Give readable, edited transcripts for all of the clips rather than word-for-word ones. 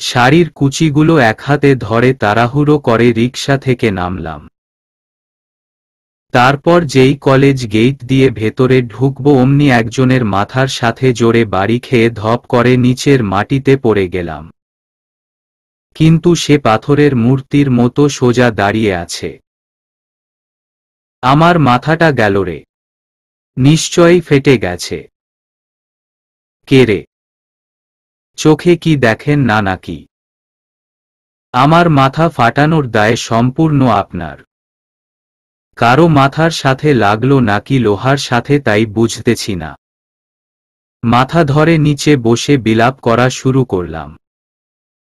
শাড়ির কুচিগুলো এক হাতে ধরে তাড়াহুড়ো করে রিকশা থেকে নামলাম। তারপর যেই কলেজ গেট দিয়ে ভেতরে ঢুকবো অমনি একজনের মাথার সাথে জোরে বাড়ি খেয়ে ধপ করে নিচের মাটিতে পড়ে গেলাম। কিন্তু সে পাথরের মূর্তির মতো সোজা দাঁড়িয়ে আছে। আমার মাথাটা গেল রে, নিশ্চয়ই ফেটে গেছে। কে রে? চোখে কি দেখেন না নাকি? আমার মাথা ফাটানোর দায় সম্পূর্ণ আপনার। কারো মাথার সাথে লাগলো নাকি লোহার সাথে তাই বুঝতেছি না। মাথা ধরে নিচে বসে বিলাপ করা শুরু করলাম।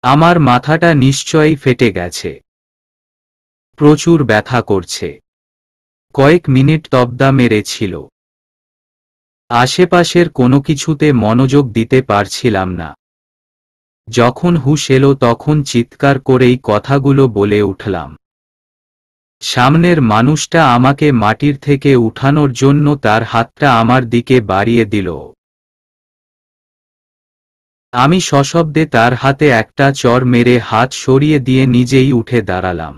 আমার মাথাটা নিশ্চয়ই ফেটে গেছে, প্রচুর ব্যথা করছে। কয়েক মিনিট তবদা মেরেছিল। আশেপাশের কোনো কিছুতে মনোযোগ দিতে পারছিলাম না। যখন হুঁশ এলো তখন চিৎকার করেই কথাগুলো বলে উঠলাম। সামনের মানুষটা আমাকে মাটির থেকে উঠানোর জন্য তার হাতটা আমার দিকে বাড়িয়ে দিল। আমি সশব্দে তার হাতে একটা চড় মেরে হাত সরিয়ে দিয়ে নিজেই উঠে দাঁড়ালাম।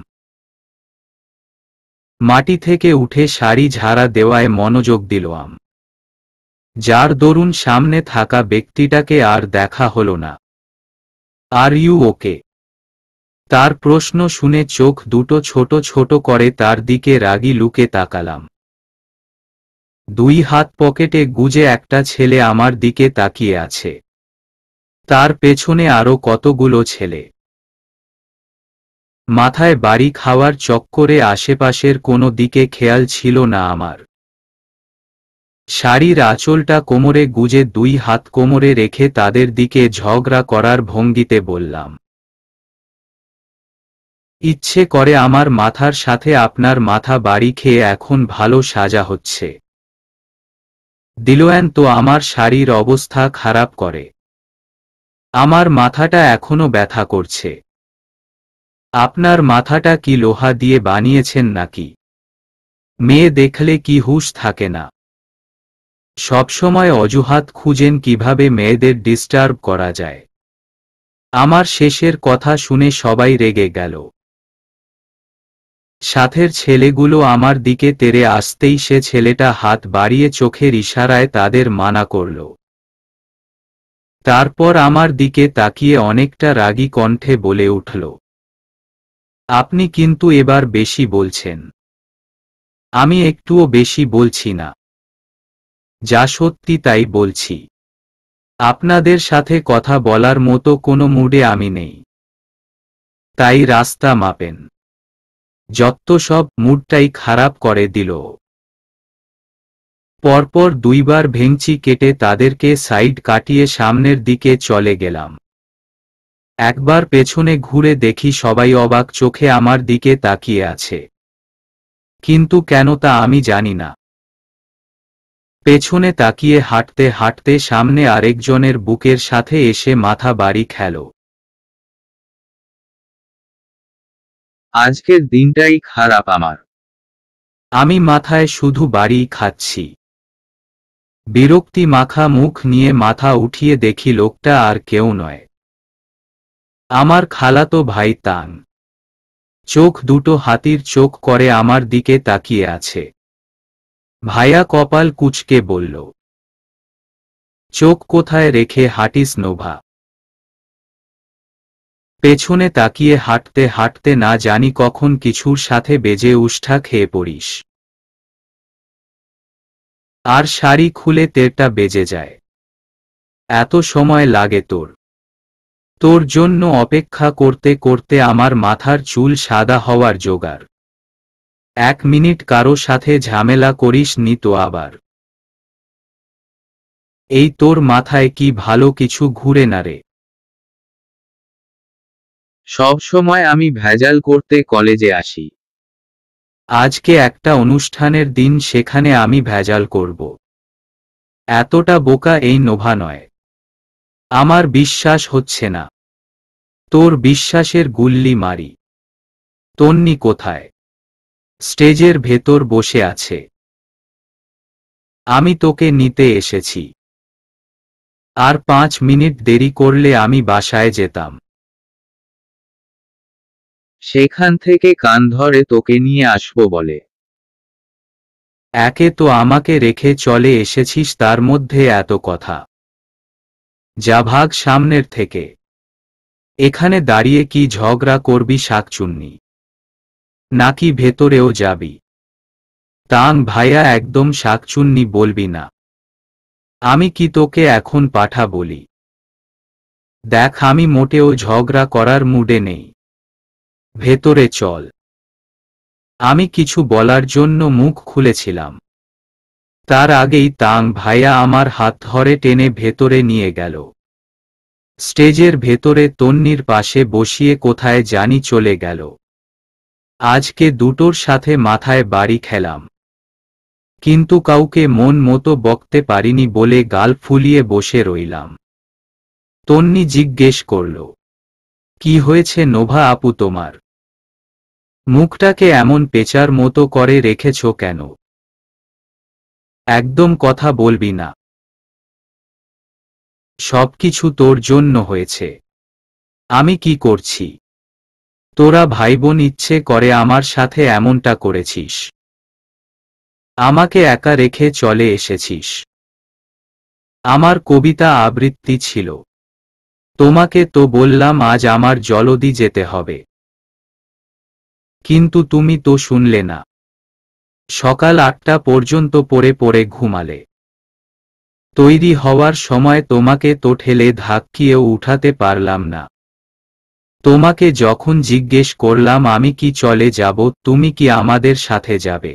মাটি থেকে উঠে শাড়ি ঝাড়া দেওয়ায় মনোযোগ দিলাম। যার দরুন সামনে থাকা ব্যক্তিটাকে আর দেখা হলো না। Are you okay? তার প্রশ্ন শুনে চোখ দুটো ছোট ছোট করে তার দিকে রাগী লুকে তাকালাম। দুই হাত পকেটে গুজে একটা ছেলে আমার দিকে তাকিয়ে আছে। তার পেছনে আরো কতগুলো ছেলে। মাথায় বাড়ি খাওয়ার চক্করে আশেপাশের কোনো দিকে খেয়াল ছিল না আমার। শাড়ির আঁচলটা কোমরে গুজে দুই হাত কোমরে রেখে তাদের দিকে ঝগড়া করার ভঙ্গিতে বললাম, ইচ্ছে করে আমার মাথার সাথে আপনার মাথা বাড়ি খেয়ে এখন ভালো সাজা হচ্ছে। দিলোয়ান তো আমার শাড়ির অবস্থা খারাপ করে। আমার মাথাটা এখনো ব্যথা করছে। আপনার মাথাটা কি লোহা দিয়ে বানিয়েছেন নাকি? মেয়ে দেখলে কি হুঁশ থাকে না? সবসময় অজুহাত খুঁজেন কিভাবে মেয়েদের ডিস্টার্ব করা যায়। আমার শেষের কথা শুনে সবাই রেগে গেল। সাথের ছেলেগুলো আমার দিকে তেড়ে আসতেই সে ছেলেটা হাত বাড়িয়ে চোখের ইশারায় তাদের মানা করল। তারপর আমার দিকে তাকিয়ে অনেকটা রাগী কণ্ঠে বলে উঠল, আপনি কিন্তু এবার বেশি বলছেন। আমি একটুও বেশি বলছি না, যা সত্যি তাই বলছি। আপনাদের সাথে কথা বলার মতো কোনো মুডে আমি নেই, তাই রাস্তা মাপেন। যত সব মুডটাই খারাপ করে দিল। পরপর দুইবার ভেঙচি কেটে তাদেরকে সাইড কাটিয়ে সামনের দিকে চলে গেলাম। একবার পেছনে ঘুরে দেখি সবাই অবাক চোখে আমার দিকে তাকিয়ে আছে, কিন্তু কেন তা আমি জানি না। পেছনে তাকিয়ে হাঁটতে হাঁটতে সামনে আরেকজনের বুকের সাথে এসে মাথা বাড়ি খেল। আজকের দিনটাই খারাপ আমার। আমি মাথায় শুধু বাড়িই খাচ্ছি। বিরক্তি মাখা মুখ নিয়ে মাথা উঠিয়ে দেখি লোকটা আর কেউ নয়, আমার খালাতো ভাই তাং। চোখ দুটো হাতির চোখ করে আমার দিকে তাকিয়ে আছে। ভাইয়া কপাল কুঁচকে বলল, চোখ কোথায় রেখে হাঁটিস নোভা? পেছনে তাকিয়ে হাঁটতে হাঁটতে না জানি কখন কিছুর সাথে বেজে উষ্ঠা খেয়ে পড়িস। আর শাড়ি খুলে তেরটা বেজে যায়। এত সময় লাগে তোর? তোর জন্য অপেক্ষা করতে করতে আমার মাথার চুল সাদা হওয়ার জোগাড়। 1 মিনিট কারো সাথে ঝামেলা করিস নি তো আবার? এই তোর মাথায় কি ভালো কিছু ঘুরে না রে? সব সময় আমি ভেজাল করতে কলেজে আসি। আজকে একটা অনুষ্ঠানের দিন, সেখানে আমি ভেজাল করব? এতটা বোকা এই নোভা নয়। আমার বিশ্বাস হচ্ছে না। তোর বিশ্বাসের গুল্লি মারি। তন্নি কোথায়? স্টেজের ভেতর বসে আছে। আমি তোকে নিতে এসেছি। আর 5 মিনিট দেরি করলে আমি বাসায় যেতাম। সেখান থেকে কান ধরে তোকে নিয়ে আসবো বলে। একে তো আমাকে রেখে চলে এসেছিস, তার মধ্যে এত কথা। যা ভাগ সামনের থেকে। এখানে দাঁড়িয়ে কি ঝগড়া করবি শাকচুন্নি? নাকি ভেতরেও যাবি? তাং ভাইয়া, একদম শাকচুন্নি বলবি না। আমি কি তোকে এখন পাঠা বলি? দেখ, আমি মোটেও ঝগড়া করার মুডে নেই। ভেতরে চল। আমি কিছু বলার জন্য মুখ খুলেছিলাম, তার আগেই তাং ভাইয়া আমার হাত ধরে টেনে ভেতরে নিয়ে গেল। স্টেজের ভেতরে তন্নির পাশে বসিয়ে কোথায় জানি চলে গেল। আজকে দুটোর সাথে মাথায় বাড়ি খেলাম, কিন্তু কাউকে মন মতো বকতে পারিনি বলে গাল ফুলিয়ে বসে রইলাম। তন্নি জিজ্ঞেস করল, কি হয়েছে নোভা আপু তোমার? মুখটাকে এমন পেঁচার মতো করে রেখেছ কেন? একদম কথা বলবি না। সবকিছু তোর জন্য হয়েছে। আমি কি করছি? তোরা ভাইবোন ইচ্ছে করে আমার সাথে এমনটা করেছিস। আমাকে একা রেখে চলে এসেছিস। আমার কবিতা আবৃত্তি ছিল, তোমাকে তো বললাম আজ আমার জলদি যেতে হবে, কিন্তু তুমি তো শুনলে না। সকাল 8টা পর্যন্ত পড়ে পড়ে ঘুমালে। তৈরি হওয়ার সময় তোমাকে তো ঠেলে ধাক্কিয়েও উঠাতে পারলাম না। তোমাকে যখন জিজ্ঞেস করলাম আমি কি চলে যাব, তুমি কি আমাদের সাথে যাবে,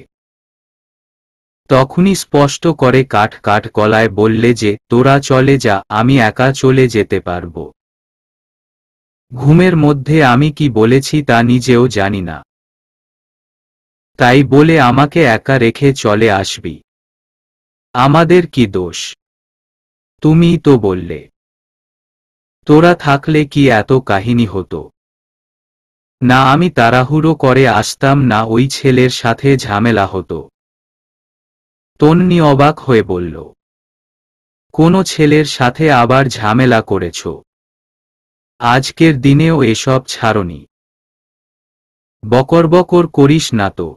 তখনই স্পষ্ট করে কাট কাট গলায় বললে যে তোরা চলে যা, আমি একা চলে যেতে পারবো। ঘুমের মধ্যে আমি কি বলেছি তা নিজেও জানি না। তাই বলে আমাকে একা রেখে চলে আসবি? আমাদের কি দোষ? তুমিই তো বললে। তোরা থাকলে কি এত কাহিনী হতো? না আমি তাড়াহুড়ো করে আসতাম, না ওই ছেলের সাথে ঝামেলা হতো। তন্নি অবাক হয়ে বলল, কোনো ছেলের সাথে আবার ঝামেলা করেছ? আজকের দিনেও এসব ছাড়নি? বকর বকর করিস না তো,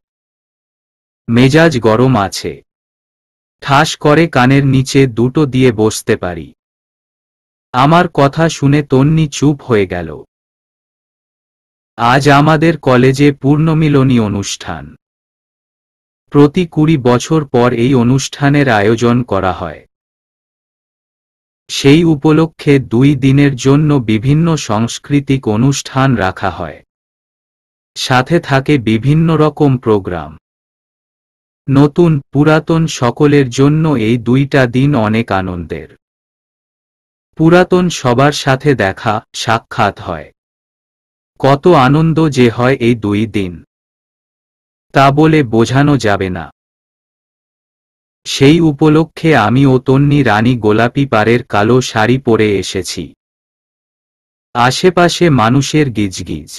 মেজাজ গরম আছে। ঠাস করে কানের নিচে দুটো দিয়ে বসতে পারি। আমার কথা শুনে তন্নি চুপ হয়ে গেল। আজ আমাদের কলেজে পূর্ণমিলনী অনুষ্ঠান। প্রতি 20 বছর পর এই অনুষ্ঠানের আয়োজন করা হয়। সেই উপলক্ষে 2 দিনের জন্য বিভিন্ন সাংস্কৃতিক অনুষ্ঠান রাখা হয়। সাথে থাকে বিভিন্ন রকম প্রোগ্রাম। নতুন পুরাতন সকলের জন্য এই 2টা দিন অনেক আনন্দের। পুরাতন সবার সাথে দেখা সাক্ষাৎ হয়। কত আনন্দ যে হয় এই 2 দিন, তা বলে বোঝানো যাবে না। সেই উপলক্ষে আমি ও তন্নি রানী গোলাপি পাড়ের কালো শাড়ি পরে এসেছি। আশেপাশে মানুষের গিজগিজ।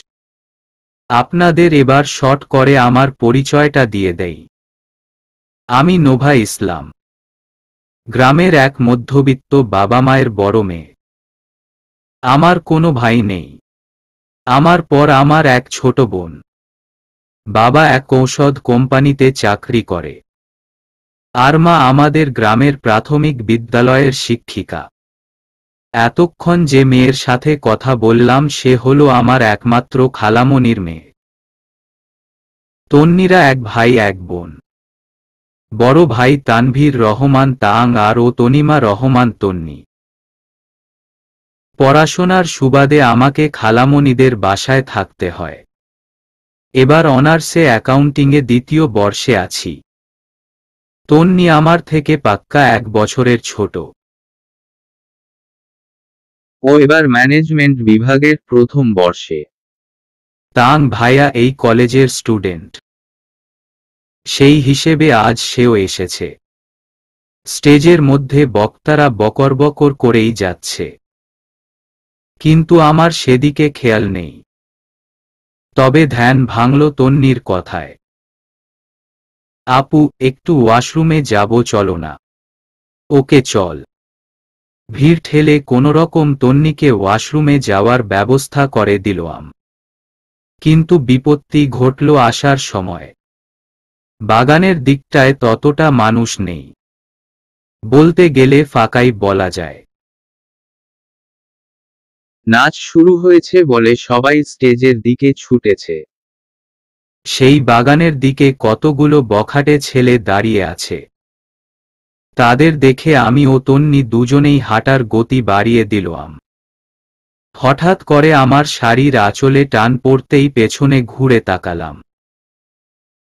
আপনাদের এবার শর্ট করে আমার পরিচয়টা দিয়ে দেই। আমি নোভা ইসলাম, গ্রামের এক মধ্যবিত্ত বাবা মায়ের বড় মেয়ে। আমার কোনো ভাই নেই। আমার পর আমার এক ছোট বোন। বাবা এক ঔষধ কোম্পানিতে চাকরি করে, আর মা আমাদের গ্রামের প্রাথমিক বিদ্যালয়ের শিক্ষিকা। এতক্ষণ যে মেয়ের সাথে কথা বললাম সে হলো আমার একমাত্র খালামণির মেয়ে। তন্নিরা এক ভাই এক বোন। বড় ভাই তানভীর রহমান তাং আর ও তনিমা রহমান তন্নি। পড়াশোনার সুবাদে আমাকে খালামণিদের বাসায় থাকতে হয়। এবার অনার্সে অ্যাকাউন্টিংয়ে 2য় বর্ষে আছি। তন্নি আমার থেকে পাক্কা 1 বছরের ছোট। ও এবার ম্যানেজমেন্ট বিভাগের 1ম বর্ষে। তাং ভাইয়া এই কলেজের স্টুডেন্ট। সেই হিসেবে আজ সেও এসেছে। স্টেজের মধ্যে বক্তারা বকর বকর করেই যাচ্ছে, কিন্তু আমার সেদিকে খেয়াল নেই। তবে ধ্যান ভাঙল তন্নির কথায়। আপু, একটু ওয়াশরুমে যাব, চলো না? ওকে চল। ভিড় ঠেলে কোনোরকম তন্নিকে ওয়াশরুমে যাওয়ার ব্যবস্থা করে দিলাম। কিন্তু বিপত্তি ঘটল আসার সময়। বাগানের দিকটায় ততটা মানুষ নেই, বলতে গেলে ফাঁকাই বলা যায়। নাচ শুরু হয়েছে বলে সবাই স্টেজের দিকে ছুটেছে। সেই বাগানের দিকে কতগুলো বখাটে ছেলে দাঁড়িয়ে আছে। তাদের দেখে আমি ও তন্নি দুজনেই হাঁটার গতি বাড়িয়ে দিলাম। হঠাৎ করে আমার শাড়ির আঁচলে টান পড়তেই পেছনে ঘুরে তাকালাম।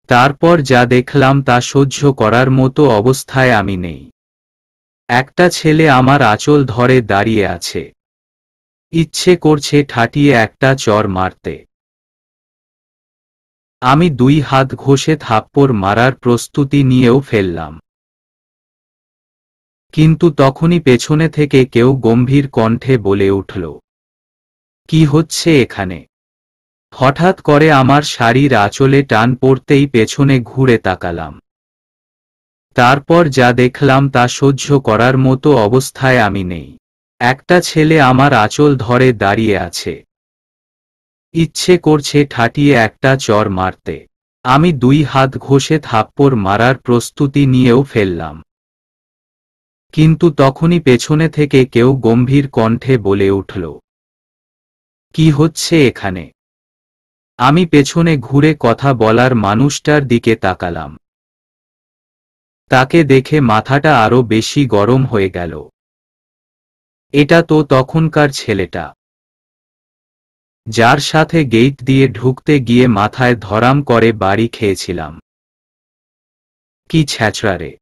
তারপর যা দেখলাম তা সহ্য করার মতো অবস্থায় আমি নেই। একটা ছেলে আমার আঁচল ধরে দাঁড়িয়ে আছে, ইচ্ছে করছে ঠাটিয়ে একটা চর মারতে। আমি 2 হাত ঘষে থাপ্পড় মারার প্রস্তুতি নিয়েও ফেললাম, কিন্তু তখনই পেছনে থেকে কেউ গম্ভীর কণ্ঠে বলে উঠল, কি হচ্ছে এখানে? হঠাৎ করে আমার শাড়ির আঁচলে টান পড়তেই পেছনে ঘুরে তাকালাম। তারপর যা দেখলাম তা সহ্য করার মতো অবস্থায় আমি নেই। একটা ছেলে আমার আঁচল ধরে দাঁড়িয়ে আছে, ইচ্ছে করছে ঠাটিয়ে একটা চর মারতে। আমি 2 হাত ঘষে থাপ্পড় মারার প্রস্তুতি নিয়েও ফেললাম, কিন্তু তখনই পেছনে থেকে কেউ গম্ভীর কণ্ঠে বলে উঠল, কি হচ্ছে এখানে? আমি পেছনে ঘুরে কথা বলার মানুষটার দিকে তাকালাম। তাকে দেখে মাথাটা আরো বেশি গরম হয়ে গেল। এটা তো তখনকার ছেলেটা, যার সাথে গেট দিয়ে ঢুকতে গিয়ে মাথায় ধরাম করে বাড়ি খেয়েছিলাম। কি ছ্যাঁচড়া রে!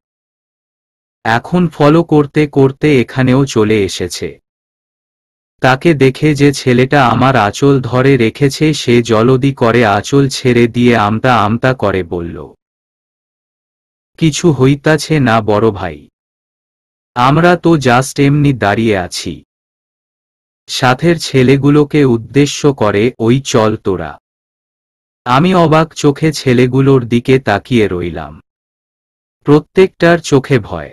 এখন ফলো করতে করতে এখানেও চলে এসেছে। তাকে দেখে যে ছেলেটা আমার আঁচল ধরে রেখেছে সে জলদি করে আঁচল ছেড়ে দিয়ে আমতা আমতা করে বলল, কিছু হইতাছে না বড় ভাই, আমরা তো জাস্ট এমনি দাঁড়িয়ে আছি। সাথের ছেলেগুলোকে উদ্দেশ্য করে, ওই চল তোরা। আমি অবাক চোখে ছেলেগুলোর দিকে তাকিয়ে রইলাম। প্রত্যেকটার চোখে ভয়,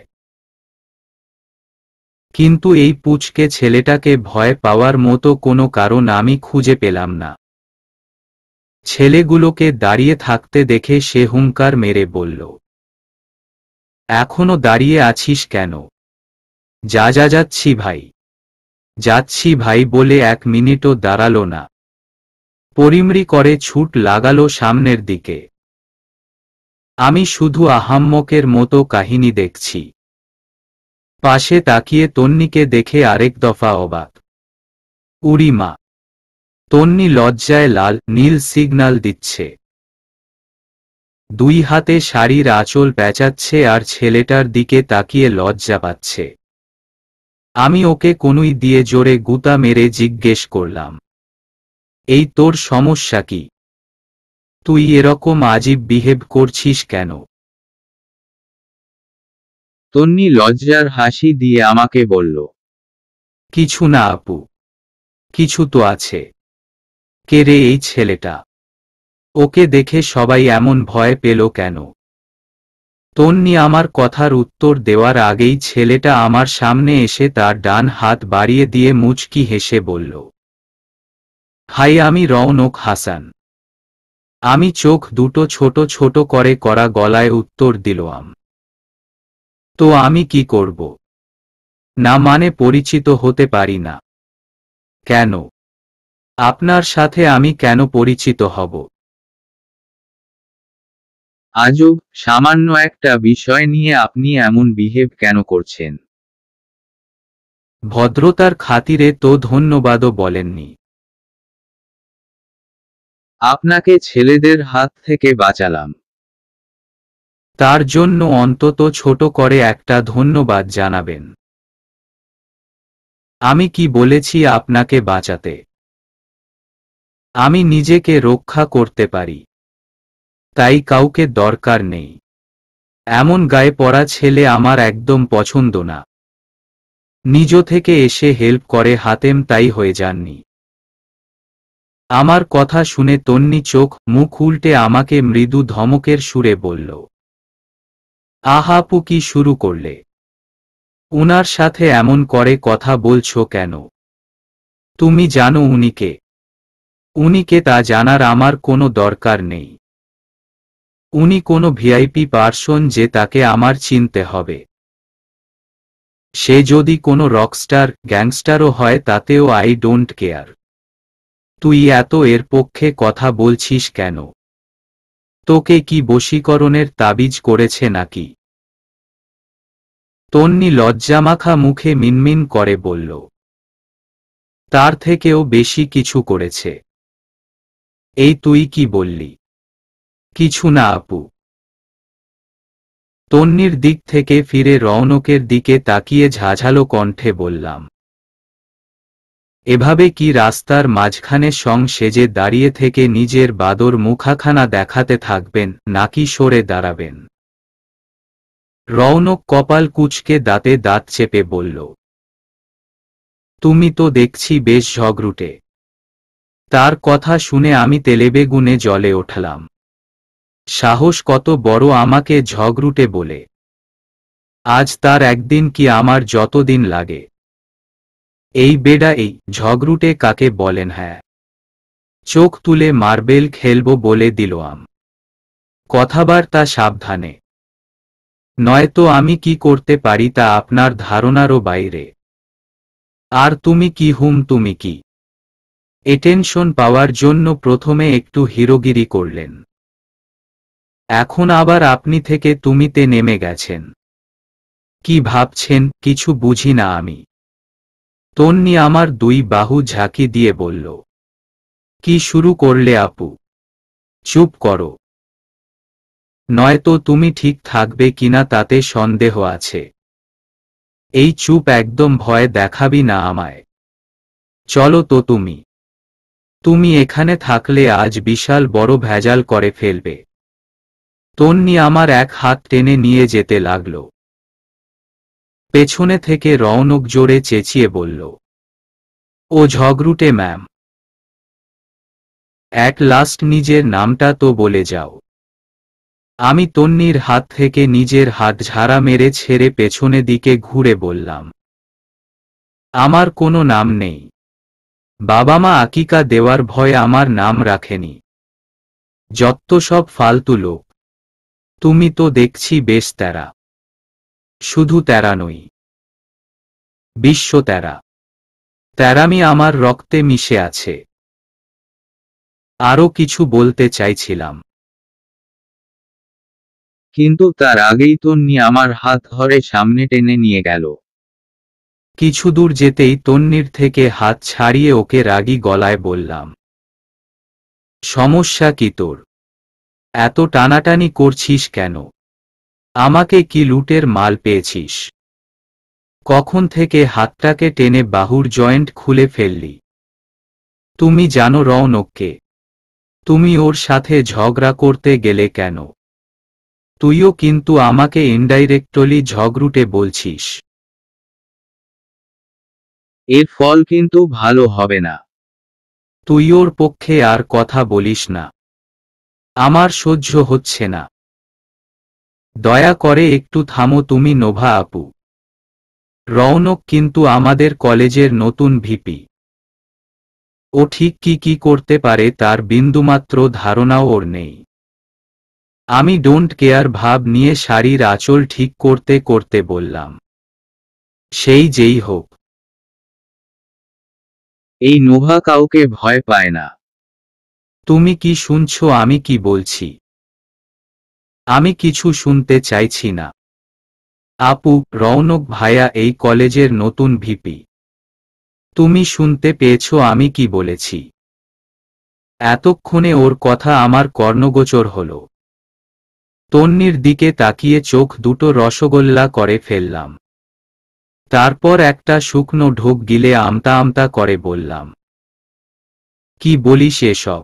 কিন্তু এই পুচকে ছেলেটাকে ভয় পাওয়ার মতো কোনো কারণ আমি খুঁজে পেলাম না। ছেলেগুলোকে দাঁড়িয়ে থাকতে দেখে সে হুঙ্কার মেরে বলল, এখনো দাঁড়িয়ে আছিস কেন? যা যা, যাচ্ছি ভাই, যাচ্ছি ভাই বলে 1 মিনিটও দাঁড়ালো না, পরিমরি করে ছুট লাগালো সামনের দিকে। আমি শুধু আহাম্মকের মতো কাহিনী দেখছি। পাশে তাকিয়ে তন্নিকে দেখে আরেক দফা অবাক। উড়ি মা! তন্নি লজ্জায় লাল নীল সিগন্যাল দিচ্ছে, 2 হাতে শাড়ির আঁচল পেঁচাচ্ছে আর ছেলেটার দিকে তাকিয়ে লজ্জা পাচ্ছে। আমি ওকে কনুই দিয়ে জোরে গুতা মেরে জিজ্ঞেস করলাম, এই তোর সমস্যা কি? তুই এরকম আজীব বিহেভ করছিস কেন? তন্নি লজ্জার হাসি দিয়ে আমাকে বলল, কিছু না আপু, কিছু তো আছে। কে রে এই ছেলেটা? ওকে দেখে সবাই এমন ভয় পেল কেন? তন্নি আমার কথার উত্তর দেওয়ার আগেই ছেলেটা আমার সামনে এসে তার ডান হাত বাড়িয়ে দিয়ে মুচকি হেসে বলল, হাই, আমি রওনক হাসান। আমি চোখ দুটো ছোট ছোট করে করা গলায় উত্তর দিলাম, তো আমি কি করব? না মানে পরিচিত হতে পারি না? কেন? আপনার সাথে আমি কেন পরিচিত হব? আজব, সামান্য একটা বিষয় নিয়ে আপনি এমন বিহেভ কেন করছেন? ভদ্রতার খাতিরে তো ধন্যবাদও বলেননি। আপনাকে ছেলেদের হাত থেকে বাঁচালাম। তার জন্য অন্তত ছোট করে একটা ধন্যবাদ জানাবেন। আমি কি বলেছি আপনাকে বাঁচাতে? আমি নিজেকে রক্ষা করতে পারি, তাই কাউকে দরকার নেই। এমন গায়ে পড়া ছেলে আমার একদম পছন্দ না। নিজ থেকে এসে হেল্প করে হাতেম তাই হয়ে যাননি। আমার কথা শুনে তন্নি চোখ মুখ উল্টে আমাকে মৃদু ধমকের সুরে বলল, আহাপু কি শুরু করলে? উনার সাথে এমন করে কথা বলছো কেন? তুমি জানো উনি কে? উনি কে তা জানার আমার কোনো দরকার নেই। উনি কোনো ভিআইপি পার্সন যে তাকে আমার চিনতে হবে। সে যদি কোনো রকস্টার গ্যাংস্টারও হয় তাতেও আই ডোন্ট কেয়ার। তুই এত এর পক্ষে কথা বলছিস কেন? তোকে কি বশীকরণের তাবিজ করেছে নাকি? তন্নি লজ্জামাখা মুখে মিনমিন করে বলল, তার থেকেও বেশি কিছু করেছে। এই তুই কি বললি? কিছু না আপু। তন্নির দিক থেকে ফিরে রৌনকের দিকে তাকিয়ে ঝাঝালো কণ্ঠে বললাম, এভাবে কি রাস্তার মাঝখানে সেজে দাঁড়িয়ে থেকে নিজের বাদর মুখাখানা দেখাতে থাকবেন নাকি সরে দাঁড়াবেন? রৌনক কপাল কুঁচকে দাঁতে দাঁত চেপে বলল, তুমি তো দেখছি বেশ ঝগড়ুটে। তার কথা শুনে আমি তেলেবেগুনে জ্বলে উঠলাম। সাহস কত বড় আমাকে ঝগড়ুটে বলে! আজ তার একদিন কি আমার যতদিন লাগে। এই বেডা এই ঝগড়ুটে কাকে বলেন? হ্যাঁ, চোখ তুলে মার্বেল খেলবো বলে দিলাম। কথাবার্তা সাবধানে, নয়তো আমি কি করতে পারি তা আপনার ধারণারও বাইরে। আর তুমি কি তুমি কি এটেনশন পাওয়ার জন্য প্রথমে একটু হিরোগিরি করলেন, এখন আবার আপনি থেকে তুমিতে নেমে গেছেন। কি ভাবছেন কিছু বুঝি না আমি? তন্নি আমার দুই বাহু ঝাঁকি দিয়ে বলল, কি শুরু করলে আপু? চুপ করো, নয়তো তুমি ঠিক থাকবে কিনা তাতে সন্দেহ আছে। এই চুপ একদম ভয় দেখাবি না আমায়। চলো তো তুমি এখানে থাকলে আজ বিশাল বড় ভেজাল করে ফেলবে। তন্নি আমার এক হাত টেনে নিয়ে যেতে লাগল। পেছনে থেকে রৌনক জোরে চেঁচিয়ে বলল, ও ঝগড়ুটে ম্যাম, অ্যাট লাস্ট নিজের নামটা তো বলে যাও। আমি তন্নির হাত থেকে নিজের হাত ঝাড়া মেরে ছেড়ে পেছনে দিকে ঘুরে বললাম, আমার কোনো নাম নেই। বাবা মা আকিকা দেওয়ার ভয় আমার নাম রাখেনি। যত সব ফালতু লোক। তুমি তো দেখছি বেশ তেরা। শুধু তেরা নই, বিশ্ব তেরা। তেরামি আমার রক্তে মিশে আছে। আরও কিছু বলতে চাইছিলাম, কিন্তু তার আগেই তন্নি আমার হাত ধরে সামনে টেনে নিয়ে গেল। কিছু দূর যেতেই তন্নির থেকে হাত ছাড়িয়ে ওকে রাগী গলায় বললাম, সমস্যা কি তোর? এত টানাটানি করছিস কেন? আমাকে কি লুটের মাল পেয়েছিস? কখন থেকে হাতটাকে টেনে বাহুর জয়েন্ট খুলে ফেললি? তুমি জানো রৌনককে? তুমি ওর সাথে ঝগড়া করতে গেলে কেন? তুইও কিন্তু আমাকে ইনডাইরেক্টলি ঝগড়ুটে বলছিস। এর ফল কিন্তু ভালো হবে না। তুই ওর পক্ষে আর কথা বলিস না, আমার সহ্য হচ্ছে না। দয়া করে একটু থামো তুমি নোভা আপু। রৌনক কিন্তু আমাদের কলেজের নতুন ভিপি। ও ঠিক কি করতে পারে তার বিন্দুমাত্র ধারণাও ওর নেই। আমি ডোন্ট কেয়ার ভাব নিয়ে শাড়ির আঁচল ঠিক করতে করতে বললাম, সেই যেই হোক। এই নোভা কাউকে ভয় পায় না। তুমি কি শুনছো আমি কি বলছি? আমি কিছু শুনতে চাইছি না। আপু, রৌনক ভাইয়া এই কলেজের নতুন ভিপি। তুমি শুনতে পেয়েছো আমি কি বলেছি? এতক্ষণে ওর কথা আমার কর্ণগোচর হল। তন্নির দিকে তাকিয়ে চোখ দুটো রসগোল্লা করে ফেললাম। তারপর একটা শুকনো ঢোক গিলে আমতা আমতা করে বললাম, কি বলিস এসব?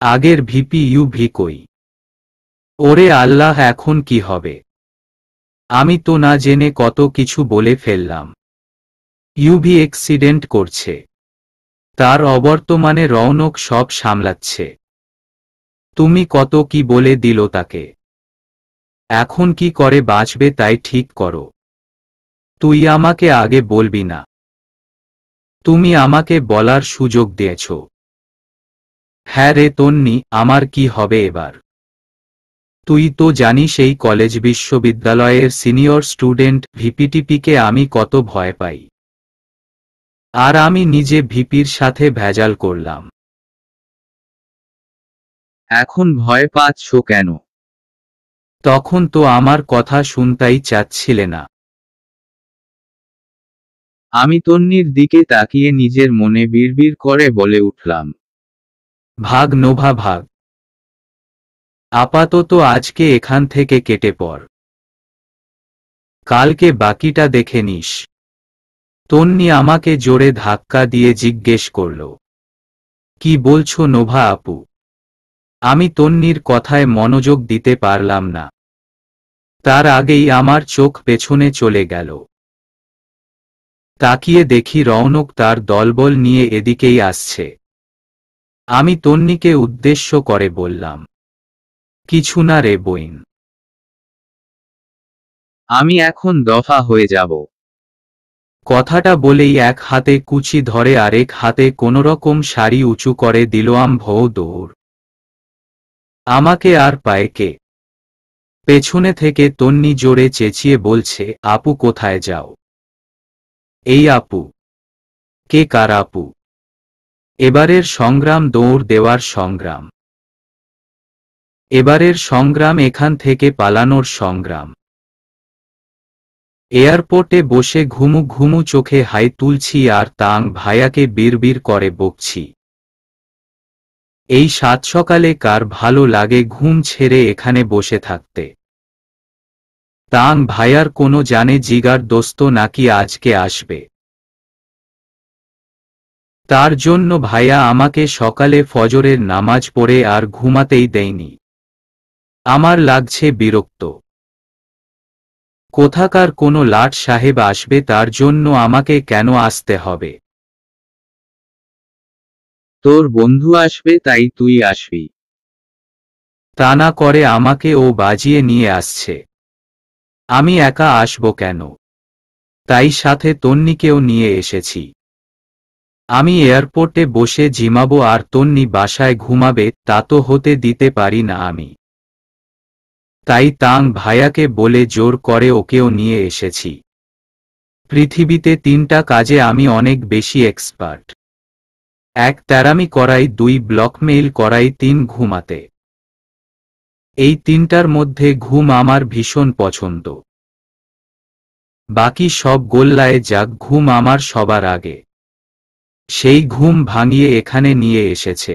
আগের ভিপি ইউভি কই? ওরে আল্লাহ, এখন কি হবে? আমি তো না জেনে কত কিছু বলে ফেললাম। ইউভি অ্যাক্সিডেন্ট করছে, তার অবর্তমানে রৌনক সব সামলাচ্ছে। তুমি কত কি বলে দিল তাকে। এখন কি করে বাঁচবে তাই ঠিক করো। তুই আমাকে আগে বলবি না? তুমি আমাকে বলার সুযোগ দিয়েছ। হ্যাঁ রে তন্নি, আমার কি হবে এবার? তুই তো জানিস এই কলেজ বিশ্ববিদ্যালয়ের সিনিয়র স্টুডেন্ট ভিপিটিপিকে আমি কত ভয় পাই। আর আমি নিজে ভিপির সাথে ভেজাল করলাম। এখন ভয় পাচ্ছ কেন? তখন তো আমার কথা শুনতেই চাচ্ছিলে না। আমি তন্নির দিকে তাকিয়ে নিজের মনে বিড়বিড় করে বলে উঠলাম, ভাগ নোভা ভাগ। আপাতত আজকে এখান থেকে কেটে পড়, কালকে বাকিটা দেখে নিস। তন্নি আমাকে জোরে ধাক্কা দিয়ে জিজ্ঞেস করল, কি বলছো নোভা আপু? আমি তন্নির কথায় মনোযোগ দিতে পারলাম না। তার আগেই আমার চোখ পেছনে চলে গেল। তাকিয়ে দেখি রৌনক তার দলবল নিয়ে এদিকেই আসছে। আমি তন্নিকে উদ্দেশ্য করে বললাম, কিছু না রে বইন। আমি এখন দফা হয়ে যাব। কথাটা বলেই এক হাতে কুচি ধরে আরেক হাতে কোনোরকম শাড়ি উঁচু করে দিলাম ভৌ দৌড়। আমাকে আর পায় কে? পেছনে থেকে তন্নি জোরে চেঁচিয়ে বলছে, আপু কোথায় যাও? এই আপু? কে কার আপু? এবারের সংগ্রাম দৌড় দেওয়ার সংগ্রাম। এবারের সংগ্রাম এখান থেকে পালানোর সংগ্রাম। এয়ারপোর্টে বসে ঘুমু ঘুমু চোখে হাই তুলছি আর তাং ভাইয়াকে বিড়বিড় করে বকছি, এই সাত সকালে কার ভালো লাগে ঘুম ছেড়ে এখানে বসে থাকতে? তাং ভাইয়ার কোনো জানে জিগার দোস্ত নাকি আজকে আসবে? তার জন্য ভাইয়া আমাকে সকালে ফজরের নামাজ পড়ে আর ঘুমাতেই দেয়নি। আমার লাগছে বিরক্ত। কোথাকার কোনো লাট সাহেব আসবে, তার জন্য আমাকে কেন আসতে হবে? তোর বন্ধু আসবে তাই তুই আসবি। তা না করে আমাকে ও বাজিয়ে নিয়ে আসছে। আমি একা আসব কেন? তাই সাথে তন্নিকেও নিয়ে এসেছি। আমি এয়ারপোর্টে বসে ঝিমাবো আর তন্নি বাসায় ঘুমাবে, তা তো হতে দিতে পারি না আমি। তাই তাং ভাইয়াকে বলে জোর করে ওকেও নিয়ে এসেছি। পৃথিবীতে তিনটা কাজে আমি অনেক বেশি এক্সপার্ট। এক তেরামি করাই, দুই ব্লকমেইল করাই, তিন ঘুমাতে। এই তিনটার মধ্যে ঘুম আমার ভীষণ পছন্দ। বাকি সব গোল্লায় যাক, ঘুম আমার সবার আগে। সেই ঘুম ভাঙিয়ে এখানে নিয়ে এসেছে।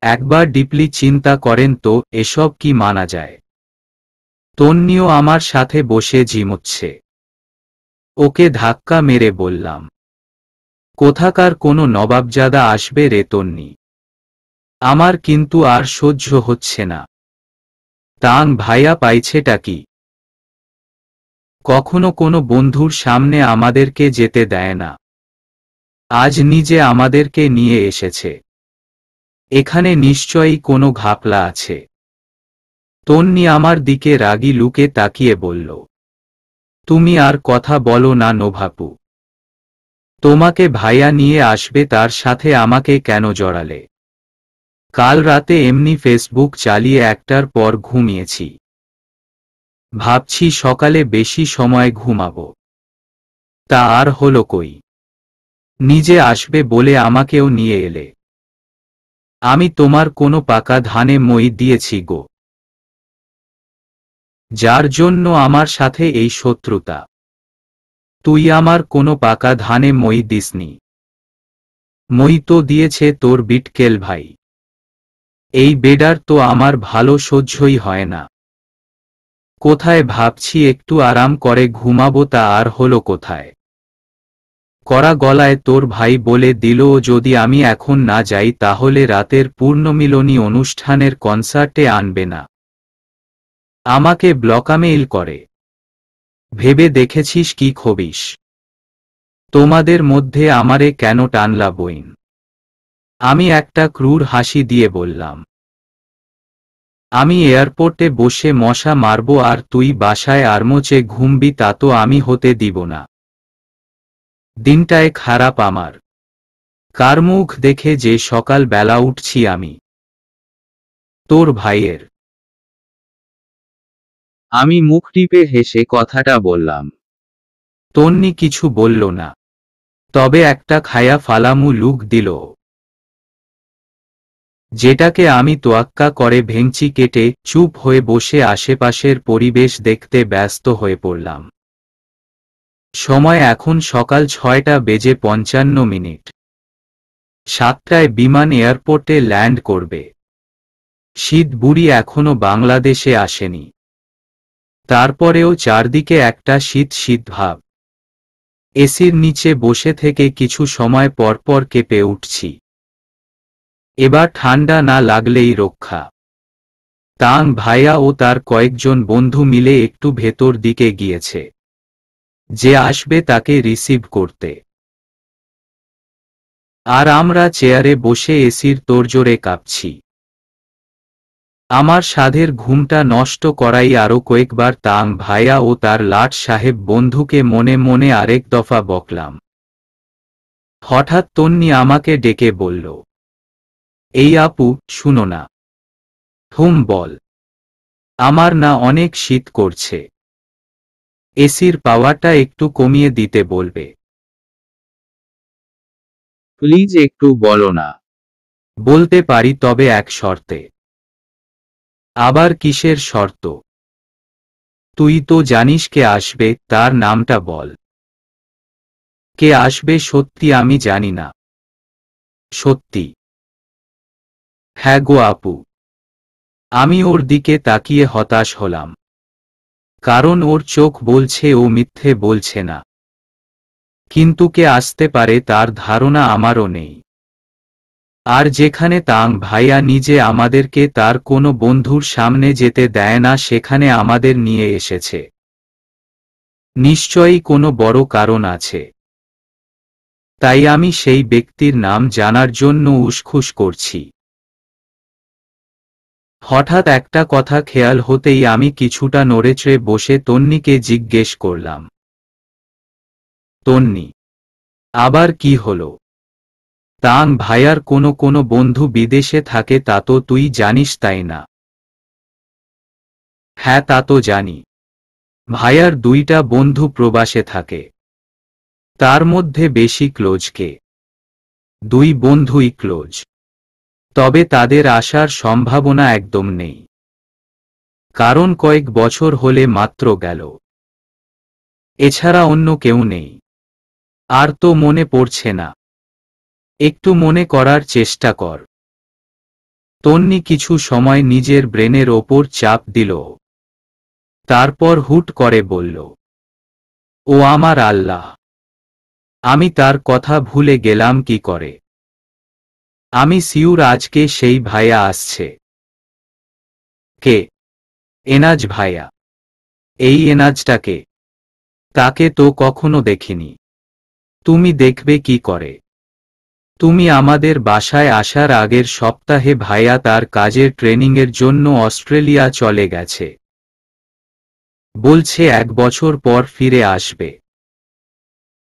একবার ডিপলি চিন্তা করেন তো, এসব কি মানা যায়? তন্নিও আমার সাথে বসে ঝিমোচ্ছে। ওকে ধাক্কা মেরে বললাম, কোথাকার কোনো নবাবজাদা আসবে রে তন্নি? আমার কিন্তু আর সহ্য হচ্ছে না। তাং ভাইয়া পাইছেটা কি? কখনো কোনো বন্ধুর সামনে আমাদেরকে যেতে দেয় না, আজ নিজে আমাদেরকে নিয়ে এসেছে। এখানে নিশ্চয়ই কোনো ঘাপলা আছে। তন্নি আমার দিকে রাগী লুকে তাকিয়ে বলল, তুমি আর কথা বলো না নোভাপু। তোমাকে ভাইয়া নিয়ে আসবে, তার সাথে আমাকে কেন জড়ালে? কাল রাতে এমনি ফেসবুক চালিয়ে একটার পর ঘুমিয়েছি। ভাবছি সকালে বেশি সময় ঘুমাবো। তা আর হলো কই? নিজে আসবে বলে আমাকেও নিয়ে এলে। আমি তোমার কোনো পাকা ধানে মই দিয়েছি গো, যার জন্য আমার সাথে এই শত্রুতা? তুই আমার কোনো পাকা ধানে মই দিসনি। মই তো দিয়েছে তোর বিটকেল ভাই। এই বেডার তো আমার ভালো সহ্যই হয় না। কোথায় ভাবছি একটু আরাম করে ঘুমাবো, তা আর হলো কোথায়? কড়া গলায় তোর ভাই বলে দিল, যদি আমি এখন না যাই তাহলে রাতের পূর্ণমিলনী অনুষ্ঠানের কনসার্টে আনবে না। আমাকে ব্লকামেইল করে। ভেবে দেখেছিস কি খবিস? তোমাদের মধ্যে আমারে কেন টানলা বইন? আমি একটা ক্রূর হাসি দিয়ে বললাম, আমি এয়ারপোর্টে বসে মশা মারবো আর তুই বাসায় আরমোচে ঘুমবি, তা তো আমি হতে দিব না। দিনটায় খারাপ আমার। কার মুখ দেখে যে সকাল বেলা উঠছি আমি? তোর ভাইয়ের। আমি মুখ টিপে হেসে কথাটা বললাম। তন্নি কিছু বলল না, তবে একটা খায়া ফালামু লুক দিল, যেটাকে আমি তোয়াক্কা করে ভেঙচি কেটে চুপ হয়ে বসে আশেপাশের পরিবেশ দেখতে ব্যস্ত হয়ে পড়লাম। সময় এখন সকাল 6:55। 7টায় বিমান এয়ারপোর্টে ল্যান্ড করবে। শীত বুড়ি এখনো বাংলাদেশে আসেনি, তারপরেও চারদিকে একটা শীত শীত ভাব। এসির নিচে বসে থেকে কিছু সময় পর পর কেঁপে উঠছি। এবার ঠান্ডা না লাগলেই রক্ষা। তাং ভাইয়া ও তার কয়েকজন বন্ধু মিলে একটু ভেতর দিকে গিয়েছে, যে আসবে তাকে রিসিভ করতে। আর আমরা চেয়ারে বসে এসির তোড়জোড়ে কাঁপছি। আমার সাধের ঘুমটা নষ্ট করাই আরো কয়েকবার তাং ভাইয়া ও তার লাট সাহেব বন্ধুকে মনে মনে আরেক দফা বকলাম। হঠাৎ তন্নি আমাকে ডেকে বলল, এই আপু, শুনো না। বল। আমার না অনেক শীত করছে, এসির পাওয়ারটা একটু কমিয়ে দিতে বলবে? প্লিজ একটু বলো না। বলতে পারি, তবে এক শর্তে। আবার কিসের শর্ত? তুই তো জানিস কে আসবে, তার নামটা বল। কে আসবে সত্যি আমি জানি না। সত্যি? হ্যাঁ গো আপু। আমি ওর দিকে তাকিয়ে হতাশ হলাম, কারণ ওর চোখ বলছে ও মিথ্যে বলছে না। কিন্তু কে আসতে পারে তার ধারণা আমারও নেই। আর যেখানে তাং ভাইয়া নিজে আমাদেরকে তার কোনো বন্ধুর সামনে যেতে দেয় না, সেখানে আমাদের নিয়ে এসেছে। নিশ্চয়ই কোনো বড় কারণ আছে। তাই আমি সেই ব্যক্তির নাম জানার জন্য উসখুস করছি। হঠাৎ একটা কথা খেয়াল হতেই আমি কিছুটা নড়েচড়ে বসে তন্নিকে জিজ্ঞেস করলাম, তন্নি, আবার কি হলো? তাং ভাইয়ার কোনো বন্ধু বিদেশে থাকে, তা তো তুই জানিস তাই না? হ্যাঁ তা তো জানি। ভাইয়ার 2টা বন্ধু প্রবাসে থাকে। তার মধ্যে বেশি ক্লোজ কে? 2 বন্ধুই ক্লোজ, তবে তাদের আসার সম্ভাবনা একদম নেই, কারণ কয়েক বছর হলে মাত্র গেল। এছাড়া অন্য কেউ নেই। আর তো মনে পড়ছে না। একটু মনে করার চেষ্টা কর। তন্নি কিছু সময় নিজের ব্রেনের ওপর চাপ দিল, তারপর হুট করে বলল, ও আমার আল্লাহ, আমি তার কথা ভুলে গেলাম কি করে। আমি সিউর আজকে সেই ভাইয়া আসছে। কে? এনাজ ভাইয়া? এই এনাজটাকে? তাকে তো কখনো দেখিনি। তুমি দেখবে কি করে? তুমি আমাদের বাসায় আসার আগের সপ্তাহে ভাইয়া তার কাজের ট্রেনিংয়ের জন্য অস্ট্রেলিয়া চলে গেছে। বলছে 1 বছর পর ফিরে আসবে।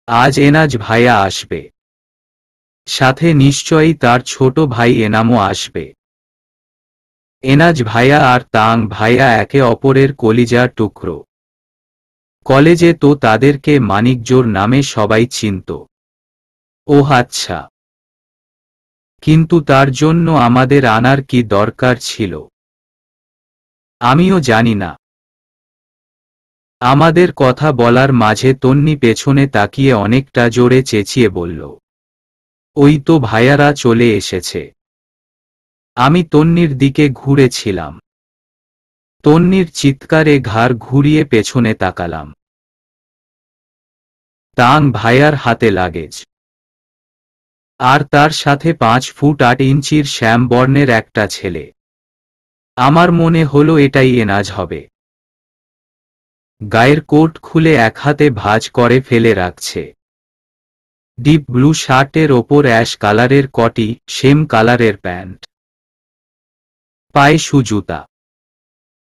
আজ এনাজ ভাইয়া আসবে। সাথে নিশ্চয়ই তার ছোট ভাই এনামও আসবে। এনাজ ভাইয়া আর তাং ভাইয়া একে অপরের কলিজার টুকরো। কলেজে তো তাদেরকে মানিকজোর নামে সবাই চিনত। ওহ আচ্ছা। কিন্তু তার জন্য আমাদের আনার কি দরকার ছিল? আমিও জানি না। আমাদের কথা বলার মাঝে তন্নি পেছনে তাকিয়ে অনেকটা জোরে চেঁচিয়ে বলল, ওই তো ভাইয়ারা চলে এসেছে। আমি তন্নির দিকে ঘুরেছিলাম। তন্নির চিৎকারে ঘাড় ঘুরিয়ে পেছনে তাকালাম। তাং ভাইয়ার হাতে লাগেজ, আর তার সাথে 5 ফুট 8 ইঞ্চির শ্যাম বর্ণের একটা ছেলে। আমার মনে হলো এটাই এনাজ হবে। গায়ের কোট খুলে এক হাতে ভাঁজ করে ফেলে রাখছে। ডিপ ব্লু শার্টের ওপর অ্যাশ কালারের কটি, সেম কালারের প্যান্ট, পায়ে শু জুতা,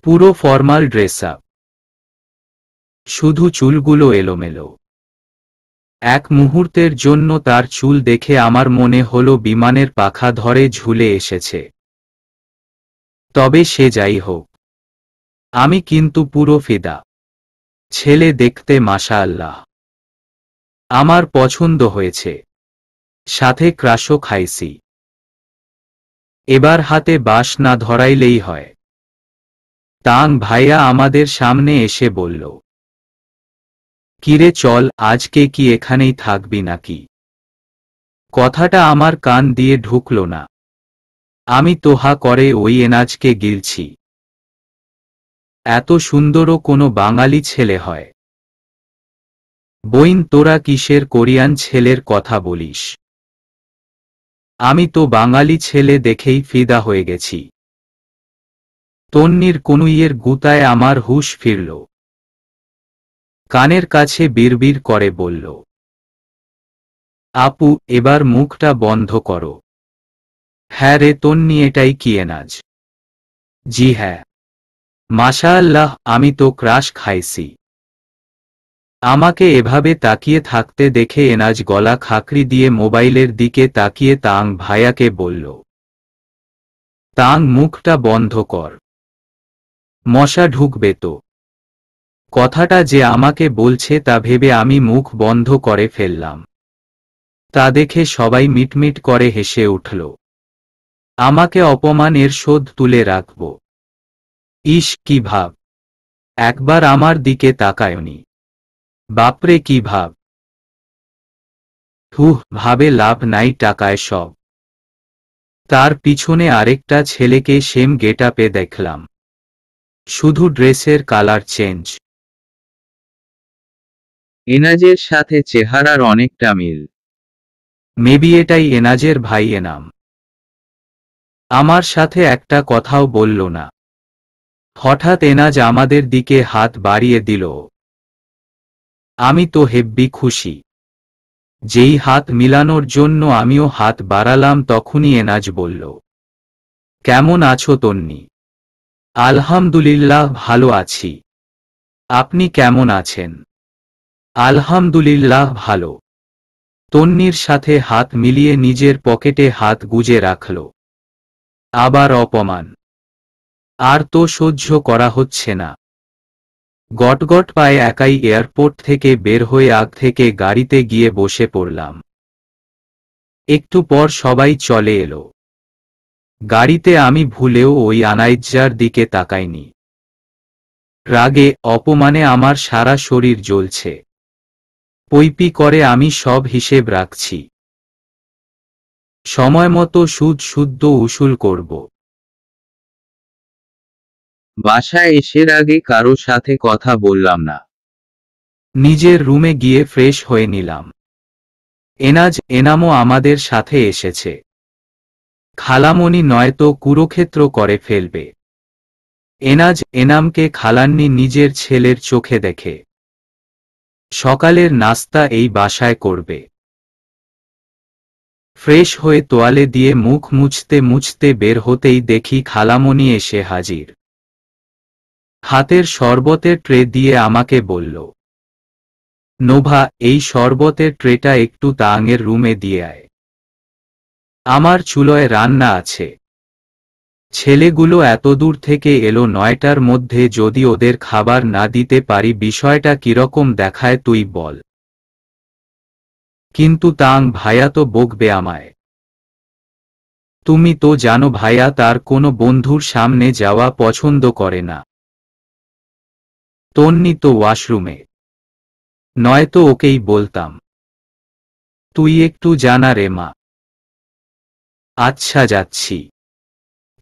পুরো ফর্মাল ড্রেস আপ। শুধু চুলগুলো এলোমেলো। এক মুহূর্তের জন্য তার চুল দেখে আমার মনে হলো বিমানের পাখা ধরে ঝুলে এসেছে। তবে সে যাই হোক, আমি কিন্তু পুরো ফিদা। ছেলে দেখতে মাশাআল্লাহ। আমার পছন্দ হয়েছে, সাথে ক্রাশও খাইছি। এবার হাতে বাঁশ না ধরাইলেই হয়। তাং ভাইয়া আমাদের সামনে এসে বলল, কিরে চল, আজকে কি এখানেই থাকবি নাকি? কথাটা আমার কান দিয়ে ঢুকল না। আমি তোহা করে ওই এনাজকে গিলছি। এত সুন্দরও কোনো বাঙালি ছেলে হয়? বইন, তোরা কিসের কোরিয়ান ছেলের কথা বলিস? আমি তো বাঙালি ছেলে দেখেই ফিদা হয়ে গেছি। তন্নির কনুইয়ের গুতায় আমার হুঁশ ফিরল। কানের কাছে বিড়বিড় করে বলল, আপু, এবার মুখটা বন্ধ করো। হ্যাঁ রে তন্নি, এটাই কি এনাজ? জি হ্যাঁ, মাশাআল্লাহ, আমি তো ক্রাশ খাইছি। আমাকে এভাবে তাকিয়ে থাকতে দেখে এনাজ গলা খাকরি দিয়ে মোবাইলের দিকে তাকিয়ে তাং ভাইয়াকে বলল, তাং, মুখটা বন্ধ কর, মশা ঢুকবে তো। কথাটা যে আমাকে বলছে তা ভেবে আমি মুখ বন্ধ করে ফেললাম। তা দেখে সবাই মিটমিট করে হেসে উঠল। আমাকে অপমানের শোধ তুলে রাখব। ইস, কি ভাব! একবার আমার দিকে তাকায়নি। বাপরে কি ভাব! ভাবে লাভ নাই, টাকায় সব। তার পিছনে আরেকটা ছেলেকে সেম গেটআপে দেখলাম, শুধু ড্রেসের কালার চেঞ্জ। এনাজের সাথে চেহারার অনেকটা মিল। মেবি এটাই এনাজের ভাই এনাম। আমার সাথে একটা কথাও বলল না। হঠাৎ এনাজ আমাদের দিকে হাত বাড়িয়ে দিল। আমি তো হেব্বি খুশি। যেই হাত মিলানোর জন্য আমিও হাত বাড়ালাম তখনই এনাজ বলল, কেমন আছো তন্নি? আলহামদুলিল্লাহ, ভালো আছি। আপনি কেমন আছেন? আলহামদুলিল্লাহ, ভালো। তন্নির সাথে হাত মিলিয়ে নিজের পকেটে হাত গুজে রাখল। আবার অপমান। আর তো সহ্য করা হচ্ছে না। গটগট পায়ে একাই এয়ারপোর্ট থেকে বের হয়ে আগ থেকে গাড়িতে গিয়ে বসে পড়লাম। একটু পর সবাই চলে এলো। গাড়িতে আমি ভুলেও ওই আনাইজ্জার দিকে তাকাইনি। রাগে, অপমানে আমার সারা শরীর জ্বলছে। পইপি করে আমি সব হিসেব রাখছি। সময়মতো সুদ শুদ্ধ উসুল করব। বাসায় এসের আগে কারো সাথে কথা বললাম না। নিজের রুমে গিয়ে ফ্রেশ হয়ে নিলাম। এনাজ, এনামও আমাদের সাথে এসেছে। খালামণি নয়তো কুরুক্ষেত্র করে ফেলবে। এনাজ এনামকে খালান্নি নিজের ছেলের চোখে দেখে। সকালের নাস্তা এই বাসায় করবে। ফ্রেশ হয়ে তোয়ালে দিয়ে মুখ মুছতে মুছতে বের হতেই দেখি খালামণি এসে হাজির। হাতের শরবতের ট্রে দিয়ে আমাকে বলল, নোভা, এই শরবতের ট্রেটা একটু তাঙের রুমে দিয়ে আয়। আমার চুলোয় রান্না আছে। ছেলেগুলো এতদূর থেকে এলো 9টার মধ্যে, যদি ওদের খাবার না দিতে পারি বিষয়টা কিরকম দেখায় তুই বল। কিন্তু তাং ভাইয়া তো বকবে আমায়। তুমি তো জানো ভাইয়া তার কোনো বন্ধুর সামনে যাওয়া পছন্দ করে না। তন্নি তো ওয়াশরুমে। নয়তো ওকেই বলতাম, তুই একটু জানা রে মা। আচ্ছা, যাচ্ছি।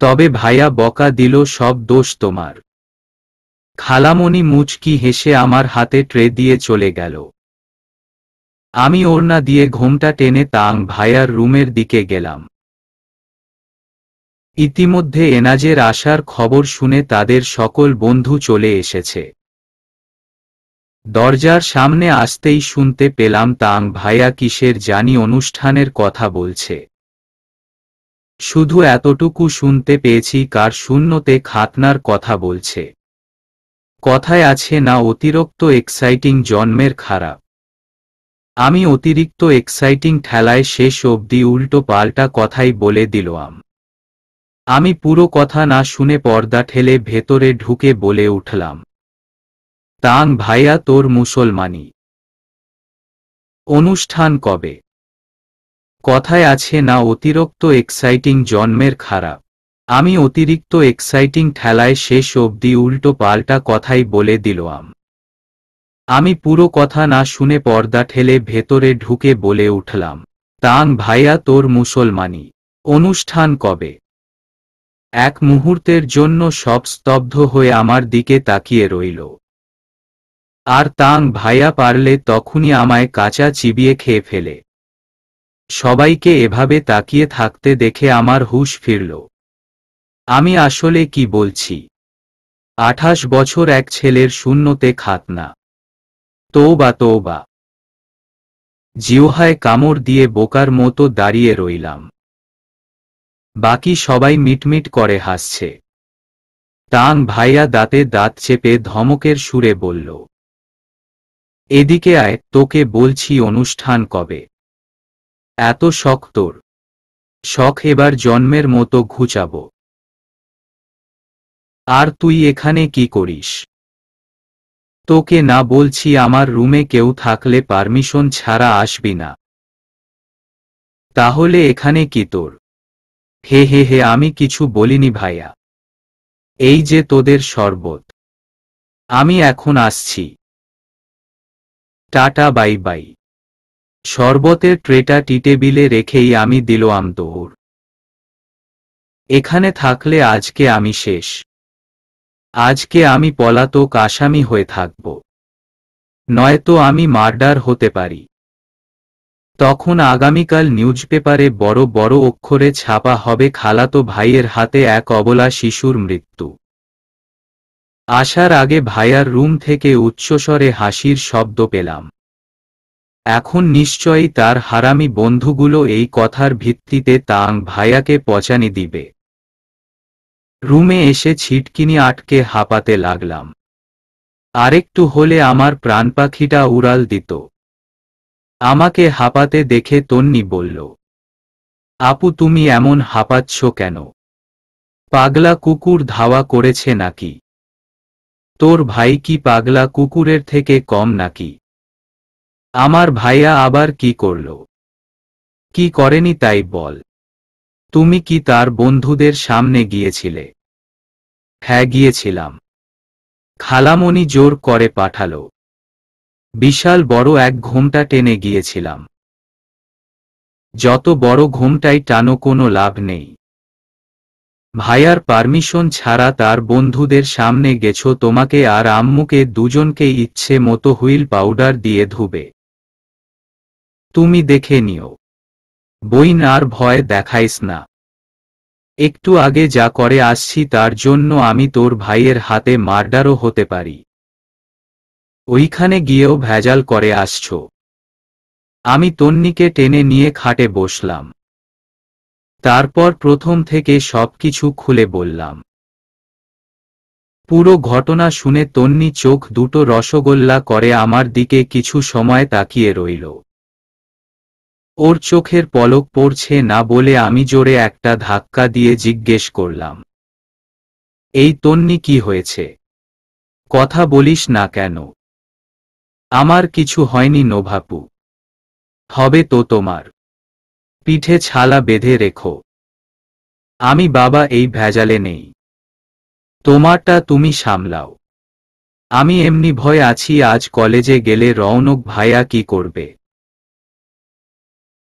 তবে ভাইয়া বকা দিল, সব দোষ তোমার। খালামণি মুচকি হেসে আমার হাতে ট্রে দিয়ে চলে গেল। আমি ওড়না দিয়ে ঘোমটা টেনে তাং ভাইয়ার রুমের দিকে গেলাম। ইতিমধ্যে এনাজের আসার খবর শুনে তাদের সকল বন্ধু চলে এসেছে। দরজার সামনে আসতেই শুনতে পেলাম তাং ভাইয়া কিসের জানি অনুষ্ঠানের কথা বলছে। শুধু এতটুকু শুনতে পেয়েছি, কার শূন্যতে খাতনার কথা বলছে। কথায় আছে না, অতিরিক্ত এক্সাইটিং জন্মের খারাপ। আমি অতিরিক্ত এক্সাইটিং ঠেলায় শেষ অবধি উল্টো পাল্টা কথাই বলে দিলাম। আমি পুরো কথা না শুনে পর্দা ঠেলে ভেতরে ঢুকে বলে উঠলাম, তাং ভাইয়া তোর মুসলমানি অনুষ্ঠান কবে? কথায় আছে না অতিরিক্ত এক্সাইটিং জন্মের খারাপ। আমি অতিরিক্ত এক্সাইটিং ঠেলায় শেষ অবধি উল্টো পাল্টা কথাই বলে দিলাম। আমি পুরো কথা না শুনে পর্দা ঠেলে ভেতরে ঢুকে বলে উঠলাম, তাং ভাইয়া তোর মুসলমানি অনুষ্ঠান কবে? এক মুহূর্তের জন্য সব স্তব্ধ হয়ে আমার দিকে তাকিয়ে রইল। আর তাং ভাইয়া পারলে তখনই আমায় কাঁচা চিবিয়ে খেয়ে ফেলে। সবাইকে এভাবে তাকিয়ে থাকতে দেখে আমার হুঁশ ফিরল। আমি আসলে কি বলছি? 28 বছর এক ছেলের শূন্যতে খাতনা। তৌবা তৌবা। জিহ্বায় কামড় দিয়ে বোকার মতো দাঁড়িয়ে রইলাম। বাকি সবাই মিটমিট করে হাসছে। তাং ভাইয়া দাঁতে দাঁত চেপে ধমকের সুরে বলল, এদিকে আয়, তোকে বলছি অনুষ্ঠান কবে? এত শখ তোর? শখ এবার জন্মের মতো ঘুচাবো। আর তুই এখানে কি করিস? তোকে না বলছি আমার রুমে কেউ থাকলে পারমিশন ছাড়া আসবি না। তাহলে এখানে কি তোর? হে হে হে, আমি কিছু বলিনি ভাইয়া। এই যে তোদের শরবত। আমি এখন আসছি। Tata bye bye. শরবতের ট্রেটা টেবিলে রেখেই আমি দিলাম দৌড়। এখানে থাকলে আজকে আমি শেষ। আজকে আমি পলাতক আসামি হয়ে থাকব। নয়তো আমি মার্ডার হতে পারি। তখন আগামীকাল নিউজপেপারে বড় বড় অক্ষরে ছাপা হবে খালাতো ভাইয়ের হাতে এক অবলা শিশুর মৃত্যু। আসার আগে ভাইয়ার রুম থেকে উচ্চস্বরে হাসির শব্দ পেলাম। এখন নিশ্চয়ই তার হারামি বন্ধুগুলো এই কথার ভিত্তিতে তাং ভাইয়াকে পচানি দিবে। রুমে এসে ছিটকিনি আটকে হাঁপাতে লাগলাম। আরেকটু হলে আমার প্রাণপাখিটা উড়াল দিত। আমাকে হাঁপাতে দেখে তন্নি বলল, আপু তুমি এমন হাঁপাচ্ছ কেন? পাগলা কুকুর ধাওয়া করেছে নাকি? তোর ভাই কি পাগলা কুকুরের থেকে কম নাকি? আমার ভাইয়া আবার কি করল? কি করেনি তাই বল। তুমি কি তার বন্ধুদের সামনে গিয়েছিলে? হ্যাঁ গিয়েছিলাম। খালামণি জোর করে পাঠালো। বিশাল বড় এক ঘোমটা টেনে গিয়েছিলাম। যত বড় ঘোমটাই টানো কোনো লাভ নেই। ভাইয়ার পারমিশন ছাড়া তার বন্ধুদের সামনে গেছো তোমাকে আর আম্মুকে দুজনকে ইচ্ছে মতো হুইল পাউডার দিয়ে ধুবে। তুমি দেখে নিও। বইন আর ভয় দেখাইস না। একটু আগে যা করে আসছি তার জন্য আমি তোর ভাইয়ের হাতে মার্ডারও হতে পারি। ওইখানে গিয়েও ভেজাল করে আসছো। আমি তন্নিকে টেনে নিয়ে খাটে বসলাম। তারপর প্রথম থেকে সবকিছু খুলে বললাম। পুরো ঘটনা শুনে তন্নি চোখ দুটো রসগোল্লা করে আমার দিকে কিছু সময় তাকিয়ে রইল। ওর চোখের পলক পড়ছে না বলে আমি জোরে একটা ধাক্কা দিয়ে জিজ্ঞেস করলাম, এই তন্নি কি হয়েছে? কথা বলিস না কেন? আমার কিছু হয়নি নোভাপু। হবে তো তোমার। পিঠে ছালা বেঁধে রেখো। আমি বাবা এই ভেজালে নেই। তোমারটা তুমি সামলাও। আমি এমনি ভয় আছি আজ কলেজে গেলে রৌনক ভাইয়া কি করবে।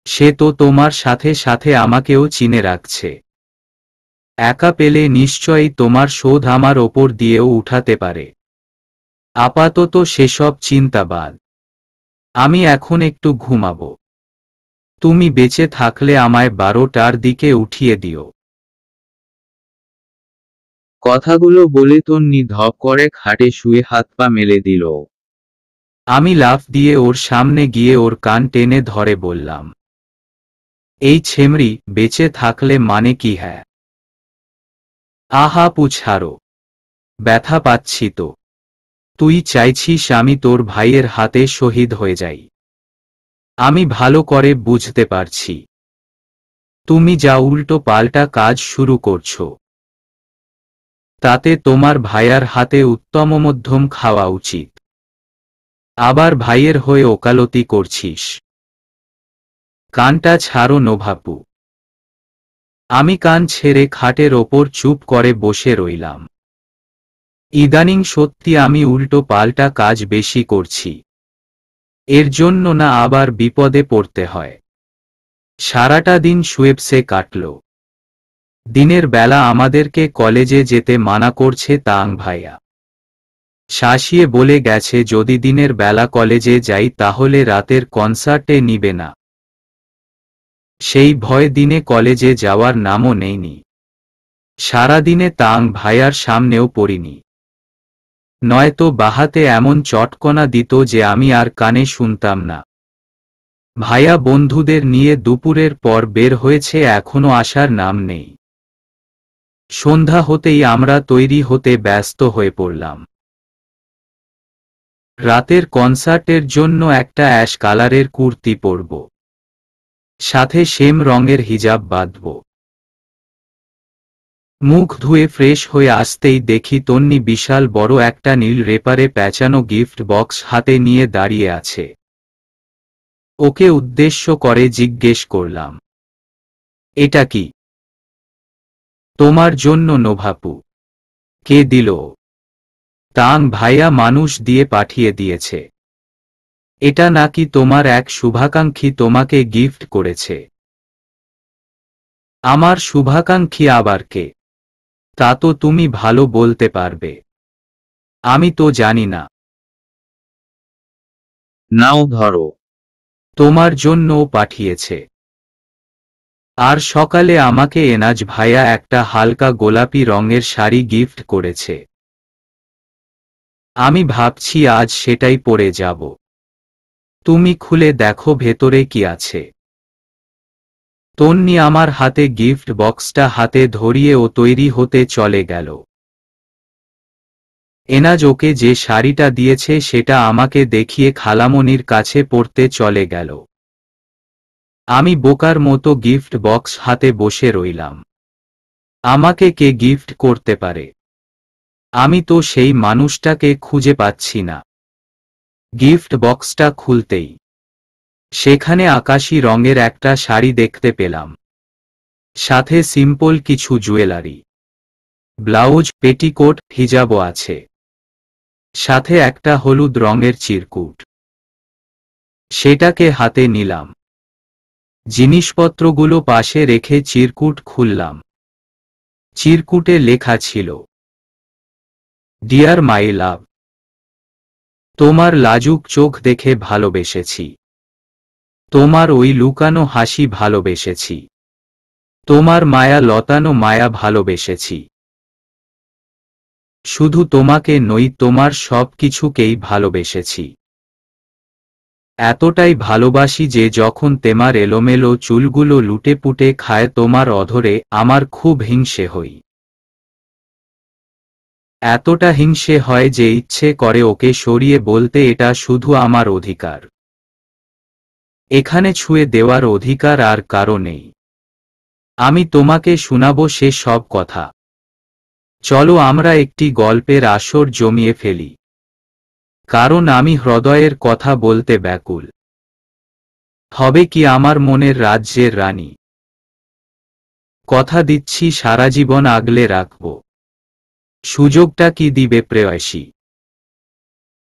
সে তো তোমার সাথে সাথে আমাকেও চিনে রাখছে। একা পেলে নিশ্চয়ই তোমার শোধ আমার ওপর দিয়েও উঠাতে পারে। আপাতত সেসব চিন্তা বাদ। আমি এখন একটু ঘুমাবো। তুমি বেঁচে থাকলে আমায় 12টার দিকে উঠিয়ে দিও। কথাগুলো বলে তন্নি ধপ করে খাটে শুয়ে হাত পা মেলে দিল। আমি লাফ দিয়ে ওর সামনে গিয়ে ওর কান টেনে ধরে বললাম, এই ছেমরি, বেঁচে থাকলে মানে কি? হ্যাঁ আহা পুছারো। ব্যথা পাচ্ছি তো। তুই চাইছিস আমি তোর ভাইয়ের হাতে শহীদ হয়ে যাই? আমি ভালো করে বুঝতে পারছি তুমি যা উল্টো পাল্টা কাজ শুরু করছো তাতে তোমার ভাইয়ার হাতে উত্তম মধ্যম খাওয়া উচিত। আবার ভাইয়ের হয়ে ওকালতি করছিস। কানটা ছাড়ো নোভাপু। আমি কান ছেড়ে খাটের ওপর চুপ করে বসে রইলাম। ইদানিং সত্যি আমি উল্টো পাল্টা কাজ বেশি করছি। এর জন্য না আবার বিপদে পড়তে হয়। সারাটা দিন শুয়েবসে কাটল। দিনের বেলা আমাদেরকে কলেজে যেতে মানা করছে তাং ভাইয়া। শাসিয়ে বলে গেছে যদি দিনের বেলা কলেজে যাই তাহলে রাতের কনসার্টে নিবে না। সেই ভয় দিনে কলেজে যাওয়ার নামও নেইনি। সারাদিনে তাং ভাইয়ার সামনেও পড়িনি। নয়তো বাহাতে এমন চটকনা দিত যে আমি আর কানে শুনতাম না। ভাইয়া বন্ধুদের নিয়ে দুপুরের পর বের হয়েছে, এখনো আসার নাম নেই। সন্ধ্যা হতেই আমরা তৈরি হতে ব্যস্ত হয়ে পড়লাম। রাতের কনসার্টের জন্য একটা অ্যাশ কালারের কুর্তি পরব, সাথে সেম রঙের হিজাব বাঁধব। মুখ ধুয়ে ফ্রেশ হয়ে আসতেই দেখি তন্নি বিশাল বড় একটা নীল রেপারে প্যাঁচানো গিফট বক্স হাতে নিয়ে দাঁড়িয়ে আছে। ওকে উদ্দেশ্য করে জিজ্ঞেস করলাম, এটা কি? তোমার জন্য নোভাপু। কে দিল? তাং ভাইয়া মানুষ দিয়ে পাঠিয়ে দিয়েছে। এটা নাকি তোমার এক শুভাকাঙ্ক্ষী তোমাকে গিফট করেছে। আমার শুভাকাঙ্ক্ষী আবার কে? তা তো তুমি ভালো বলতে পারবে। আমি তো জানি না। নাও ধরো। তোমার জন্যও পাঠিয়েছে। আর সকালে আমাকে এনাজ ভাইয়া একটা হালকা গোলাপি রঙের শাড়ি গিফট করেছে। আমি ভাবছি আজ সেটাই পরে যাব। তুমি খুলে দেখো ভেতরে কি আছে। তন্নি আমার হাতে গিফট বক্সটা হাতে ধরিয়ে ও তৈরি হতে চলে গেল। এনাজ ওকে যে শাড়িটা দিয়েছে সেটা আমাকে দেখিয়ে খালামণির কাছে পড়তে চলে গেল। আমি বোকার মতো গিফট বক্স হাতে বসে রইলাম। আমাকে কে গিফট করতে পারে? আমি তো সেই মানুষটাকে খুঁজে পাচ্ছি না। গিফট বক্সটা খুলতেই সেখানে আকাশী রঙের একটা শাড়ি দেখতে পেলাম, সাথে সিম্পল কিছু জুয়েলারি, ব্লাউজ, পেটিকোট, হিজাবও আছে, সাথে একটা হলুদ রঙের চিরকুট। সেটাকে হাতে নিলাম। জিনিসপত্রগুলো পাশে রেখে চিরকুট খুললাম। চিরকুটে লেখা ছিল, ডিয়ার মাই লাভ, তোমার লাজুক চোখ দেখে ভালোবেসেছি। তোমার ওই লুকানো হাসি ভালোবেসেছি। তোমার মায়া লতানো মায়া ভালোবেসেছি। শুধু তোমাকে নই, তোমার সব কিছুকেই ভালোবেসেছি। এতটাই ভালোবাসি যে যখন তোমার এলোমেলো চুলগুলো লুটেপুটে খায় তোমার অধরে, আমার খুব হিংসে হই। এতটা হিংসে হয় যে ইচ্ছে করে ওকে সরিয়ে বলতে এটা শুধু আমার অধিকার। এখানে ছুঁয়ে দেওয়ার অধিকার আর কারো নেই। আমি তোমাকে শোনাবো সে সব কথা। চলো আমরা একটি গল্পের আসর জমিয়ে ফেলি, কারণ আমি হৃদয়ের কথা বলতে ব্যাকুল। হবে কি আমার মনের রাজ্যের রানী। কথা দিচ্ছি সারা জীবন আগলে রাখব। সুযোগটা কি দিবে প্রেয়সী?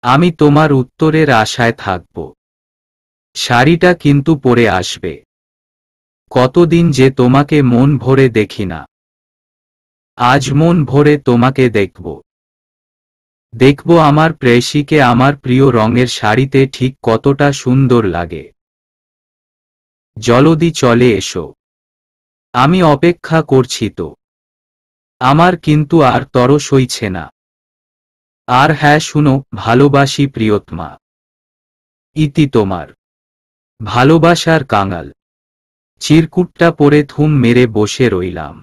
আমি তোমার উত্তরের আশায় থাকব। শাড়িটা কিন্তু পরে আসবে। কতদিন যে তোমাকে মন ভরে দেখি না। আজ মন ভরে তোমাকে দেখব। দেখব আমার প্রেয়সীকে আমার প্রিয় রঙের শাড়িতে ঠিক কতটা সুন্দর লাগে। জলদি চলে এসো। আমি অপেক্ষা করছি তো। আমার কিন্তু আর তর সইছে না। আর হ্যাঁ শুনো, ভালোবাসি প্রিয়তমা। ইতি তোমার ভালোবাসার কাঙাল। চিরকুটটা পরে থুম মেরে বসে রইলাম।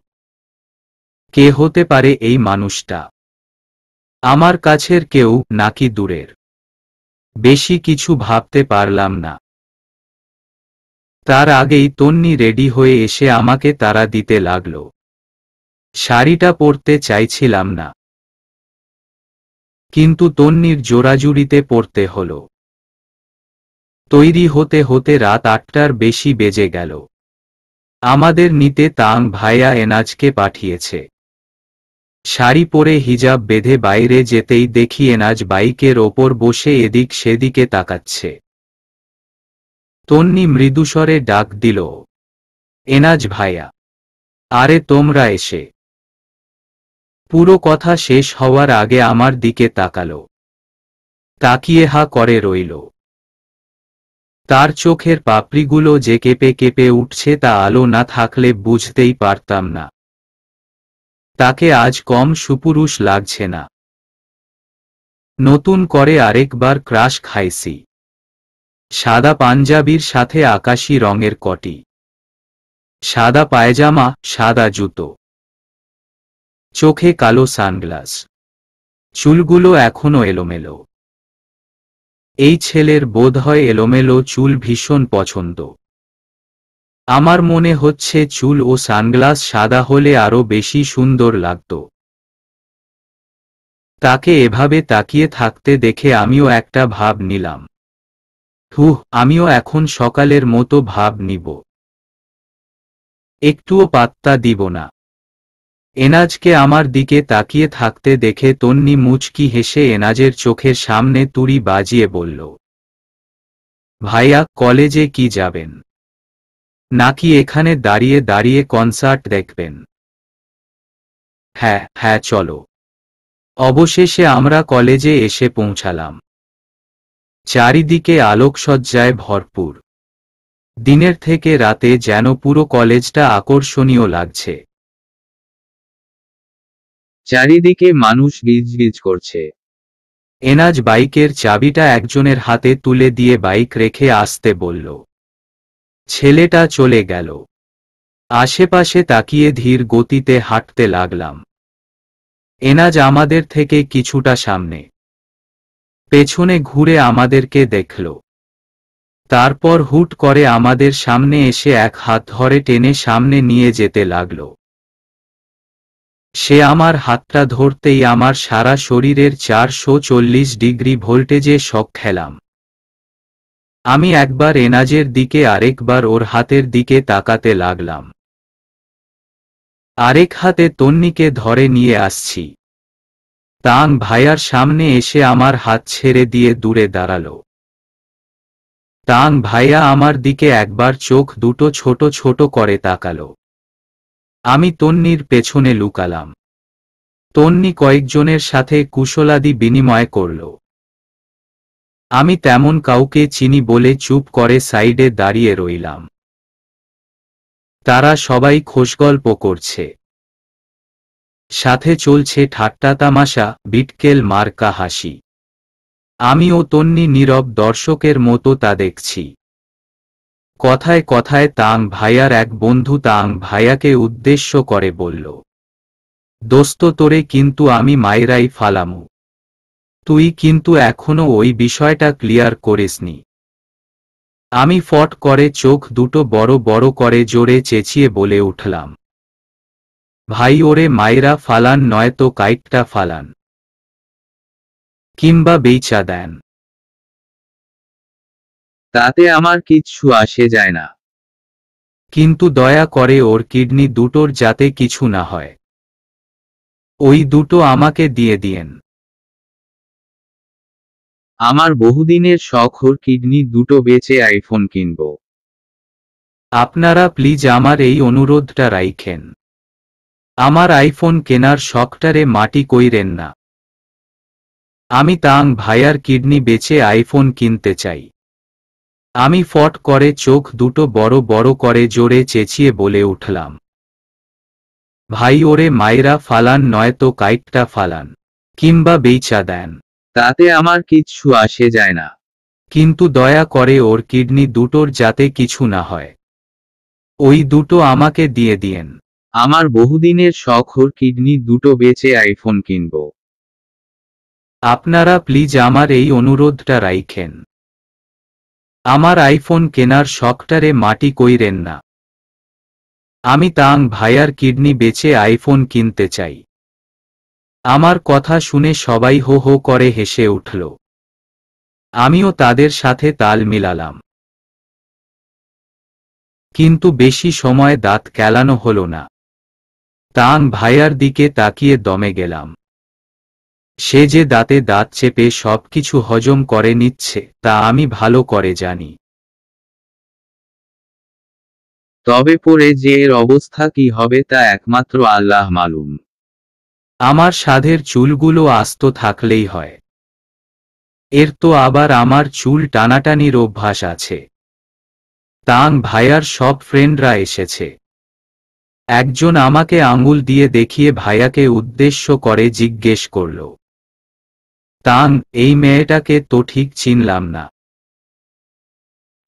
কে হতে পারে এই মানুষটা? আমার কাছের কেউ নাকি দূরের? বেশি কিছু ভাবতে পারলাম না। তার আগেই তন্নি রেডি হয়ে এসে আমাকে তাড়া দিতে লাগল। শাড়িটা পরতে চাইছিলাম না, কিন্তু তন্নির জোরাজুরিতে পরতে হলো। তৈরি হতে হতে রাত 8টার বেশি বেজে গেল। আমাদের নিতে তাং ভাইয়া এনাজকে পাঠিয়েছে। শাড়ি পরে হিজাব বেঁধে বাইরে যেতেই দেখি এনাজ বাইকের ওপর বসে এদিক সেদিকে তাকাচ্ছে। তন্নি মৃদুস্বরে ডাক দিল, এনাজ ভাইয়া। আরে তোমরা এসে। পুরো কথা শেষ হওয়ার আগে আমার দিকে তাকালো, তাকিয়ে হা করে রইল। তার চোখের পাপড়িগুলো যে কেঁপে কেঁপে উঠছে তা আলো না থাকলে বুঝতেই পারতাম না। তাকে আজ কম সুপুরুষ লাগছে না। নতুন করে আরেকবার ক্রাশ খাইছি। সাদা পাঞ্জাবির সাথে আকাশি রঙের কটি, সাদা পায়জামা, সাদা জুতো, চোখে কালো সানগ্লাস, চুলগুলো এখনো এলোমেলো। এই ছেলের বোধহয় এলোমেলো চুল ভীষণ পছন্দ। আমার মনে হচ্ছে চুল ও সানগ্লাস সাদা হলে আরো বেশি সুন্দর লাগত। তাকে এভাবে তাকিয়ে থাকতে দেখে আমিও একটা ভাব নিলাম। আমিও এখন সকালের মতো ভাব নিব। একটুও পাত্তা দিব না। এনাজকে আমার দিকে তাকিয়ে থাকতে দেখে তন্নি মুচকি হেসে এনাজের চোখের সামনে তুড়ি বাজিয়ে বলল, ভাইয়া কলেজে কি যাবেন? নাকি এখানে দাঁড়িয়ে দাঁড়িয়ে কনসার্ট দেখবেন? হ্যাঁ হ্যাঁ চলো। অবশেষে আমরা কলেজে এসে পৌঁছালাম। চারিদিকে আলোকসজ্জায় ভরপুর। দিনের থেকে রাতে যেন পুরো কলেজটা আকর্ষণীয় লাগছে। চারিদিকে মানুষ গিজগিজ করছে। এনাজ বাইকের চাবিটা একজনের হাতে তুলে দিয়ে বাইক রেখে আসতে বলল। ছেলেটা চলে গেল। আশেপাশে তাকিয়ে ধীর গতিতে হাঁটতে লাগলাম। এনাজ আমাদের থেকে কিছুটা সামনে। পেছনে ঘুরে আমাদেরকে দেখল। তারপর হুট করে আমাদের সামনে এসে এক হাত ধরে টেনে সামনে নিয়ে যেতে লাগল। সে আমার হাতটা ধরতেই আমার সারা শরীরের 440 ডিগ্রি ভোল্টেজে শক খেলাম। আমি একবার এনাজের দিকে আরেকবার ওর হাতের দিকে তাকাতে লাগলাম। আরেক হাতে তন্নিকে ধরে নিয়ে আসছি। তাং ভাইয়ার সামনে এসে আমার হাত ছেড়ে দিয়ে দূরে দাঁড়ালো। তাং ভাইয়া আমার দিকে একবার চোখ দুটো ছোট ছোট করে তাকালো। আমি তন্নির পেছনে লুকালাম। তন্নি কয়েকজনের সাথে কুশলাদি বিনিময় করল। আমি তেমন কাউকে চিনি বলে চুপ করে সাইডে দাঁড়িয়ে রইলাম। তারা সবাই খোশগল্প করছে। সাথে চলছে ঠাট্টা তামাশা, বিটকেল মার্কা হাসি। আমি ও তন্নি নীরব দর্শকের মতো তা দেখছি। কথায় কথায় তাং ভাইয়ার এক বন্ধু তাং ভাইয়াকে উদ্দেশ্য করে বলল, দোস্ত তোরে কিন্তু আমি মাইরাই ফালামু। তুই কিন্তু এখনো ওই বিষয়টা ক্লিয়ার করিসনি। আমি ফট করে চোখ দুটো বড় বড় করে জোরে চেঁচিয়ে বলে উঠলাম, ভাই ওরে মাইরা ফালান নয়তো কাইটটা ফালান, কিংবা বেইচা দেন। তাতে আমার কিচ্ছু আসে যায় না। কিন্তু দয়া করে ওর কিডনি দুটোর যাতে কিছু না হয়। ওই দুটো আমাকে দিয়ে দিয়েন। আমার বহুদিনের শখ ওর কিডনি দুটো বেচে আইফোন কিনব। আপনারা প্লিজ আমার এই অনুরোধটা রাইখেন। আমার আইফোন কেনার শখটারে মাটি কইরেন না। আমি তাং ভাইয়ার কিডনি বেচে আইফোন কিনতে চাই। আমি ফট করে চোখ দুটো বড় বড় করে জোরে চেঁচিয়ে বলে উঠলাম, ভাই ওরে মাইরা ফালান নয়তো কাইটটা ফালান, কিংবা বেইচা দেন। তাতে আমার কিচ্ছু আসে যায় না। কিন্তু দয়া করে ওর কিডনি দুটোর যাতে কিছু না হয়। ওই দুটো আমাকে দিয়ে দিয়েন। আমার বহুদিনের শখ ওর কিডনি দুটো বেচে আইফোন কিনব। আপনারা প্লিজ আমার এই অনুরোধটা রাইখেন। আমার আইফোন কেনার শখটারে মাটি কইরেন না। আমি তাং ভাইয়ার কিডনি বেচে আইফোন কিনতে চাই। আমার কথা শুনে সবাই হো হো করে হেসে উঠল। আমিও তাদের সাথে তাল মিলালাম। কিন্তু বেশি সময় দাঁত কেলানো হলো না। তাং ভাইয়ার দিকে তাকিয়ে দমে গেলাম। সে যে দাঁতে দাঁত চেপে সবকিছু হজম করে নিচ্ছে তা আমি ভালো করে জানি। তবে পরে যে এর অবস্থা কি হবে তা একমাত্র আল্লাহ মালুম। আমার সাধের চুলগুলো আস্ত থাকলেই হয়। এর তো আবার আমার চুল টানাটানির অভ্যাস আছে। তাং ভাইয়ার সব ফ্রেন্ডরা এসেছে। একজন আমাকে আঙুল দিয়ে দেখিয়ে ভাইয়াকে উদ্দেশ্য করে জিজ্ঞেস করল, তাং, এই মেয়েটাকে তো ঠিক চিনলাম না।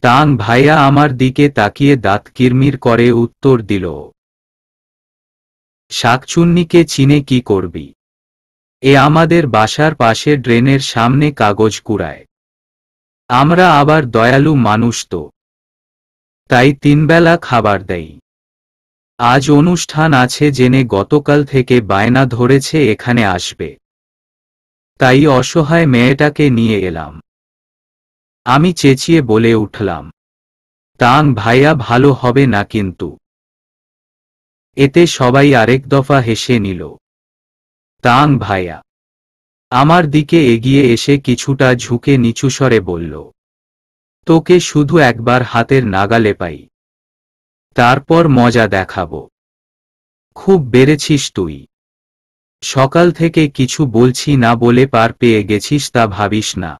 তাং ভাইয়া আমার দিকে তাকিয়ে দাঁত কিরমির করে উত্তর দিল, শাকচুন্নিকে চিনে কি করবি? এ আমাদের বাসার পাশে ড্রেনের সামনে কাগজ কুড়ায়। আমরা আবার দয়ালু মানুষ তো, তাই তিনবেলা খাবার দেই। আজ অনুষ্ঠান আছে জেনে গতকাল থেকে বায়না ধরেছে এখানে আসবে, তাই অসহায় মেয়েটাকে নিয়ে এলাম। আমি চেঁচিয়ে বলে উঠলাম, তাং ভাইয়া ভালো হবে না কিন্তু। এতে সবাই আরেক দফা হেসে নিল। তাং ভাইয়া আমার দিকে এগিয়ে এসে কিছুটা ঝুঁকে নিচুস্বরে বলল, তোকে শুধু একবার হাতের নাগালে পাই, তারপর মজা দেখাবো। খুব বেড়েছিস তুই। সকাল থেকে কিছু বলছি না বলে পার পেয়ে গেছিস তা ভাবিস না।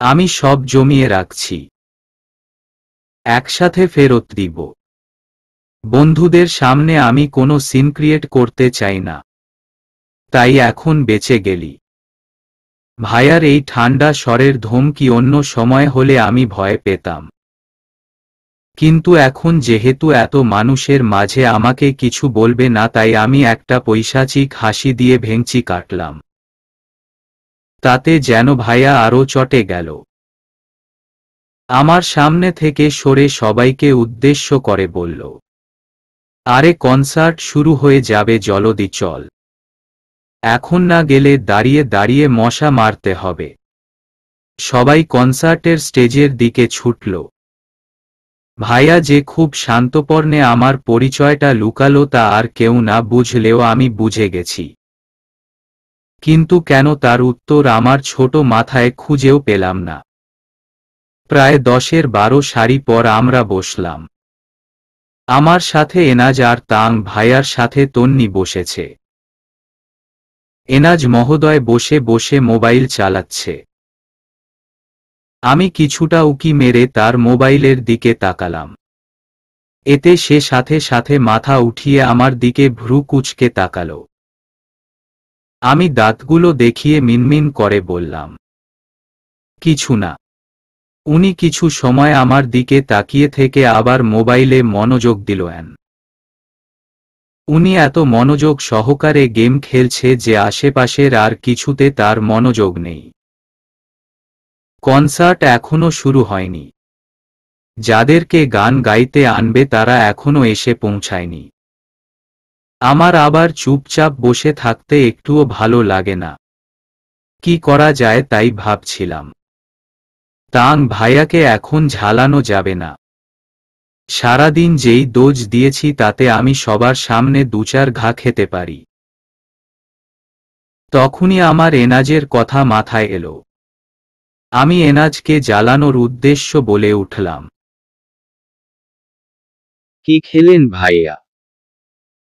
আমি সব জমিয়ে রাখছি, একসাথে ফেরত দিব। বন্ধুদের সামনে আমি কোনো সিন ক্রিয়েট করতে চাই না, তাই এখন বেঁচে গেলি। ভাইয়ার এই ঠান্ডা স্বরের ধমকি অন্য সময় হলে আমি ভয় পেতাম, কিন্তু এখন যেহেতু এত মানুষের মাঝে আমাকে কিছু বলবে না তাই আমি একটা পৈশাচিক হাসি দিয়ে ভেঙচি কাটলাম। তাতে যেন ভাইয়া আরও চটে গেল। আমার সামনে থেকে সরে সবাইকে উদ্দেশ্য করে বলল, আরে কনসার্ট শুরু হয়ে যাবে, জলদি চল। এখন না গেলে দাঁড়িয়ে দাঁড়িয়ে মশা মারতে হবে। সবাই কনসার্টের স্টেজের দিকে ছুটল। ভাইয়া যে খুব শান্তপর্ণে আমার পরিচয়টা লুকালো তা আর কেউ না বুঝলেও আমি বুঝে গেছি। কিন্তু কেন তার উত্তর আমার ছোট মাথায় খুঁজেও পেলাম না। প্রায় 10-12 সারি পর আমরা বসলাম। আমার সাথে এনাজ আর তাং ভাইয়ার সাথে তন্নি বসেছে। এনাজ মহোদয় বসে বসে মোবাইল চালাচ্ছে। আমি কিছুটা উকি মেরে তার মোবাইলের দিকে তাকালাম। এতে সে সাথে সাথে মাথা উঠিয়ে আমার দিকে ভ্রু কুঁচকে তাকালো। আমি দাঁতগুলো দেখিয়ে মিনমিন করে বললাম, কিছু না। উনি কিছু সময় আমার দিকে তাকিয়ে থেকে আবার মোবাইলে মনোযোগ দিলেন। উনি এত মনোযোগ সহকারে গেম খেলছে যে আশেপাশের আর কিছুতে তার মনোযোগ নেই। কনসার্ট এখনো শুরু হয়নি। যাদেরকে গান গাইতে আনবে তারা এখনো এসে পৌঁছায়নি। আমার আবার চুপচাপ বসে থাকতে একটুও ভালো লাগে না। কি করা যায় তাই ভাবছিলাম। তাং ভাইয়াকে এখন ঝালানো যাবে না। সারাদিন যেই ডোজ দিয়েছি তাতে আমি সবার সামনে 2-4 ঘা খেতে পারি। তখনই আমার এনাজের কথা মাথায় এলো। আমি এনাজকে জ্বালানোর উদ্দেশ্য বলে উঠলাম, কি খেলেন ভাইয়া?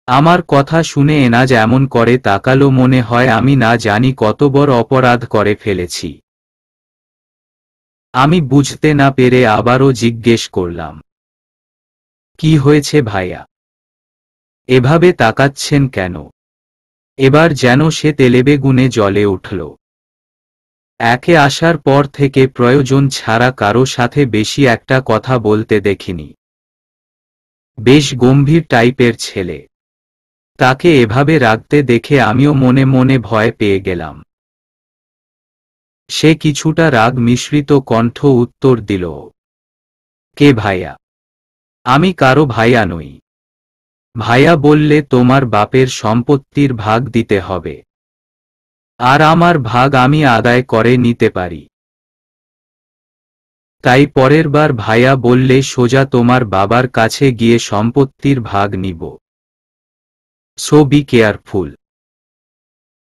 আমার কথা শুনে এনাজ এমন করে তাকালো মনে হয় আমি না জানি কত বড় অপরাধ করে ফেলেছি। আমি বুঝতে না পেরে আবারও জিজ্ঞেস করলাম, কি হয়েছে ভাইয়া? এভাবে তাকাচ্ছেন কেন? এবার যেন সে তেলেবেগুনে জ্বলে উঠল। একে আসার পর থেকে প্রয়োজন ছাড়া কারো সাথে বেশি একটা কথা বলতে দেখিনি। বেশ গম্ভীর টাইপের ছেলে। তাকে এভাবে রাখতে দেখে আমিও মনে মনে ভয় পেয়ে গেলাম। সে কিছুটা রাগ মিশ্রিত কণ্ঠ উত্তর দিল, কে ভাইয়া? আমি কারো ভাইয়া নই। ভাইয়া বললে তোমার বাপের সম্পত্তির ভাগ দিতে হবে, আর আমার ভাগ আমি আদায় করে নিতে পারি। তাই পরের বার ভাইয়া বললে সোজা তোমার বাবার কাছে গিয়ে সম্পত্তির ভাগ নিব। So be careful.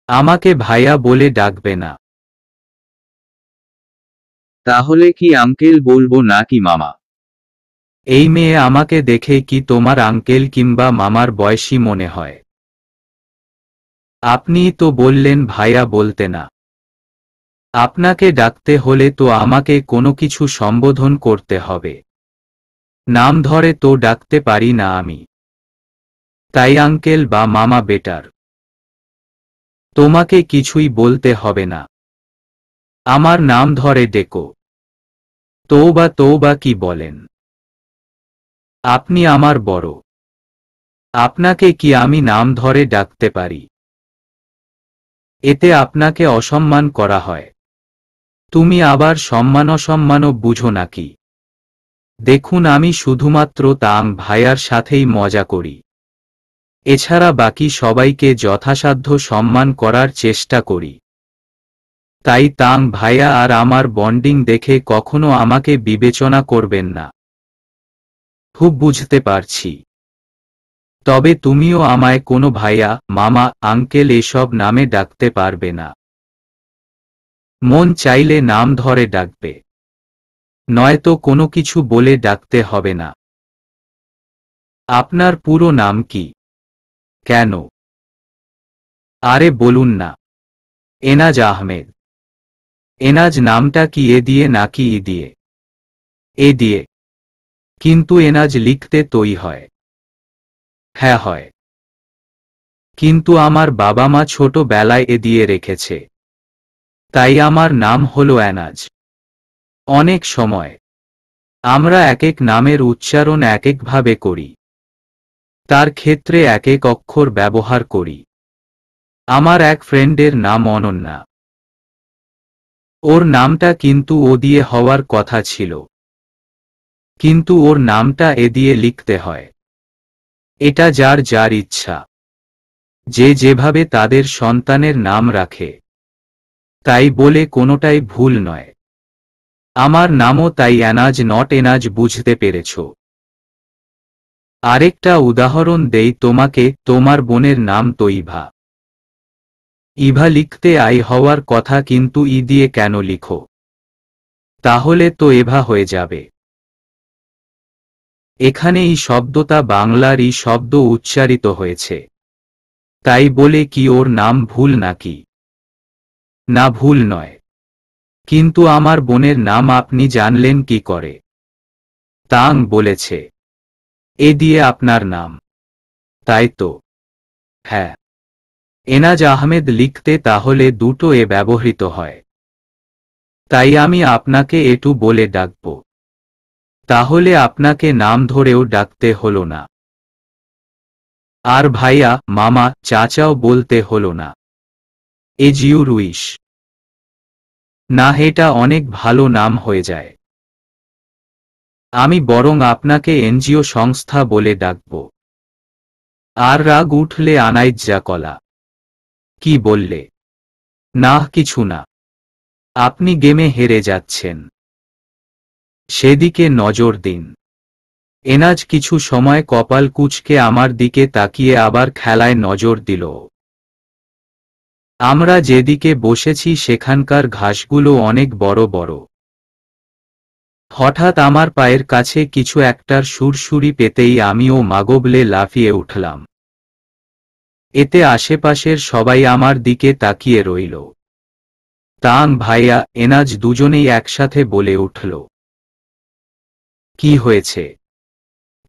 আমাকে ভাইয়া বলে ডাকবে না। তাহলে কি আঙ্কেল বলবো নাকি মামা? এই মেয়ে আমাকে দেখে কি তোমার আঙ্কেল কিংবা মামার বয়সী মনে হয়? আপনিই তো বললেন ভাইয়া বলতে না। আপনাকে ডাকতে হলে তো আমাকে কোনো কিছু সম্বোধন করতে হবে। নাম ধরে তো ডাকতে পারি না আমি। তাই আঙ্কেল বা মামা বেটার। তোমাকে কিছুই বলতে হবে না। আমার নাম ধরে ডেকো। তৌবা তৌবা, কি বলেন? আপনি আমার বড়। আপনাকে কি আমি নাম ধরে ডাকতে পারি? এতে আপনাকে অসম্মান করা হয়। তুমি আবার সম্মান অসম্মানও বুঝো নাকি? দেখুন, আমি শুধুমাত্র তাং ভাইয়ার সাথেই মজা করি। এছাড়া বাকি সবাইকে যথাসাধ্য সম্মান করার চেষ্টা করি। তাই তাং ভাইয়া আর আমার বন্ডিং দেখে কখনো আমাকে বিবেচনা করবেন না। খুব বুঝতে পারছি। তবে তুমিও আমায় কোনো ভাইয়া, মামা, আঙ্কেল এসব নামে ডাকতে পারবে না। মন চাইলে নাম ধরে ডাকবে, নয়তো কোনো কিছু বলে ডাকতে হবে না। আপনার পুরো নাম কি? কেন? আরে বলুন না। এনাজ আহমেদ। এনাজ নামটা কি এ দিয়ে নাকি ই দিয়ে? এ দিয়ে। কিন্তু এনাজ লিখতে তোই হয়। হ্যাঁ হয়। কিন্তু আমার বাবা মা ছোটবেলায় এ দিয়ে রেখেছে, তাই আমার নাম হলো এনাজ। অনেক সময় আমরা এক এক নামের উচ্চারণ এক একভাবে করি, তার ক্ষেত্রে এক এক অক্ষর ব্যবহার করি। আমার এক ফ্রেন্ডের নাম অনন্যা। ওর নামটা কিন্তু ও দিয়ে হওয়ার কথা ছিল, কিন্তু ওর নামটা এ দিয়ে লিখতে হয়। এটা যার যার ইচ্ছা, যে যেভাবে তাদের সন্তানের নাম রাখে, তাই বলে কোনোটাই ভুল নয়। আমার নামও তাই এনাজ, নট এনাজ, বুঝতে পেরেছ? আরেকটা উদাহরণ দেই তোমাকে, তোমার বোনের নাম তো ইভা। ইভা লিখতে আই হওয়ার কথা, কিন্তু ই দিয়ে কেন লিখো? তাহলে তো এভা হয়ে যাবে। এখানে ই শব্দটা বাংলার ই শব্দ উচ্চারিত হয়েছে, তাই বলে কি ওর নাম ভুল নাকি? না, ভুল নয়। কিন্তু আমার বোনের নাম আপনি জানলেন কি করে? তাং বলেছে, এ দিয়ে আপনার নাম। তাই তো। হ্যাঁ। এনাজ আহমেদ লিখতে তাহলে দুটো এ ব্যবহৃত হয়, তাই আমি আপনাকে এটু বলে ডাকব। তাহলে আপনাকে নাম ধরেও ডাকতে হলো না, আর ভাইয়া, মামা, চাচাও বলতে হলো না। As your wish. না, এটা অনেক ভালো নাম হয়ে যায়। আমি বরং আপনাকে এনজিও সংস্থা বলে ডাকব। আর রাগ উঠলে আনাইজ্জা কলা। কি বললে? না, কিছু না। আপনি গেমে হেরে যাচ্ছেন, সেদিকে নজর দিন। এনাজ কিছু সময় কপাল কুঁচকে আমার দিকে তাকিয়ে আবার খেলায় নজর দিল। আমরা যেদিকে বসেছি সেখানকার ঘাসগুলো অনেক বড় বড়। হঠাৎ আমার পায়ের কাছে কিছু একটার সুরসুরি পেতেই আমিও মাগবলে লাফিয়ে উঠলাম। এতে আশেপাশের সবাই আমার দিকে তাকিয়ে রইল। তাং ভাইয়া, এনাজ দুজনেই একসাথে বলে উঠল, কি হয়েছে?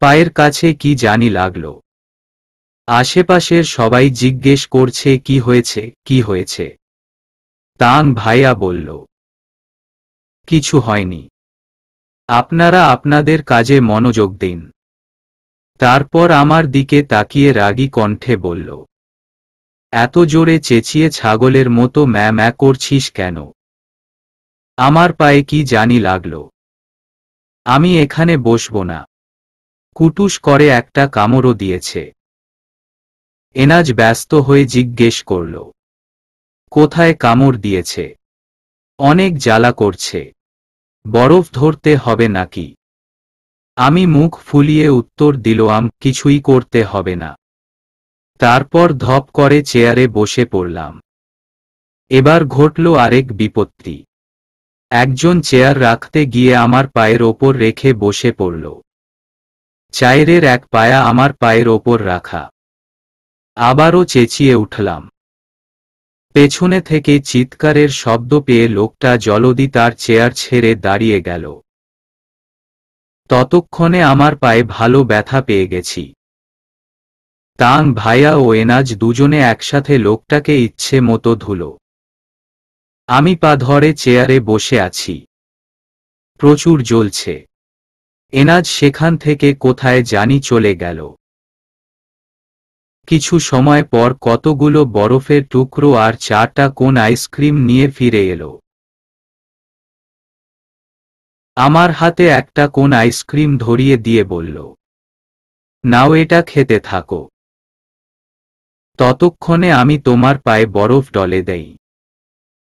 পায়ের কাছে কি জানি লাগলো। আশেপাশের সবাই জিজ্ঞেস করছে কি হয়েছে, কি হয়েছে। তাং ভাইয়া বলল, কিছু হয়নি, আপনারা আপনাদের কাজে মনোযোগ দিন। তারপর আমার দিকে তাকিয়ে রাগী কণ্ঠে বলল, এত জোরে চেঁচিয়ে ছাগলের মতো ম্যা ম্যা করছিস কেন? আমার পায়ে কি জানি লাগলো। আমি এখানে বসবো না। কুটুস করে একটা কামড়ও দিয়েছে। এনাজ ব্যস্ত হয়ে জিজ্ঞেস করল, কোথায় কামড় দিয়েছে? অনেক জ্বালা করছে। বরফ ধরতে হবে নাকি? আমি মুখ ফুলিয়ে উত্তর দিলাম, কিছুই করতে হবে না। তারপর ধপ করে চেয়ারে বসে পড়লাম। এবার ঘটল আরেক বিপত্তি। একজন চেয়ার রাখতে গিয়ে আমার পায়ের ওপর রেখে বসে পড়ল। চেয়ারের এক পায়া আমার পায়ের ওপর রাখা। আবারও চেঁচিয়ে উঠলাম। পেছনে থেকে চিৎকারের শব্দ পেয়ে লোকটা জলদি তার চেয়ার ছেড়ে দাঁড়িয়ে গেল। ততক্ষণে আমার পায়ে ভালো ব্যথা পেয়ে গেছি। তাং ভাইয়া ও এনাজ দুজনে একসাথে লোকটাকে ইচ্ছে মতো ধুলো। আমি পা ধরে চেয়ারে বসে আছি। প্রচুর জ্বলছে। এনাজ সেখান থেকে কোথায় জানি চলে গেল। কিছু সময় পর কতগুলো বরফের টুকরো আর 4টা কোন আইসক্রিম নিয়ে ফিরে এলো। আমার হাতে একটা কোন আইসক্রিম ধরিয়ে দিয়ে বলল, নাও এটা খেতে থাকো। ততক্ষণে আমি তোমার পায়ে বরফ ডলে দেই।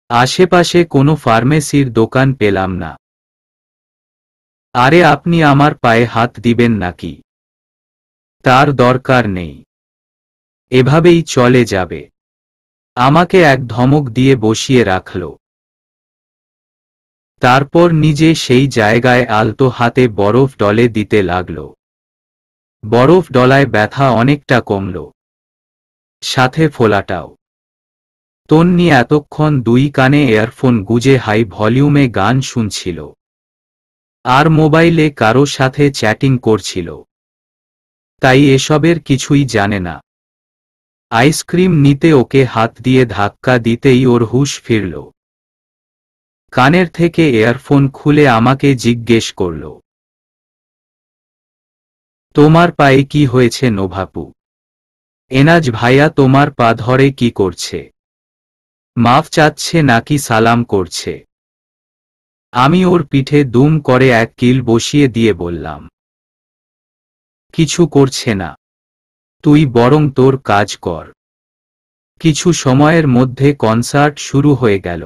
আশেপাশে কোনো ফার্মেসির দোকান পেলাম না। আরে আপনি আমার পায়ে হাত দিবেন নাকি? তার দরকার নেই। এভাবেই চলে যাবে। আমাকে এক ধমক দিয়ে বসিয়ে রাখল। তারপর নিজে সেই জায়গায় আলতো হাতে বরফ ডলে দিতে লাগল। বরফ ডলায় ব্যথা অনেকটা কমল। সাথে ফোলাটাও। তন্নি এতক্ষণ 2 কানে ইয়ারফোন গুজে হাই ভলিউমে গান শুনছিল। আর মোবাইলে কারো সাথে চ্যাটিং করছিল। তাই এসবের কিছুই জানে না। আইসক্রিম নিতে ওকে হাত দিয়ে ধাক্কা দিতেই ওর হুঁশ ফিরল। কানের থেকে ইয়ারফোন খুলে আমাকে জিজ্ঞেস করল, তোমার পায়ে কি হয়েছে নোভাপু? এনাজ ভাইয়া তোমার পা ধরে কি করছে? মাফ চাচ্ছে নাকি সালাম করছে? আমি ওর পিঠে দুম করে এক কিল বসিয়ে দিয়ে বললাম, কিছু করছে না। তুই বরং তোর কাজ কর। কিছু সময়ের মধ্যে কনসার্ট শুরু হয়ে গেল।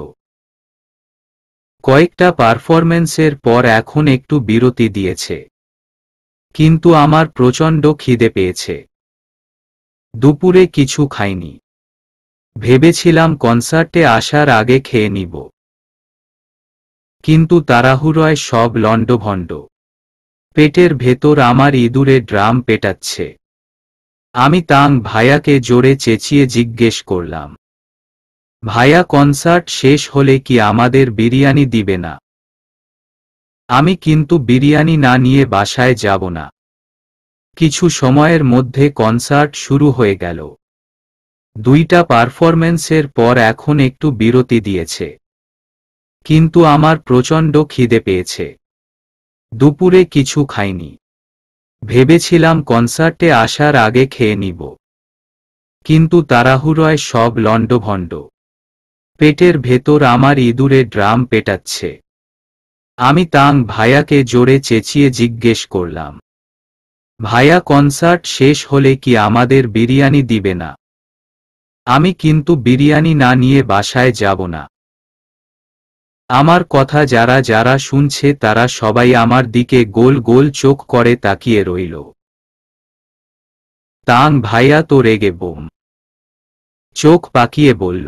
কয়েকটা পারফরম্যান্সের পর এখন একটু বিরতি দিয়েছে। কিন্তু আমার প্রচণ্ড খিদে পেয়েছে। দুপুরে কিছু খাইনি। ভেবেছিলাম কনসার্টে আসার আগে খেয়ে নিব। কিন্তু তাড়াহুড়োয় সব লণ্ডভণ্ড। পেটের ভেতর আমার ইঁদুরে ড্রাম পেটাচ্ছে। আমি তাং ভাইয়াকে জোরে চেঁচিয়ে জিজ্ঞেস করলাম, ভাইয়া কনসার্ট শেষ হলে কি আমাদের বিরিয়ানি দিবে না? আমি কিন্তু বিরিয়ানি না নিয়ে বাসায় যাব না। কিছু সময়ের মধ্যে কনসার্ট শুরু হয়ে গেল। 2টা পারফরম্যান্সের পর এখন একটু বিরতি দিয়েছে। কিন্তু আমার প্রচণ্ড খিদে পেয়েছে। দুপুরে কিছু খাইনি। ভেবেছিলাম কনসার্টে আসার আগে খেয়ে নিব। কিন্তু তাড়াহুড়োয় সব লণ্ডভণ্ড। পেটের ভেতর আমার ইঁদুরে ড্রাম পেটাচ্ছে। আমি তাং ভাইয়াকে জোরে চেঁচিয়ে জিজ্ঞেস করলাম, ভাইয়া কনসার্ট শেষ হলে কি আমাদের বিরিয়ানি দিবে না? আমি কিন্তু বিরিয়ানি না নিয়ে বাসায় যাব না। আমার কথা যারা যারা শুনছে তারা সবাই আমার দিকে গোল গোল চোখ করে তাকিয়ে রইল। তাং ভাইয়া তো রেগে বোম। চোখ পাকিয়ে বলল,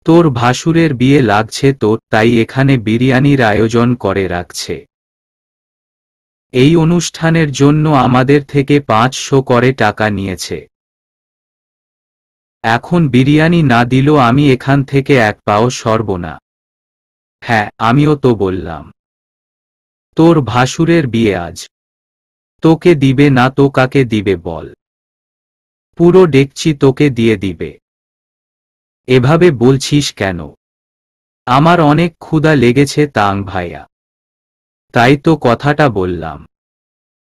তোর ভাসুরের বিয়ে লাগছে তো, তাই এখানে বিরিয়ানির আয়োজন করে রাখছে। এই অনুষ্ঠানের জন্য আমাদের থেকে 500 করে টাকা নিয়েছে। এখন বিরিয়ানি না দিলেও আমি এখান থেকে এক পাও সরব না। হ্যাঁ, আমিও তো বললাম। তোর ভাসুরের বিয়ে আজ। তোকে দিবে না তো কাকে দিবে বল? পুরো ডেকচি তোকে দিয়ে দিবে। এভাবে বলছিস কেন? আমার অনেক ক্ষুধা লেগেছে তাং ভাইয়া। তাই তো কথাটা বললাম।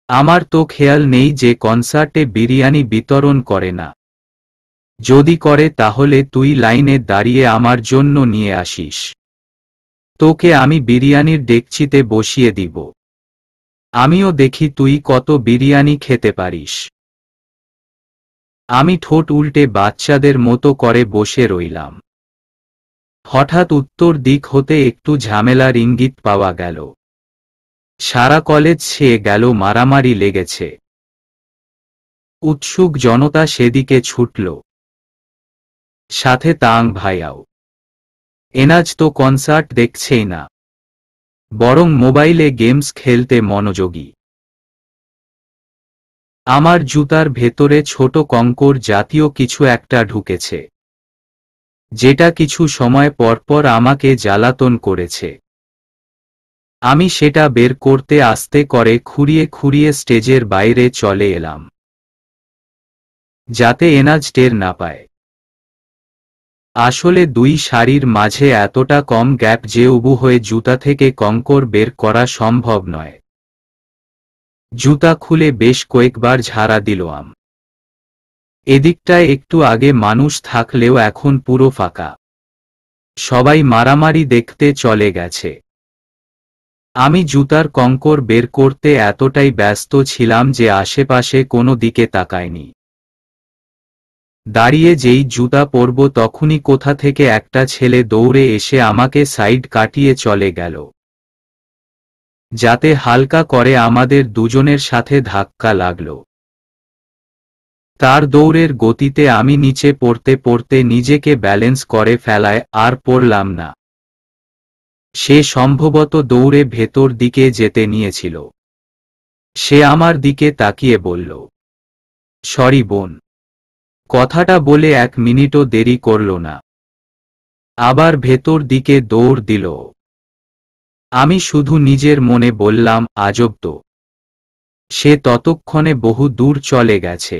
আমার তো খেয়াল নেই যে কনসার্টে বিরিয়ানি বিতরণ করে না। যদি করে তাহলে তুই লাইনে দাঁড়িয়ে আমার জন্য নিয়ে আসিস। তোকে আমি বিরিয়ানির ডেকচিতে বসিয়ে দিব। আমিও দেখি তুই কত বিরিয়ানি খেতে পারিস। আমি ঠোঁট উল্টে বাচ্চাদের মতো করে বসে রইলাম। হঠাৎ উত্তর দিক হতে একটু ঝামেলার ইঙ্গিত পাওয়া গেল। সারা কলেজ ছেয়ে গেল, মারামারি লেগেছে। উৎসুক জনতা সেদিকে ছুটল, সাথে তাং ভাইয়াও। এনাজ তো কনসার্ট দেখছেই না, বরং মোবাইলে গেমস খেলতে মনোযোগী। আমার জুতার ভেতরে ছোট কঙ্কর জাতীয় কিছু একটা ঢুকেছে, যেটা কিছু সময় পরপর আমাকে জ্বালাতন করেছে। আমি সেটা বের করতে আস্তে করে খুঁড়িয়ে খুঁড়িয়ে স্টেজের বাইরে চলে এলাম, যাতে এনাজ টের না পায়। আসলে দুই সারির মাঝে এতটা কম গ্যাপ যে উবু হয়ে জুতা থেকে কঙ্কর বের করা সম্ভব নয়। জুতা খুলে বেশ কয়েকবার ঝাড়া দিলাম। এদিকটায় একটু আগে মানুষ থাকলেও এখন পুরো ফাঁকা। সবাই মারামারি দেখতে চলে গেছে। আমি জুতার কঙ্কর বের করতে এতটাই ব্যস্ত ছিলাম যে আশেপাশে কোনো দিকে তাকাইনি। দাঁড়িয়ে যেই জুতা পরব তখনই কোথা থেকে একটা ছেলে দৌড়ে এসে আমাকে সাইড কাটিয়ে চলে গেল, যাতে হালকা করে আমাদের দুজনের সাথে ধাক্কা লাগল। তার দৌড়ের গতিতে আমি নিচে পড়তে পড়তে নিজেকে ব্যালেন্স করে ফেলায় আর পড়লাম না। সে সম্ভবত দৌড়ে ভেতর দিকে যেতে নিয়েছিল। সে আমার দিকে তাকিয়ে বলল, সরি বোন। কথাটা বলে 1 মিনিটও দেরি করল না, আবার ভেতর দিকে দৌড় দিল। আমি শুধু নিজের মনে বললাম, আজব তো, সে ততক্ষণে বহু দূর চলে গেছে।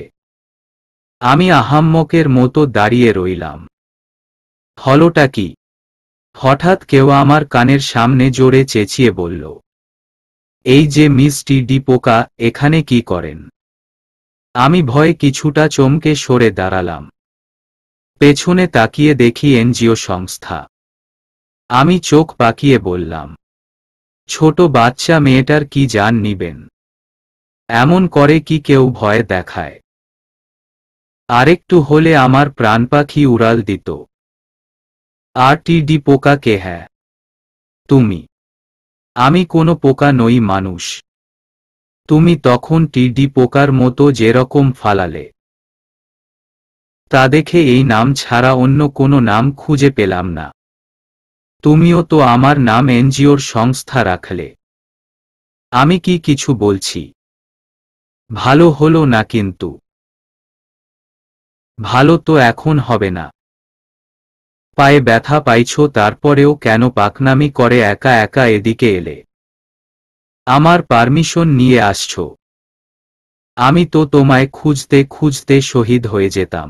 আমি আহাম্মকের মতো দাঁড়িয়ে রইলাম। হলোটা কি? হঠাৎ কেউ আমার কানের সামনে জোরে চেঁচিয়ে বলল, এই যে মিস টি পোকা, এখানে কি করেন? আমি ভয়ে কিছুটা চমকে সরে দাঁড়ালাম। পেছনে তাকিয়ে দেখি এনজিও সংস্থা। আমি চোখ পাকিয়ে বললাম, ছোট বাচ্চা মেয়েটার কি জান নিবেন? এমন করে কি কেউ ভয় দেখায়? আরেকটু হলে আমার প্রাণ পাখি উড়াল দিত। আর টি পোকা কে? হ্যাঁ তুমি। আমি কোনো পোকা নই, মানুষ। তুমি তখন টি পোকার মতো যেরকম ফালালে, তা দেখে এই নাম ছাড়া অন্য কোনো নাম খুঁজে পেলাম না। তুমিও তো আমার নাম এনজিওর সংস্থা রাখলে। আমি কি কিছু বলছি? ভালো হলো না কিন্তু। ভালো তো এখন হবে না। পায়ে ব্যথা পাইছো, তারপরেও কেন পাকনামি করে একা একা এদিকে এলে? আমার পারমিশন নিয়ে আসছো? আমি তো তোমায় খুঁজতে খুঁজতে শহীদ হয়ে যেতাম।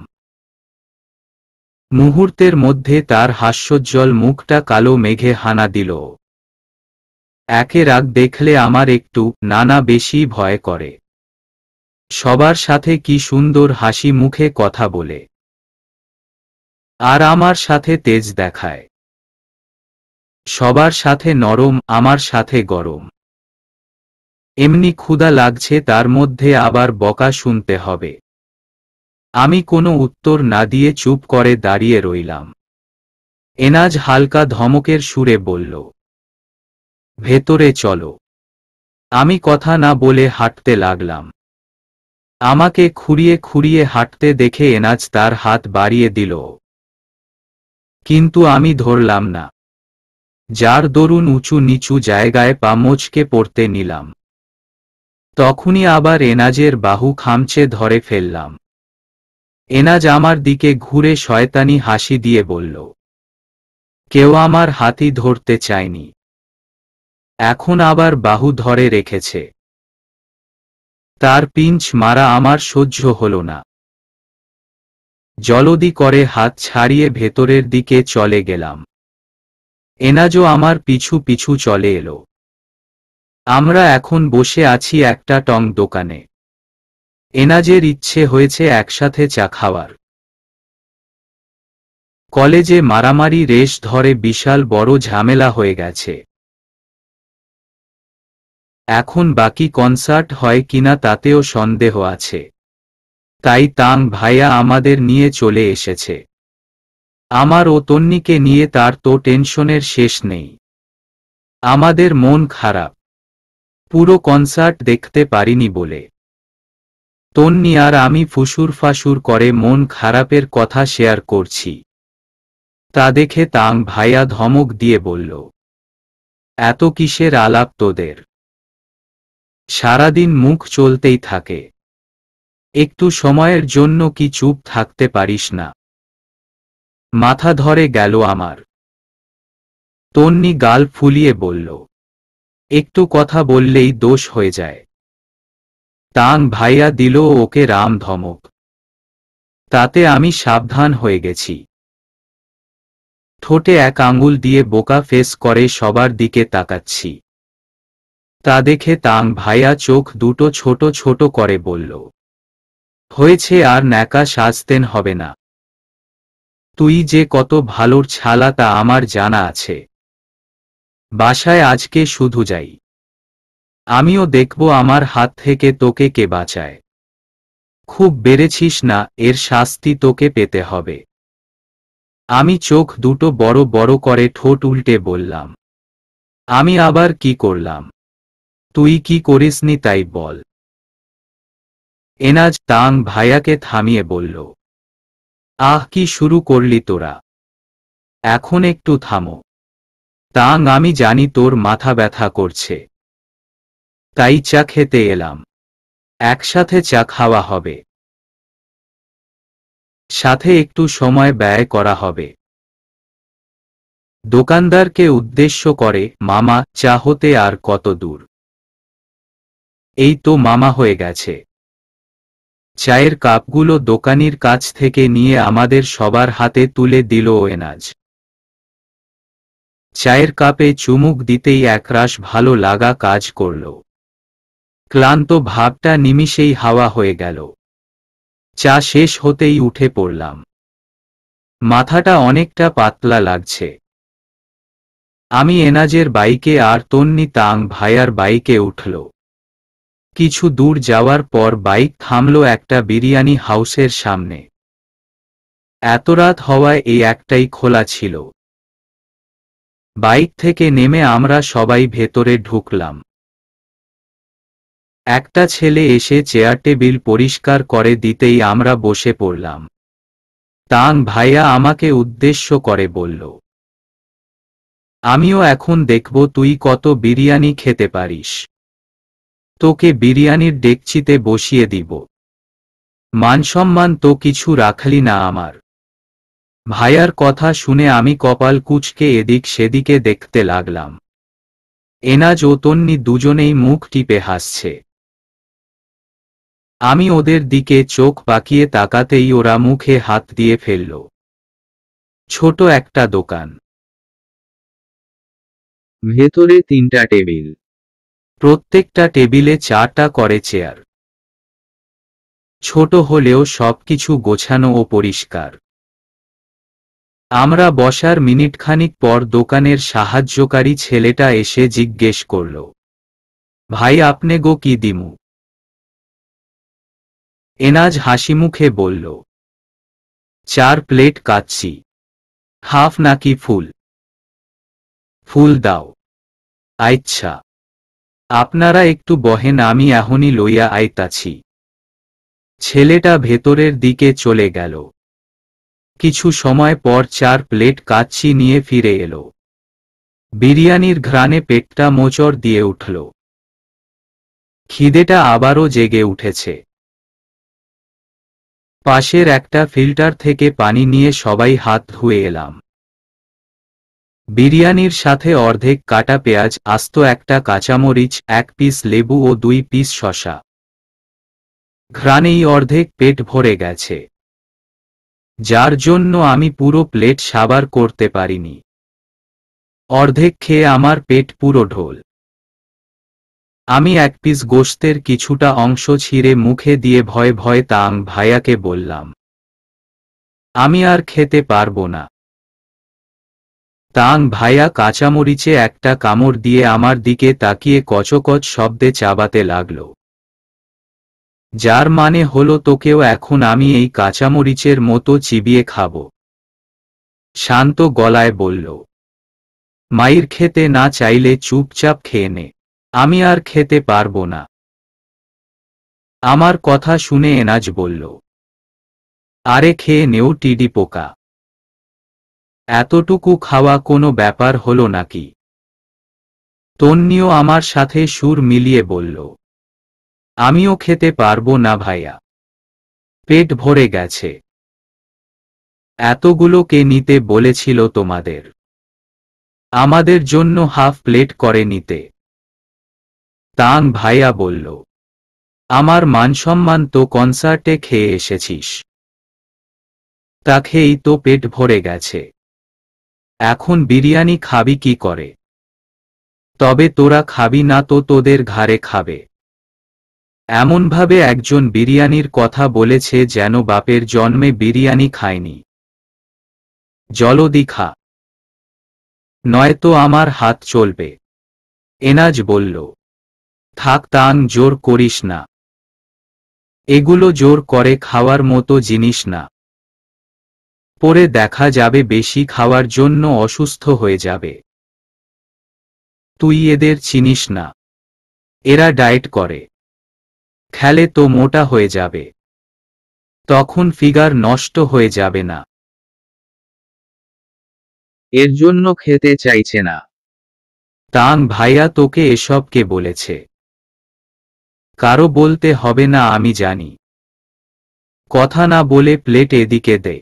মুহূর্তের মধ্যে তার হাস্যোজ্জ্বল মুখটা কালো মেঘে হানা দিল। একে রাগ দেখলে আমার একটু নানা বেশি ভয় করে। সবার সাথে কি সুন্দর হাসি মুখে কথা বলে, আর আমার সাথে তেজ দেখায়। সবার সাথে নরম, আমার সাথে গরম। এমনি ক্ষুধা লাগছে, তার মধ্যে আবার বকা শুনতে হবে। আমি কোনো উত্তর না দিয়ে চুপ করে দাঁড়িয়ে রইলাম। এনাজ হালকা ধমকের সুরে বলল, ভেতরে চলো। আমি কথা না বলে হাঁটতে লাগলাম। আমাকে খুঁড়িয়ে খুঁড়িয়ে হাঁটতে দেখে এনাজ তার হাত বাড়িয়ে দিল, কিন্তু আমি ধরলাম না, যার দরুন উঁচু নিচু জায়গায় পা মোচকে পড়তে নিলাম। তখনই আবার এনাজের বাহু খামচে ধরে ফেললাম। এনাজ আমার দিকে ঘুরে শয়তানি হাসি দিয়ে বলল, কেউ আমার হাতই ধরতে চায়নি, এখন আবার বাহু ধরে রেখেছে। তার পিঞ্চ মারা আমার সহ্য হল না। জলদি করে হাত ছাড়িয়ে ভেতরের দিকে চলে গেলাম। এনাজও আমার পিছু পিছু চলে এলো। আমরা এখন বসে আছি একটা টং দোকানে। এনাজের ইচ্ছে হয়েছে একসাথে চা খাওয়ার। কলেজে মারামারি রেশ ধরে বিশাল বড় ঝামেলা হয়ে গেছে। এখন বাকি কনসার্ট হয় কিনা তাতেও সন্দেহ আছে। তাই তাং ভাইয়া আমাদের নিয়ে চলে এসেছে। আমার ও তন্নিকে নিয়ে তার তো টেনশনের শেষ নেই। আমাদের মন খারাপ, পুরো কনসার্ট দেখতে পারিনি বলে। তন্নি আর আমি ফুসুর করে মন খারাপের কথা শেয়ার করছি। তা দেখে তাং ভাইয়া ধমক দিয়ে বলল, এত কিসের আলাপ তোদের? সারাদিন মুখ চলতেই থাকে, একটু সময়ের জন্য কি চুপ থাকতে পারিস না? মাথা ধরে গেল আমার। তন্নি গাল ফুলিয়ে বলল, একটু কথা বললেই দোষ হয়ে যায়। তাং ভাইয়া দিল ওকে রাম ধমক। তাতে আমি সাবধান হয়ে গেছি। ঠোঁটে এক আঙুল দিয়ে বোকা ফেস করে সবার দিকে তাকাচ্ছি। তা দেখে তাং ভাইয়া চোখ দুটো ছোট ছোট করে বলল, হয়েছে, আর ন্যাকা সাজতেন হবে না। তুই যে কত ভালোর ছালা তা আমার জানা আছে। বাসায় আজকে শুধু যাই, আমিও দেখব আমার হাত থেকে তোকে কে বাঁচায়। খুব বেড়েছিস না, এর শাস্তি তোকে পেতে হবে। আমি চোখ দুটো বড় বড় করে ঠোঁট উল্টে বললাম, আমি আবার কি করলাম? তুই কি করিসনি তাই বল। এনাজ তাং ভাইয়াকে থামিয়ে বলল, আহ, কি শুরু করলি তোরা? এখন একটু থামো। তাং, আমি জানি তোর মাথা ব্যথা করছে, তাই চা খেতে এলাম। একসাথে চা খাওয়া হবে, সাথে একটু সময় ব্যয় করা হবে। দোকানদারকে উদ্দেশ্য করে, মামা, চা হতে আর কত দূর? এই তো মামা হয়ে গেছে। চায়ের কাপগুলো দোকানির কাছ থেকে নিয়ে আমাদের সবার হাতে তুলে দিল এনাজ। চায়ের কাপে চুমুক দিতেই একরাশ ভালো লাগা কাজ করল। ক্লান্ত ভাবটা নিমিষেই হাওয়া হয়ে গেল। চা শেষ হতেই উঠে পড়লাম। মাথাটা অনেকটা পাতলা লাগছে। আমি এনাজের বাইকে আর তন্নি তাং ভাইয়ার বাইকে উঠল। কিছু দূর যাওয়ার পর বাইক থামল একটা বিরিয়ানি হাউসের সামনে। এত রাত হওয়ায় এই একটাই খোলা ছিল। বাইক থেকে নেমে আমরা সবাই ভেতরে ঢুকলাম। একটা ছেলে এসে চেয়ার টেবিল পরিষ্কার করে দিতেই আমরা বসে পড়লাম। তাং ভাইয়া আমাকে উদ্দেশ্য করে বলল, আমিও এখন দেখব তুই কত বিরিয়ানি খেতে পারিস। তোকে বিরিয়ানির ডেকচিতে বসিয়ে দিব। মানসম্মান তো কিছু রাখলি না আমার। ভাইয়ার কথা শুনে আমি কপাল কুঁচকে এদিক সেদিকে দেখতে লাগলাম। এনাজ ও তন্নি দুজনেই মুখ টিপে হাসছে। আমি ওদের দিকে চোখ পাকিয়ে তাকাতেই ওরা মুখে হাত দিয়ে ফেলল। ছোট একটা দোকান, ভেতরে 3টা টেবিল, প্রত্যেকটা টেবিলে 4টা করে চেয়ার। ছোট হলেও সবকিছু গোছানো ও পরিষ্কার। আমরা বসার মিনিটখানিক পর দোকানের সাহায্যকারী ছেলেটা এসে জিজ্ঞেস করল, ভাই, আপনে গো কি দিমু? এনাজ হাসিমুখে বলল, 4 প্লেট কাচ্চি। হাফ নাকি ফুল? ফুল দাও। আচ্ছা, আপনারা একটু বহেন, আমি এখনই লইয়া আইতাছি। ছেলেটা ভেতরের দিকে চলে গেল। কিছু সময় পর 4 প্লেট কাচ্চি নিয়ে ফিরে এলো। বিরিয়ানির ঘ্রাণে পেটটা মোচড় দিয়ে উঠল। খিদেটা আবারও জেগে উঠেছে। পাশের একটা ফিল্টার থেকে পানি নিয়ে সবাই হাত ধুয়ে এলাম। বিরিয়ানির সাথে অর্ধেক কাটা পেঁয়াজ, আস্ত একটা কাঁচামরিচ, 1 পিস লেবু ও 2 পিস শসা। ঘ্রাণেই অর্ধেক পেট ভরে গেছে, যার জন্য আমি পুরো প্লেট সাবার করতে পারিনি। অর্ধেক খেয়ে আমার পেট পুরো ঢোল। আমি 1 পিস গোশতের কিছুটা অংশ ছিঁড়ে মুখে দিয়ে ভয়ে ভয়ে তাং ভাইয়াকে বললাম, আমি আর খেতে পারবো না। তাং ভাইয়া কাঁচামরিচে একটা কামড় দিয়ে আমার দিকে তাকিয়ে কচকচ শব্দে চাবাতে লাগল। যার মানে হলো তোকেও এখন আমি এই কাঁচামরিচের মতো চিবিয়ে খাব। শান্ত গলায় বলল, মাইর খেতে না চাইলে চুপচাপ খেয়ে নে, আমি আর খেতে পারবো না। আমার কথা শুনে এনাজ বলল, আরে খেয়ে নেও টিডি পোকা, এতটুকু খাওয়া কোনো ব্যাপার হলো নাকি? তন্নিও আমার সাথে সুর মিলিয়ে বলল, আমিও খেতে পারবো না ভাইয়া, পেট ভরে গেছে। এতগুলো কে নিতে বলেছিল তোমাদের? আমাদের জন্য হাফ প্লেট করে নিতে। তাং ভাইয়া বলল, আমার মানসম্মান তো কনসার্টে খেয়ে এসেছিস, তা খেয়েই তো পেট ভরে গেছে, এখন বিরিয়ানি খাবি কি করে? তবে তোরা খাবি না তো তোদের ঘাড়ে খাবে। এমনভাবে একজন বিরিয়ানির কথা বলেছে যেন বাপের জন্মে বিরিয়ানি খায়নি। জলদি খা, নয়তো আমার হাত চলবে। এনাজ বলল, থাক তাং, জোর করিস না, এগুলো জোর করে খাওয়ার মতো জিনিস না, পরে দেখা যাবে বেশি খাওয়ার জন্য অসুস্থ হয়ে যাবে। তুই এদের চিনিস না, এরা ডায়েট করে, খেলে তো মোটা হয়ে যাবে, তখন ফিগার নষ্ট হয়ে যাবে না। এর জন্য খেতে চাইছে না। তাং ভাইয়া তোকে এসব কে বলেছে? কারো বলতে হবে না, আমি জানি। কথা না বলে প্লেট এদিকে দে,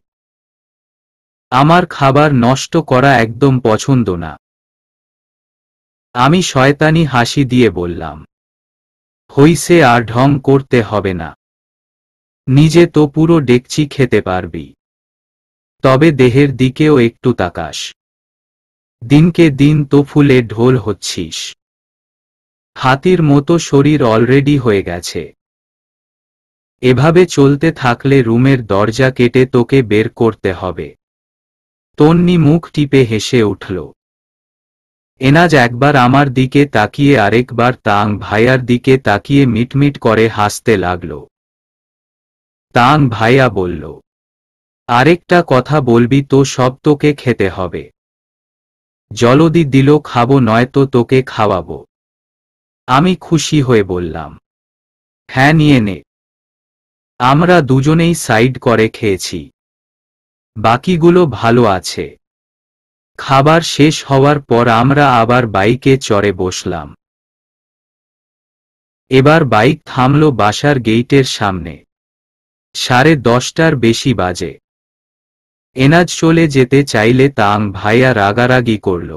আমার খাবার নষ্ট করা একদম পছন্দ না। আমি শয়তানি হাসি দিয়ে বললাম, হইছে আর ঢং করতে হবে না, নিজে তো পুরো ডেকচি খেতে পারবি, তবে দেহের দিকেও একটু তাকাস, দিনকে দিন তো ফুলে ঢোল হচ্ছিস, হাতির মতো শরীর অলরেডি হয়ে গেছে, এভাবে চলতে থাকলে রুমের দরজা কেটে তোকে বের করতে হবে। তন্নি মুখ টিপে হেসে উঠল। এনাজ একবার আমার দিকে তাকিয়ে আরেকবার তাং ভাইয়ার দিকে তাকিয়ে মিটমিট করে হাসতে লাগল। তাং ভাইয়া বলল, আরেকটা কথা বলবি তো সব তোকে খেতে হবে। জলদি দিল, খাবো নয়তো তোকে খাওয়াবো। আমি খুশি হয়ে বললাম, হ্যাঁ নিয়ে নে। আমরা দুজনেই সাইড করে খেয়েছি, বাকিগুলো ভালো আছে। খাবার শেষ হওয়ার পর আমরা আবার বাইকে চড়ে বসলাম। এবার বাইক থামল বাসার গেইটের সামনে। 10:30টার বেশি বাজে। এনাজ চলে যেতে চাইলে তাং ভাইয়া রাগারাগি করল।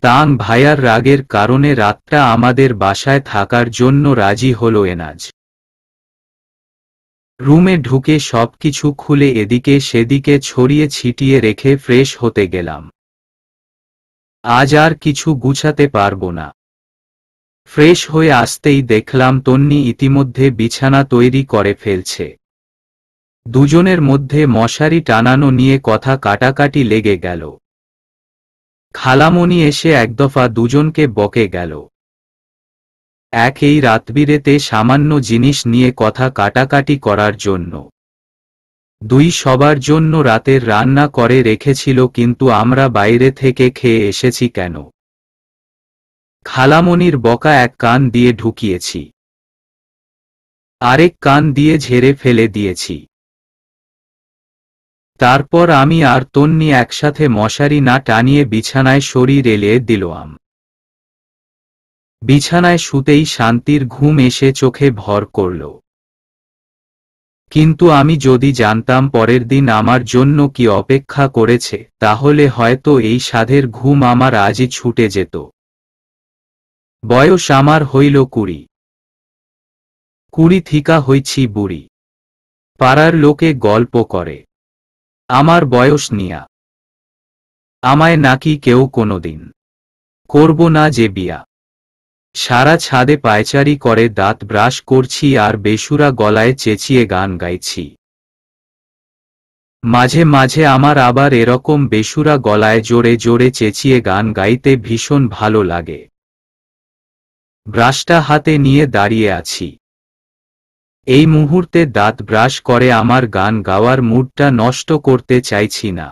তাং ভাইয়ার রাগের কারণে রাতটা আমাদের বাসায় থাকার জন্য রাজি হল এনাজ। রুমে ঢুকে সবকিছু খুলে এদিকে সেদিকে ছড়িয়ে ছিটিয়ে রেখে ফ্রেশ হতে গেলাম। আজ আর কিছু গুছাতে পারবো না। ফ্রেশ হয়ে আসতেই দেখলাম তন্নি ইতিমধ্যে বিছানা তৈরি করে ফেলছে। দুজনের মধ্যে মশারি টানানো নিয়ে কথা কাটাকাটি লেগে গেল। খালামণি এসে একদফা দুজনকে বকে গেল। এই রাতবিরেতে সামান্য জিনিস নিয়ে কথা কাটাকাটি করার জন্য। দুই সবার জন্য রাতের রান্না করে রেখেছিল, কিন্তু আমরা বাইরে থেকে খেয়ে এসেছি কেন? খালামণির বকা এক কান দিয়ে ঢুকিয়েছি, আরেক কান দিয়ে ঝেড়ে ফেলে দিয়েছি। তারপর আমি আর তন্নি একসাথে মশারি না টানিয়ে বিছানায় শরীর এলিয়ে দিলাম। বিছানায় শুতেই শান্তির ঘুম এসে চোখে ভর করল। কিন্তু আমি যদি জানতাম পরের দিন আমার জন্য কি অপেক্ষা করেছে, তাহলে হয়তো এই সাধের ঘুম আমার আজই ছুটে যেত। বয়স আমার হইল 20 থিকা হইছি বুড়ি। পাড়ার লোকে গল্প করে আমার বয়স নিয়া। আমায় নাকি কেউ কোনোদিন করব না যে বিয়া। সারা ছাদে পায়চারি করে দাঁত ব্রাশ করছি আর বেসুরা গলায় চেঁচিয়ে গান গাইছি। মাঝে মাঝে আমার আবার এরকম বেসুরা গলায় জোরে জোরে চেঁচিয়ে গান গাইতে ভীষণ ভালো লাগে। ব্রাশটা হাতে নিয়ে দাঁড়িয়ে আছি। এই মুহূর্তে দাঁত ব্রাশ করে আমার গান গাওয়ার মুডটা নষ্ট করতে চাইছি না।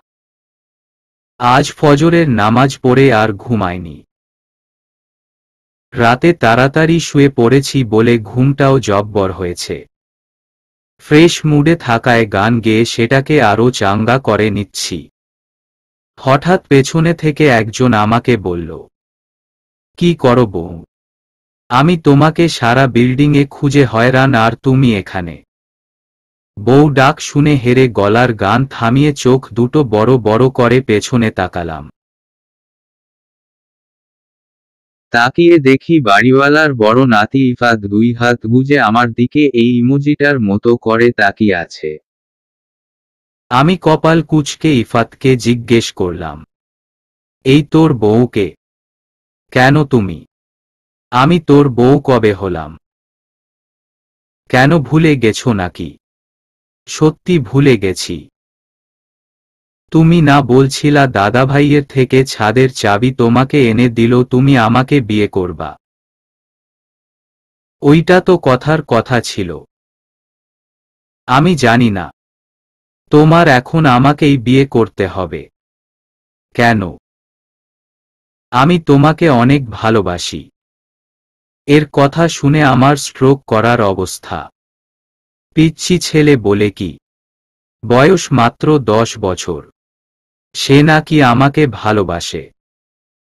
আজ ফজরের নামাজ পড়ে আর ঘুমাইনি। রাতে তাড়াতাড়ি শুয়ে পড়েছি বলে ঘুমটাও জব্বর হয়েছে। ফ্রেশ মুডে থাকায় গান গেয়ে সেটাকে আরও চাঙ্গা করে নিচ্ছি। হঠাৎ পেছনে থেকে একজন আমাকে বলল, কি করো বউ? আমি তোমাকে সারা বিল্ডিংয়ে খুঁজে হয়রান আর তুমি এখানে। বউ ডাক শুনে হেরে গলার গান থামিয়ে চোখ দুটো বড় বড় করে পেছনে তাকালাম। তাকিয়ে দেখি বাড়িওয়ালার বড় নাতি ইফাত 2 হাত গুজে আমার দিকে এই ইমোজিটার মতো করে তাকিয়ে আছে। আমি কপাল কুঁচকে ইফাতকে জিজ্ঞেস করলাম, এই তোর বউকে? কেন তুমি? আমি তোর বউ কবে হলাম? কেন ভুলে গেছো নাকি? সত্যি ভুলে গেছি। তুমি না বলছিলা দাদাভাইয়ের থেকে ছাদের চাবি তোমাকে এনে দিল, তুমি আমাকে বিয়ে করবা? ওইটা তো কথার কথা ছিল। আমি জানি না। তোমার এখন আমাকেই বিয়ে করতে হবে। কেন? আমি তোমাকে অনেক ভালোবাসি। এর কথা শুনে আমার স্ট্রোক করার অবস্থা। পিচ্ছি ছেলে বলে কি? বয়স মাত্র 10 বছর। সে নাকি আমাকে ভালোবাসে?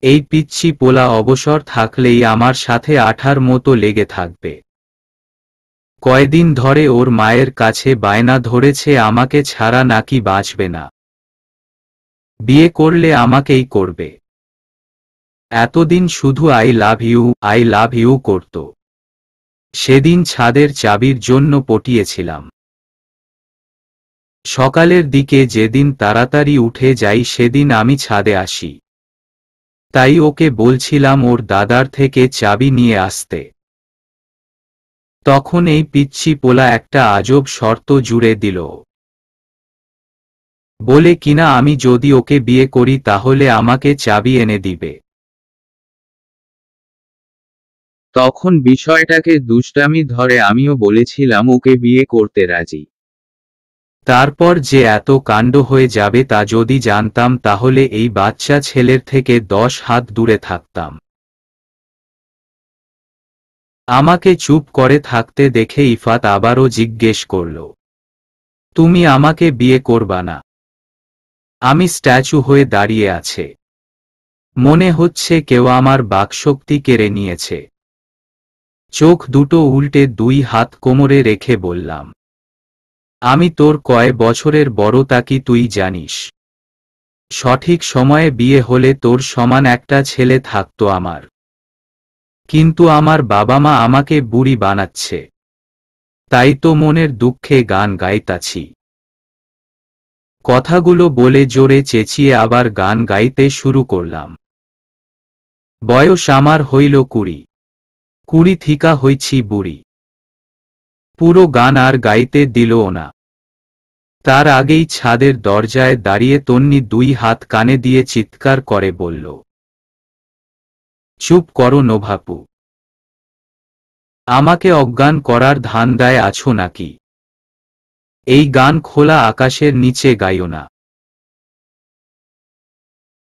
এই পিচ্ছি পোলা অবসর থাকলেই আমার সাথে আঠার মতো লেগে থাকবে। কয়দিন ধরে ওর মায়ের কাছে বায়না ধরেছে আমাকে ছাড়া নাকি বাঁচবে না। বিয়ে করলে আমাকেই করবে। এতদিন শুধু আই লাভ ইউ করত। সেদিন ছাদের চাবির জন্য পটিয়েছিলাম। সকালের দিকে যেদিন তাড়াতাড়ি উঠে যাই সেদিন আমি ছাদে আসি। তাই ওকে বলছিলাম ওর দাদার থেকে চাবি নিয়ে আসতে। তখন এই পিচ্ছি পোলা একটা আজব শর্ত জুড়ে দিল। বলে কিনা আমি যদি ওকে বিয়ে করি তাহলে আমাকে চাবি এনে দিবে। তখন বিষয়টাকে দুষ্টামি ধরে আমিও বলেছিলাম ওকে বিয়ে করতে রাজি। তারপর যে এত কাণ্ড হয়ে যাবে তা যদি জানতাম তাহলে এই বাচ্চা ছেলের থেকে 10 হাত দূরে থাকতাম। আমাকে চুপ করে থাকতে দেখে ইফাত আবারও জিজ্ঞেস করল, তুমি আমাকে বিয়ে করবা না? আমি স্ট্যাচু হয়ে দাঁড়িয়ে আছে। মনে হচ্ছে কেউ আমার বাকশক্তি কেড়ে নিয়েছে। চোখ দুটো উল্টে 2 হাত কোমরে রেখে বললাম, আমি তোর কয় বছরের বড় তা কি তুই জানিস? সঠিক সময়ে বিয়ে হলে তোর সমান একটা ছেলে থাকতো আমার। কিন্তু আমার বাবা মা আমাকে বুড়ি বানাচ্ছে। তাই তো মনের দুঃখে গান গাইতাছি। কথাগুলো বলে জোরে চেঁচিয়ে আবার গান গাইতে শুরু করলাম। বয়স আমার হইল 20 থিকা হইছি বুড়ি। পুরো গান আর গাইতে দিলও না। তার আগেই ছাদের দরজায় দাঁড়িয়ে তন্নি 2 হাত কানে দিয়ে চিৎকার করে বলল, চুপ করো নোভাপু। আমাকে অজ্ঞান করার ধান্দায় আছো নাকি? এই গান খোলা আকাশের নিচে গাইও না।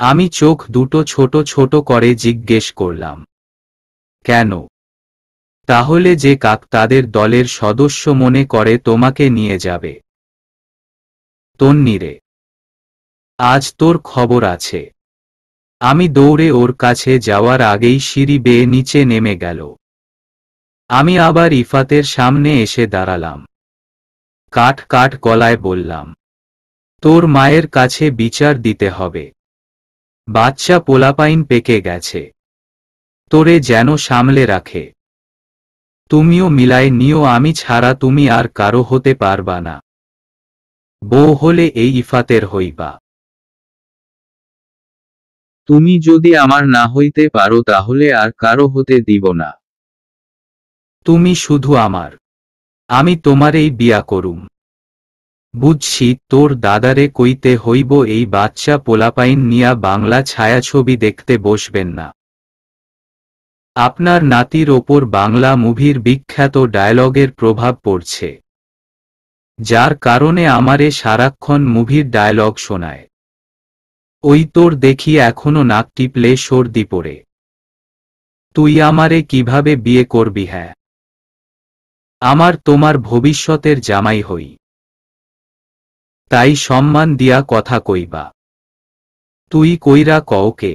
আমি চোখ দুটো ছোট ছোট করে জিজ্ঞেস করলাম, কেন? তাহলে যে কাক তাদের দলের সদস্য মনে করে তোমাকে নিয়ে যাবে। তন্নিরে, আজ তোর খবর আছে। আমি দৌড়ে ওর কাছে যাওয়ার আগেই সিঁড়ি বেয়ে নিচে নেমে গেল। আমি আবার ইফাতের সামনে এসে দাঁড়ালাম। কাঠ কাঠ গলায় বললাম, তোর মায়ের কাছে বিচার দিতে হবে। বাচ্চা পোলাপাইন পেকে গেছে। তোরে যেন সামলে রাখে। তুমিও মিলায় নিও, আমি ছাড়া তুমি আর কারো হতে পারবা না। বউ হলে এই ইফাতের হইবা। তুমি যদি আমার না হইতে পারো তাহলে আর কারো হতে দিব না। তুমি শুধু আমার। আমি তোমারেই বিয়া করুম। বুঝছি তোর দাদারে কইতে হইব এই বাচ্চা পোলাপাইন নিয়া বাংলা ছায়াছবি দেখতে বসবেন না। আপনার নাতির ওপর বাংলা মুভির বিখ্যাত ডায়লগের প্রভাব পড়ছে, যার কারণে আমারে সারাক্ষণ মুভির ডায়লগ শোনায়। ওই তোর দেখি এখনো নাক টিপলে সর্দি পড়ে। তুই আমারে কিভাবে বিয়ে করবি? হ্যাঁ, আমার তোমার ভবিষ্যতের জামাই হই, তাই সম্মান দিয়া কথা কইবা। তুই কইরা কওকে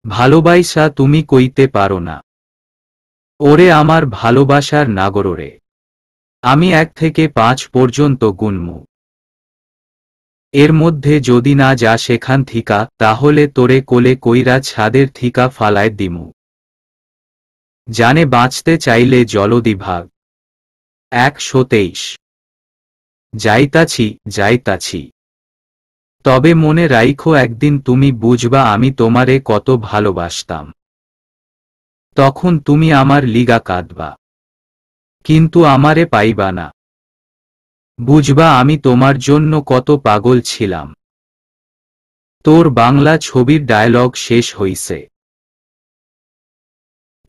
ভালোবাইসা তুমি কইতে পারো না। ওরে আমার ভালোবাসার নাগররে, আমি 1 থেকে 5 পর্যন্ত গুনমু। এর মধ্যে যদি না যা সেখান থিকা, তাহলে তোরে কোলে কইরা ছাদের থিকা ফালায় দিমু। জানে বাঁচতে চাইলে জলদি ভাগ। 123। যাইতাছি যাইতাছি। তবে মনে রাইখো একদিন তুমি বুঝবা আমি তোমারে কত ভালোবাসতাম। তখন তুমি আমার লিগা কাঁদবা, কিন্তু আমারে পাইবা না। বুঝবা আমি তোমার জন্য কত পাগল ছিলাম। তোর বাংলা ছবির ডায়লগ শেষ হইছে।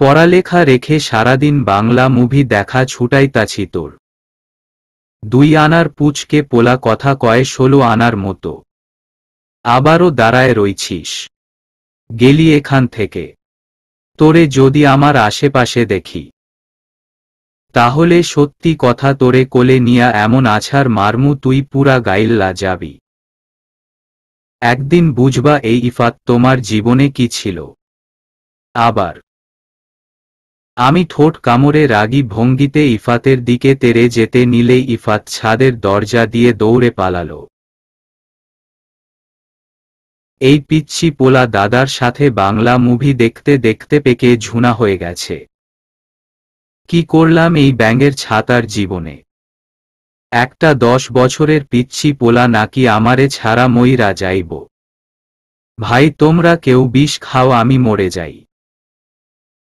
পড়ালেখা রেখে সারাদিন বাংলা মুভি দেখা ছুটাইতাছি তোর। 2 আনার পুচকে পোলা কথা কয় 16 আনার মতো। আবারও দাঁড়ায় রইছিস? গেলি এখান থেকে। তোরে যদি আমার আশেপাশে দেখি, তাহলে সত্যি কথা তোরে কোলে নিয়া এমন আছাড় মারমু তুই পুরা গাইল্লা যাবি। একদিন বুঝবা এই ইফাত তোমার জীবনে কি ছিল। আবার আমি ঠোঁট কামড়ে রাগী ভঙ্গিতে ইফাতের দিকে তেড়ে যেতে নিলেই ইফাত ছাদের দরজা দিয়ে দৌড়ে পালালো। এই পিচ্চি পোলা দাদার সাথে বাংলা মুভি দেখতে দেখতে পেকে ঝুনা হয়ে গেছে। কি করলাম এই ব্যাঙের ছাতার জীবনে? একটা 10 বছরের পিচ্চি পোলা নাকি আমারে ছাড়া মইরা যাইব? ভাই তোমরা কেউ বিষ খাও, আমি মরে যাই।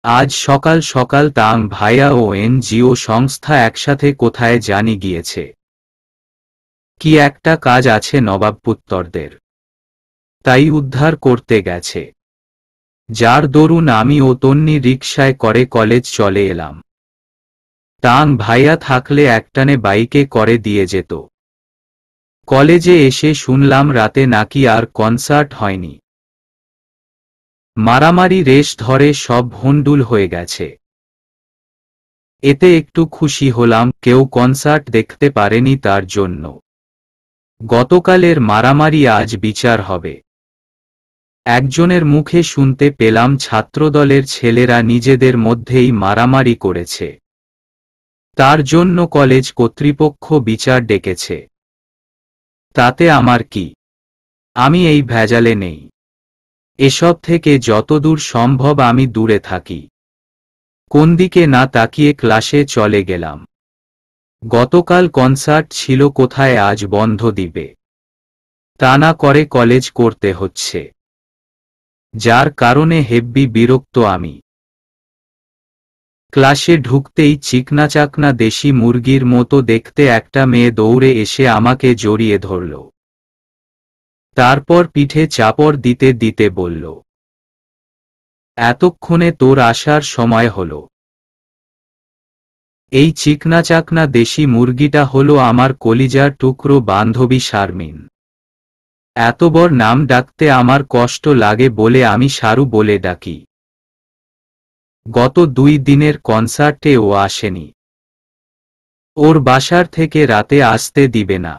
আজ সকাল সকাল তাং ভাইয়া ও এনজিও সংস্থা একসাথে কোথায় জানি গিয়েছে। কি একটা কাজ আছে নবাবপুত্তরদের, তাই উদ্ধার করতে গেছে। যার দরুন আমি ও তন্নি রিকশায় করে কলেজ চলে এলাম। তাং ভাইয়া থাকলে একটানে বাইকে করে দিয়ে যেত। কলেজে এসে শুনলাম রাতে নাকি আর কনসার্ট হয়নি। মারামারি রেশ ধরে সব ভণ্ডুল হয়ে গেছে। এতে একটু খুশি হলাম, কেউ কনসার্ট দেখতে পারেনি তার জন্য। গতকালের মারামারি আজ বিচার হবে। একজনের মুখে শুনতে পেলাম ছাত্রদলের ছেলেরা নিজেদের মধ্যেই মারামারি করেছে, তার জন্য কলেজ কর্তৃপক্ষ বিচার ডেকেছে। তাতে আমার কি? আমি এই ভেজালে নেই। এসব থেকে যতদূর সম্ভব আমি দূরে থাকি। কোন দিকে না তাকিয়ে ক্লাসে চলে গেলাম। গতকাল কনসার্ট ছিল কোথায়, আজ বন্ধ দিবে। তা না করে কলেজ করতে হচ্ছে, যার কারণে হেব্বি বিরক্ত আমি। ক্লাসে ঢুকতেই চিকনাচাকনা দেশি মুরগির মতো দেখতে একটা মেয়ে দৌড়ে এসে আমাকে জড়িয়ে ধরল। তারপর পিঠে চাপড় দিতে দিতে বলল, এতক্ষণে তোর আসার সময় হলো। এই চিকনাচাকনা দেশি মুরগিটা হলো আমার কলিজার টুকরো বান্ধবী শারমিন। এত বড় নাম ডাকতে আমার কষ্ট লাগে বলে আমি শারু বলে ডাকি। গত 2 দিনের কনসার্টে ও আসেনি। ওর বাসার থেকে রাতে আসতে দিবে না।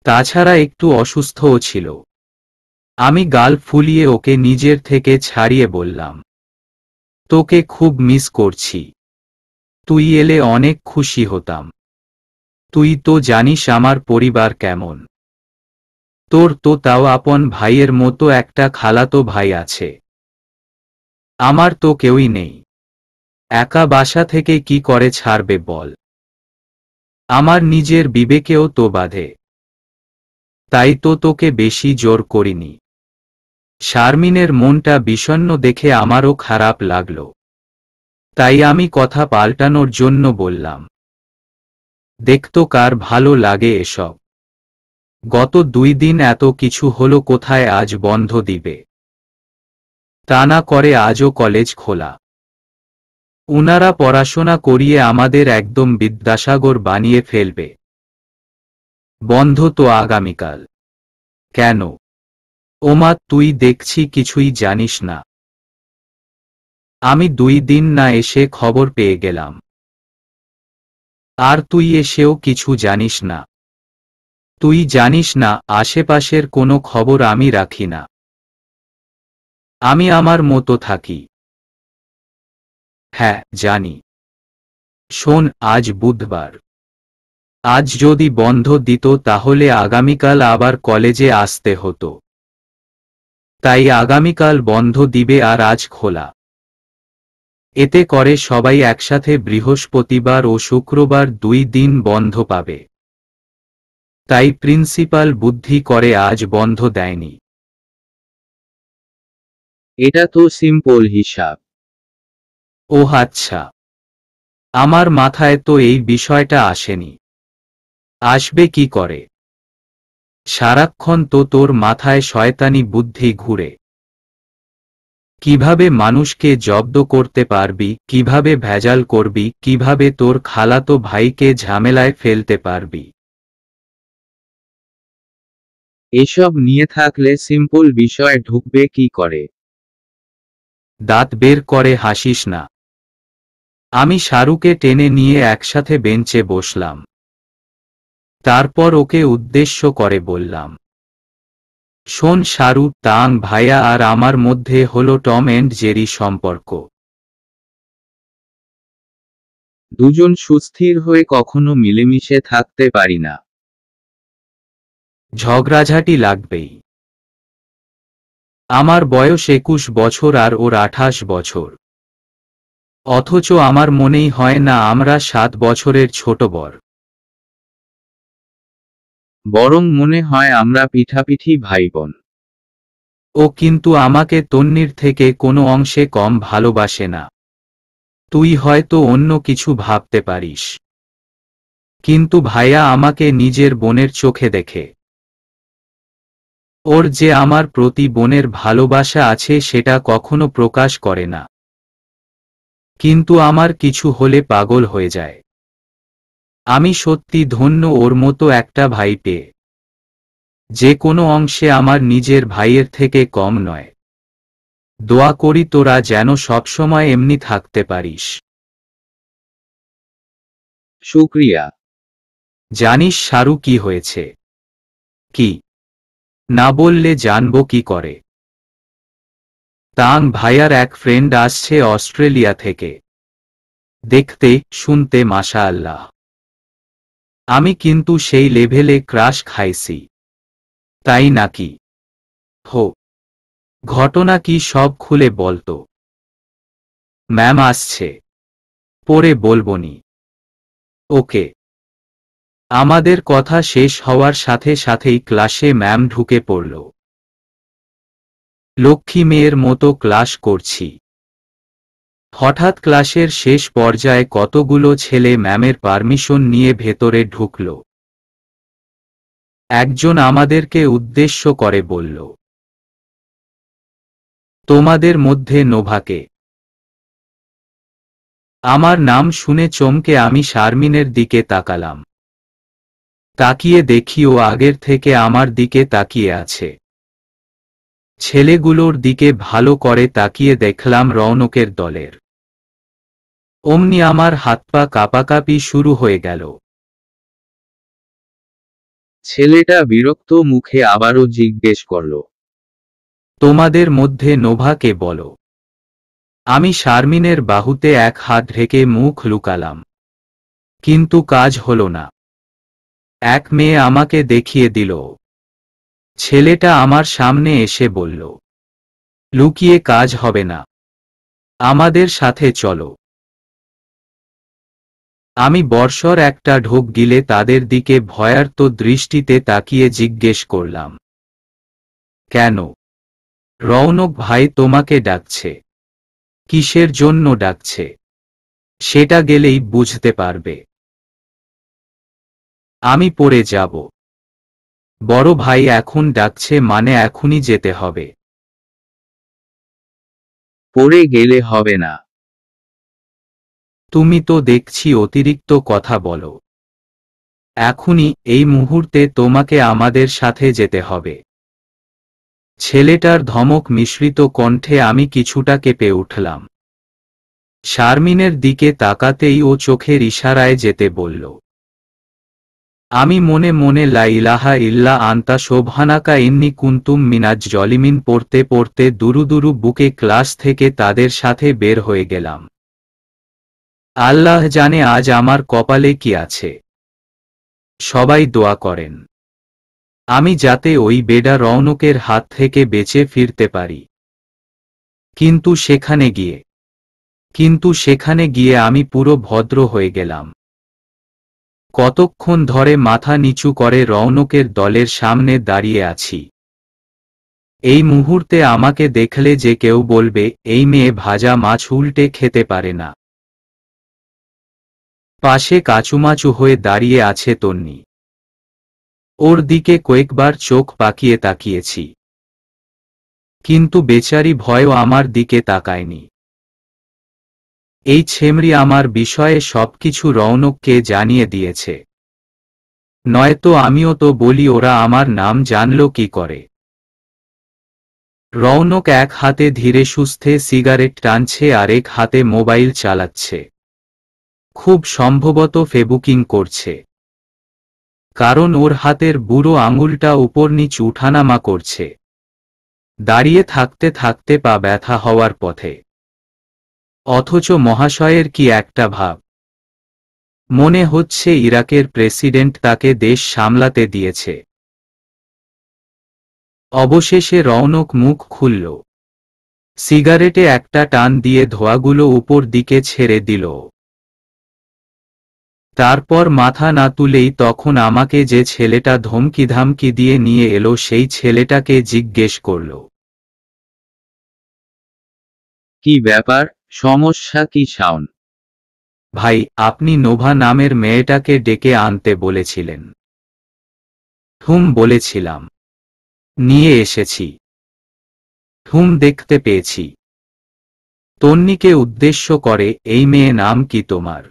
তাছাড়া একটু অসুস্থও ছিল। আমি গাল ফুলিয়ে ওকে নিজের থেকে ছাড়িয়ে বললাম, তোকে খুব মিস করছি। তুই এলে অনেক খুশি হতাম। তুই তো জানিস আমার পরিবার কেমন। তোর তো তাও আপন ভাইয়ের মতো একটা খালাতো ভাই আছে। আমার তো কেউই নেই। একা বাসা থেকে কি করে ছাড়বে বল? আমার নিজের বিবেকেও তো বাধে। তাই তো তোকে বেশি জোর করিনি। শারমিনের মনটা বিষণ্ণ দেখে আমারও খারাপ লাগলো। তাই আমি কথা পাল্টানোর জন্য বললাম, দেখতো কার ভালো লাগে এসব। গত 2 দিন এত কিছু হলো, কোথায় আজ বন্ধ দিবে? তা না করে আজও কলেজ খোলা। উনারা পড়াশোনা করিয়ে আমাদের একদম বিদ্যাসাগর বানিয়ে ফেলবে। বন্ধ তো আগামীকাল। কেন? ওমা, তুই দেখছি কিছুই জানিস না। আমি 2 দিন না এসে খবর পেয়ে গেলাম। আর তুই এসেও কিছু জানিস না। তুই জানিস না আশেপাশের কোনো খবর আমি রাখি না। আমি আমার মতো থাকি। হ্যাঁ, জানি। শোন, আজ বুধবার। আজ যদি বন্ধ দিত তাহলে আগামীকাল আবার কলেজে আসতে হতো। তাই আগামীকাল বন্ধ দিবে আর আজ খোলা। এতে করে সবাই একসাথে বৃহস্পতিবার ও শুক্রবার 2 দিন বন্ধ পাবে। তাই প্রিন্সিপাল বুদ্ধি করে আজ বন্ধ দেয়নি। এটা তো সিম্পল হিসাব। ওহ আচ্ছা, আমার মাথায় তো এই বিষয়টা আসেনি। আসবে কি করে? সারাক্ষণ তো তোর মাথায় শয়তানি বুদ্ধি ঘুরে। কিভাবে মানুষকে জব্দ করতে পারবি, কিভাবে ভেজাল করবি, কিভাবে তোর খালাতো ভাইকে ঝামেলায় ফেলতে পারবি। এসব নিয়ে থাকলে সিম্পল বিষয় ঢুকবে কি করে? দাঁত বের করে হাসিস না। আমি শাহরুখকে টেনে নিয়ে একসাথে বেঞ্চে বসলাম। তারপর ওকে উদ্দেশ্য করে বললাম, শোন শাহরুখ, তাং ভাইয়া আর আমার মধ্যে হলো টম অ্যান্ড জেরি সম্পর্ক। দুজন সুস্থির হয়ে কখনো মিলেমিশে থাকতে পারি না। ঝগড়াঝাটি লাগবেই। আমার বয়স 21 বছর আর ওর 28 বছর। অথচ আমার মনেই হয় না আমরা 7 বছরের ছোট বর। বরং মনে হয় আমরা পিঠাপিঠি ভাইবোন। ও কিন্তু আমাকে তন্নির থেকে কোনো অংশে কম ভালোবাসে না। তুই হয়তো অন্য কিছু ভাবতে পারিস, কিন্তু ভাইয়া আমাকে নিজের বোনের চোখে দেখে। ওর যে আমার প্রতি বোনের ভালোবাসা আছে সেটা কখনো প্রকাশ করে না, কিন্তু আমার কিছু হলে পাগল হয়ে যায়। আমি সত্যি ধন্য ওর মতো একটা ভাই পেয়ে। যে কোনো অংশে আমার নিজের ভাইয়ের থেকে কম নয়। দোয়া করি তোরা যেন সবসময় এমনি থাকতে পারিস। শুক্রিয়া। জানিস শাহরুখ কি হয়েছে? কি? না বললে জানবো কি করে? তাং ভাইয়ার এক ফ্রেন্ড আসছে অস্ট্রেলিয়া থেকে। দেখতে শুনতে মাশাআল্লাহ। আমি কিন্তু সেই লেভেলে ক্রাশ খাইছি। তাই নাকি? হো, ঘটনা কি সব খুলে বলতো। ম্যাম আসছে, পরে বলবনি। ওকে। আমাদের কথা শেষ হওয়ার সাথে সাথেই ক্লাসে ম্যাম ঢুকে পড়ল। লক্ষ্মী মেয়ের মতো ক্লাস করছি। হঠাৎ ক্লাসের শেষ পর্যায়ে কতগুলো ছেলে ম্যামের পারমিশন নিয়ে ভেতরে ঢুকল। একজন আমাদেরকে উদ্দেশ্য করে বলল, তোমাদের মধ্যে নোভাকে? আমার নাম শুনে চমকে আমি শারমিনের দিকে তাকালাম। তাকিয়ে দেখি ও আগের থেকে আমার দিকে তাকিয়ে আছে। ছেলেগুলোর দিকে ভালো করে তাকিয়ে দেখলাম রৌনকের দলের। অমনি আমার হাত পা কাঁপাকাঁপি শুরু হয়ে গেল। ছেলেটা বিরক্ত মুখে আবারও জিজ্ঞেস করল, তোমাদের মধ্যে নোভাকে বলো। আমি শারমিনের বাহুতে এক হাত ঢেকে মুখ লুকালাম, কিন্তু কাজ হলো না। এক মেয়ে আমাকে দেখিয়ে দিল। ছেলেটা আমার সামনে এসে বলল, লুকিয়ে কাজ হবে না, আমাদের সাথে চলো। আমি বর্ষর একটা ঢোক গিলে তাদের দিকে ভয়ার্ত দৃষ্টিতে তাকিয়ে জিজ্ঞেস করলাম, কেন? রৌনক ভাই তোমাকে ডাকছে। কিসের জন্য ডাকছে? সেটা গেলেই বুঝতে পারবে। আমি পড়ে যাব। বড় ভাই এখন ডাকছে, মানে এখনই যেতে হবে। পড়ে গেলে হবে না। তুমি তো দেখছি অতিরিক্ত কথা বলো। এখনই, এই মুহূর্তে তোমাকে আমাদের সাথে যেতে হবে। ছেলেটার ধমক মিশ্রিত কণ্ঠে আমি কিছুটা কেঁপে উঠলাম। শারমিনের দিকে তাকাতেই ও চোখের ইশারায় যেতে বলল। আমি মনে মনে লা ইলাহা ইল্লা আনতা সুবহানাকা ইন্নী কুনতুম মিনাজ জলিমিন পড়তে পড়তে দুরু বুকে ক্লাস থেকে তাদের সাথে বের হয়ে গেলাম। আল্লাহ জানে আজ আমার কপালে কি আছে। সবাই দোয়া করেন আমি যাতে ওই বেডা রৌনকের হাত থেকে বেঁচে ফিরতে পারি। কিন্তু সেখানে গিয়ে আমি পুরো ভদ্র হয়ে গেলাম। কতক্ষণ ধরে মাথা নিচু করে রৌনকের দলের সামনে দাঁড়িয়ে আছি। এই মুহূর্তে আমাকে দেখলে যে কেউ বলবে, এই মেয়ে ভাজা মাছ উল্টে খেতে পারে না। পাশে কাচুমাচু হয়ে দাঁড়িয়ে আছে তন্নি। ওর দিকে কয়েকবার চোখ পাকিয়ে তাকিয়েছি, কিন্তু বেচারি ভয়ও আমার দিকে তাকায়নি। এই ছেমরি আমার বিষয়ে সবকিছু রৌনককে জানিয়ে দিয়েছে। নয়তো আমিও তো বলি, ওরা আমার নাম জানল কি করে। রৌনক এক হাতে ধীরে সুস্থে সিগারেট টানছে, আরেক হাতে মোবাইল চালাচ্ছে। খুব সম্ভবত ফেবুকিং করছে, কারণ ওর হাতের বুড়ো আঙুলটা উপর নিচ উঠানামা করছে। দাঁড়িয়ে থাকতে থাকতে পা ব্যথা হওয়ার পথে। অথচ মহাশয়ের কি একটা ভাব। মনে হচ্ছে ইরাকের প্রেসিডেন্ট তাকে দেশ সামলাতে দিয়েছে। অবশেষে রৌনক মুখ খুলল। সিগারেটে একটা টান দিয়ে ধোঁয়াগুলো উপর দিকে ছেড়ে দিল। তারপর মাথা না তুলেই তখন আমাকে যে ছেলেটা ধমকি দিয়ে নিয়ে এলো সেই ছেলেটাকে জিজ্ঞেস করল, কি ব্যাপার, সমস্যা কি শাওন? ভাই, আপনি নোভা নামের মেয়েটাকে ডেকে আনতে বলেছিলেন। বলেছিলাম, নিয়ে এসেছি। দেখতে পেয়েছি। তন্নিকে উদ্দেশ্য করে, এই মেয়ে নাম কি তোমার?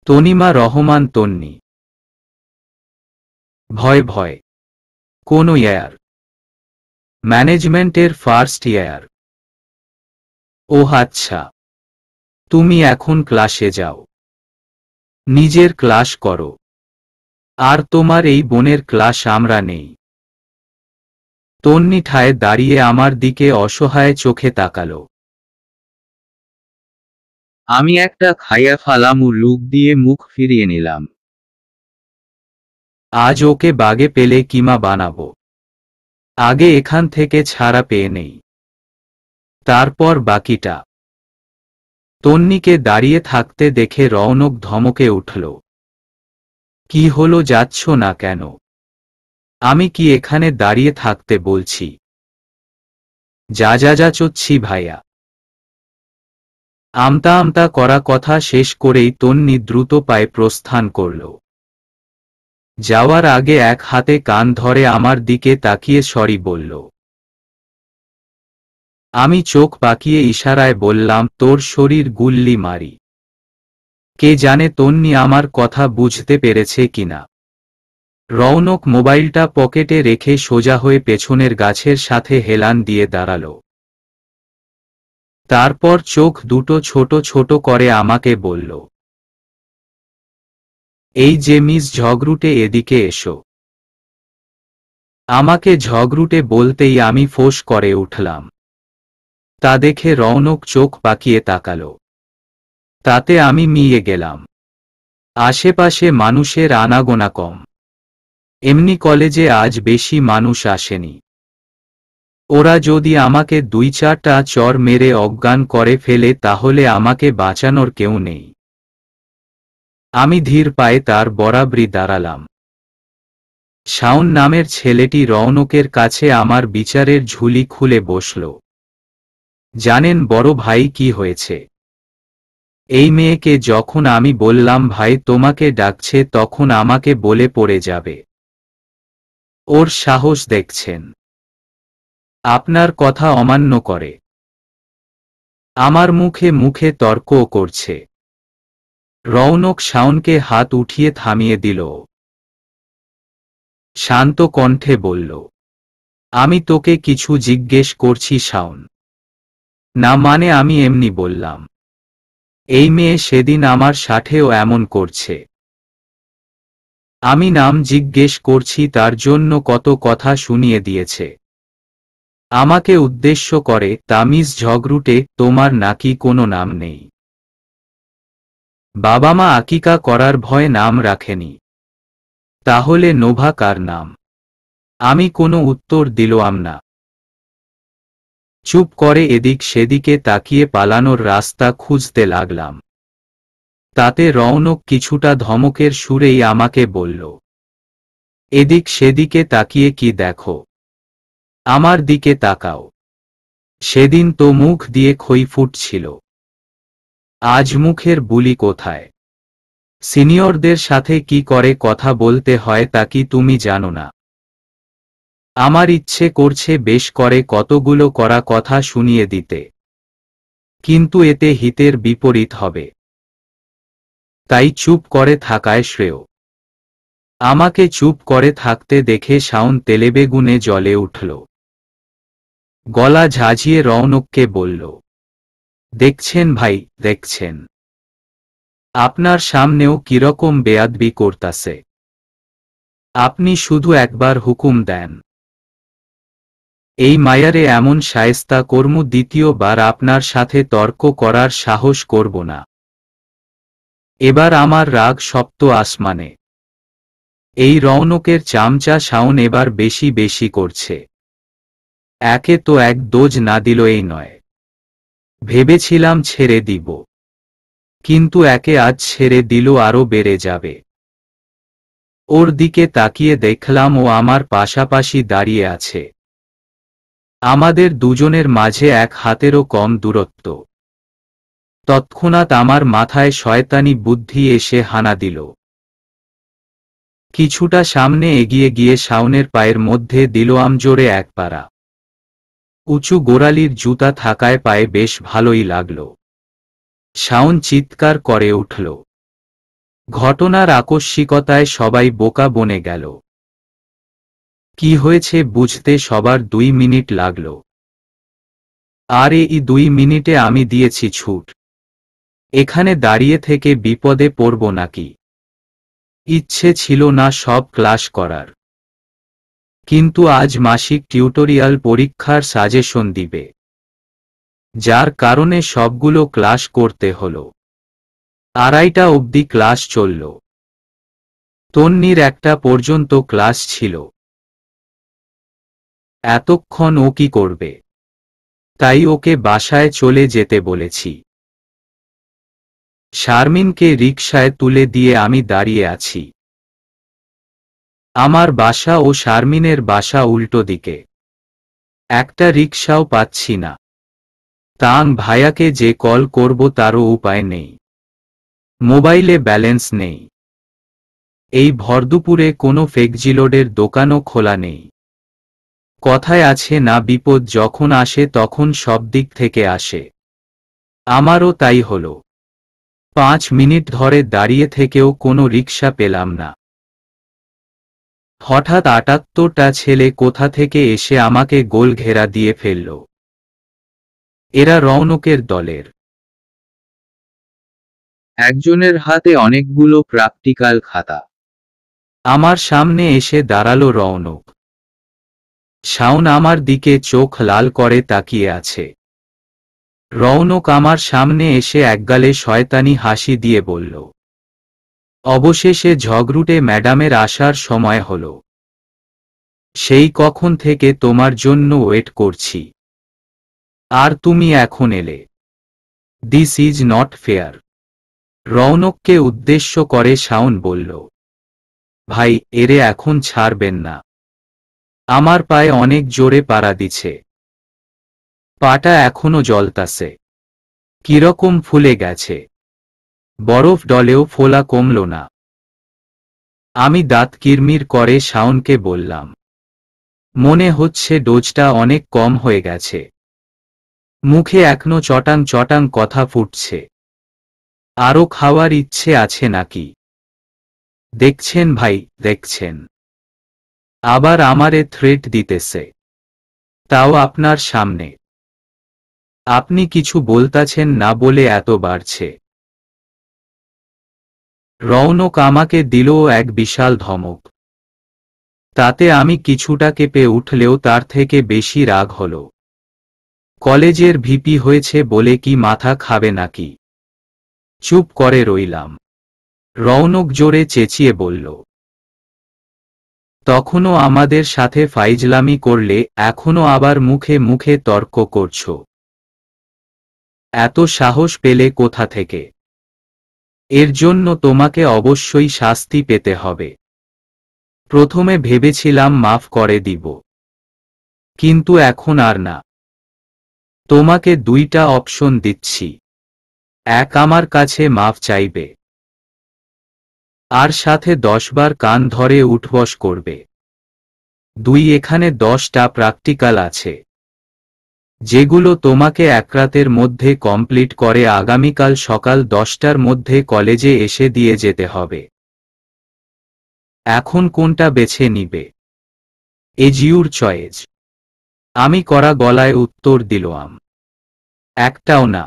তনিমা রহমান তন্নি। ভয় কোন ইয়ার? ম্যানেজমেন্টের ফার্স্ট ইয়ার। ওহ আচ্ছা, তুমি এখন ক্লাসে যাও, নিজের ক্লাস করো। আর তোমার এই বোনের ক্লাস আমরা নেই। তন্নি ঠায় দাঁড়িয়ে আমার দিকে অসহায় চোখে তাকালো। আমি একটা খাইয়া ফালামু লুক দিয়ে মুখ ফিরিয়ে নিলাম। আজ ওকে বাগে পেলে কিমা বানাবো। আগে এখান থেকে ছাড়া পেয়ে নেই, তারপর বাকিটা। তন্নিকে দাঁড়িয়ে থাকতে দেখে রৌনক ধমকে উঠল। কি হলো, যাচ্ছ না কেন? আমি কি এখানে দাঁড়িয়ে থাকতে বলছি? যা চচ্ছি ভাইয়া। আমতা করা কথা শেষ করেই তন্নি দ্রুত পায়ে প্রস্থান করল। যাওয়ার আগে এক হাতে কান ধরে আমার দিকে তাকিয়ে সরি বলল। আমি চোখ পাকিয়ে ইশারায় বললাম, তোর শরীর গুল্লি মারি। কে জানে তন্নি আমার কথা বুঝতে পেরেছে কিনা। রৌনক মোবাইলটা পকেটে রেখে সোজা হয়ে পেছনের গাছের সাথে হেলান দিয়ে দাঁড়াল। তারপর চোখ দুটো ছোট ছোট করে আমাকে বলল, এই যে মিস ঝগড়ুটে, এদিকে এসো। আমাকে ঝগড়ুটে বলতেই আমি ফোঁস করে উঠলাম। তা দেখে রৌনক চোখ পাকিয়ে তাকাল। তাতে আমি মিয়ে গেলাম। আশেপাশে মানুষের আনাগোনা কম। এমনি কলেজে আজ বেশি মানুষ আসেনি। ওরা যদি আমাকে 2-4টা চড় মেরে অজ্ঞান করে ফেলে তাহলে আমাকে বাঁচানোর কেউ নেই। আমি ধীর পায়ে তার বরাবরই দাঁড়ালাম। শাওন নামের ছেলেটি রৌনকের কাছে আমার বিচারের ঝুলি খুলে বসল। জানেন বড় ভাই কি হয়েছে? এই মেয়েকে যখন আমি বললাম ভাই তোমাকে ডাকছে তখন আমাকে বলে পড়ে যাবে। ওর সাহস দেখছেন, আপনার কথা অমান্য করে, আমার মুখে মুখে তর্কও করছে। রৌনক শাওনকে হাত উঠিয়ে থামিয়ে দিল। শান্ত কণ্ঠে বলল, আমি তোকে কিছু জিজ্ঞেস করছি শাওন। না মানে আমি এমনি বললাম। এই মেয়ে সেদিন আমার সাথেও এমন করছে। আমি নাম জিজ্ঞেস করছি তার জন্য কত কথা শুনিয়ে দিয়েছে। আমাকে উদ্দেশ্য করে তামিজ ঝগড়ুটে তোমার নাকি কোনো নাম নেই? বাবা মা আকিকা করার ভয়ে নাম রাখেনি, তাহলে নোভা কার নাম? আমি কোনো উত্তর দিলাম না। চুপ করে এদিক সেদিকে তাকিয়ে পালানোর রাস্তা খুঁজতে লাগলাম। তাতে রৌনক কিছুটা ধমকের সুরেই আমাকে বলল, এদিক সেদিকে তাকিয়ে কি দেখো? আমার দিকে তাকাও। সেদিন তো মুখ দিয়ে খই ফুটছিল, আজ মুখের বুলি কোথায়? সিনিয়রদের সাথে কি করে কথা বলতে হয় তা কি তুমি জানো না? আমার ইচ্ছে করছে বেশ করে কতগুলো করা কথা শুনিয়ে দিতে, কিন্তু এতে হিতের বিপরীত হবে, তাই চুপ করে থাকায় শ্রেয়। আমাকে চুপ করে থাকতে দেখে শাওন তেলেবেগুনে জ্বলে উঠল। গলা ঝাঁঝিয়ে রৌনককে বলল, দেখছেন ভাই, দেখছেন আপনার সামনেও কিরকম বেয়াদবি করতাছে। আপনি শুধু একবার হুকুম দেন, এই মায়ারে এমন শায়েস্তা কর্ম দ্বিতীয়বার আপনার সাথে তর্ক করার সাহস করব না। এবার আমার রাগ সপ্ত আসমানে। এই রৌনকের চামচা শাওন এবার বেশি বেশি করছে। একে তো এক ডোজ না দিল এই নয়, ভেবেছিলাম ছেড়ে দিব, কিন্তু একে আজ ছেড়ে দিল আরো বেড়ে যাবে। ওর দিকে তাকিয়ে দেখলাম ও আমার পাশাপাশি দাঁড়িয়ে আছে। আমাদের দুজনের মাঝে এক হাতেরও কম দূরত্ব। তৎক্ষণাৎ আমার মাথায় শয়তানি বুদ্ধি এসে হানা দিল। কিছুটা সামনে এগিয়ে গিয়ে শাওনের পায়ের মধ্যে দিলাম জোরে এক পাড়া। উঁচু গোড়ালির জুতা থাকায় পায়ে বেশ ভালোই লাগল। শাওন চিৎকার করে উঠল। ঘটনার আকস্মিকতায় সবাই বোকা বনে গেল। কি হয়েছে বুঝতে সবার 2 মিনিট লাগল। আর এই 2 মিনিটে আমি দিয়েছি ছুট। এখানে দাঁড়িয়ে থেকে বিপদে পড়ব নাকি? ইচ্ছে ছিল না সব ক্লাস করার, কিন্তু আজ মাসিক টিউটোরিয়াল পরীক্ষার সাজেশন দিবে, যার কারণে সবগুলো ক্লাস করতে হলো। 2:30 অবধি ক্লাস চলল। তন্নির 1টা পর্যন্ত ক্লাস ছিল। এতক্ষণ ও কি করবে? তাই ওকে বাসায় চলে যেতে বলেছি। শারমিনকে রিকশায় তুলে দিয়ে আমি দাঁড়িয়ে আছি। আমার বাসা ও শারমিনের বাসা উল্টো দিকে। একটা রিকশাও পাচ্ছি না। তাং ভাইয়াকে যে কল করব তারও উপায় নেই। মোবাইলে ব্যালেন্স নেই। এই ভরদুপুরে কোনো ফেকজিলোডের দোকানও খোলা নেই। কথায় আছে না, বিপদ যখন আসে তখন সব দিক থেকে আসে। আমারও তাই হলো। 5 মিনিট ধরে দাঁড়িয়ে থেকেও কোনো রিকশা পেলাম না। হঠাৎ 78টা ছেলে কোথা থেকে এসে আমাকে গোল ঘেরা দিয়ে ফেলল। এরা রৌনকের দলের। একজনের হাতে অনেকগুলো প্র্যাকটিক্যাল খাতা। আমার সামনে এসে দাঁড়ালো রৌনক। শাওন আমার দিকে চোখ লাল করে তাকিয়ে আছে। রৌনক আমার সামনে এসে একগালে শয়তানি হাসি দিয়ে বলল, অবশেষে ঝগড়ুটে ম্যাডামের আসার সময় হলো। সেই কখন থেকে তোমার জন্য ওয়েট করছি, আর তুমি এখন এলে। This is not fair. রৌনককে উদ্দেশ্য করে শাওন বলল, ভাই এরে এখন ছাড়বেন না। আমার পায়ে অনেক জোরে পাড়া দিছে। পাটা এখনো জ্বলতাছে, কিরকম ফুলে গেছে। বরফ ডলেও ফোলা কমল না। আমি দাঁত কিরমির করে শাওনকে বললাম, মনে হচ্ছে ডোজটা অনেক কম হয়ে গেছে। মুখে এখনো চটাং চটাং কথা ফুটছে। আরো খাওয়ার ইচ্ছে আছে নাকি? দেখছেন ভাই, দেখছেন। আবার আমারে থ্রেট দিতেছে, তাও আপনার সামনে। আপনি কিছু বলতাছেন না বলে এত বাড়ছে। রৌনক আমাকে দিল এক বিশাল ধমক। তাতে আমি কিছুটা কেঁপে উঠলেও তার থেকে বেশি রাগ হল। কলেজের ভিপি হয়েছে বলে কি মাথা খাবে নাকি? চুপ করে রইলাম। রৌনক জোরে চেঁচিয়ে বলল, তখনও আমাদের সাথে ফাইজলামি করলে এখনো আবার মুখে মুখে তর্ক করছো? এত সাহস পেলে কোথা থেকে? এর জন্য তোমাকে অবশ্যই শাস্তি পেতে হবে। প্রথমে ভেবেছিলাম মাফ করে দিব, কিন্তু এখন আর না। তোমাকে দুইটা অপশন দিচ্ছি। এক, আমার কাছে মাফ চাইবে, আর সাথে 10 বার কান ধরে উঠবস করবে। দুই, এখানে 10টা প্র্যাকটিক্যাল আছে, যেগুলো তোমাকে এক রাতের মধ্যে কমপ্লিট করে আগামীকাল সকাল 10টার মধ্যে কলেজে এসে দিয়ে যেতে হবে। এখন কোনটা বেছে নিবে? Is your choice. আমি কড়া গলায় উত্তর দিলাম, একটাও না।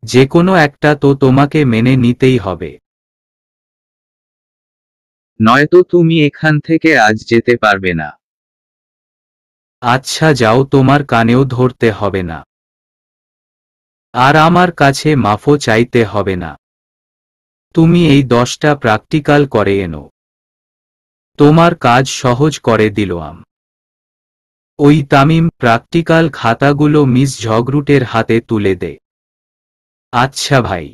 যে কোনো একটা তো তোমাকে মেনে নিতেই হবে। নয়তো তুমি এখান থেকে আজ যেতে পারবে না। আচ্ছা যাও, তোমার কানেও ধরতে হবে না, আর আমার কাছে মাফও চাইতে হবে না। তুমি এই 10টা প্র্যাকটিক্যাল করে এনো, তোমার কাজ সহজ করে দিলাম। ওই তামিম, প্র্যাকটিক্যাল খাতাগুলো মিস ঝগরুটের হাতে তুলে দে। আচ্ছা ভাই।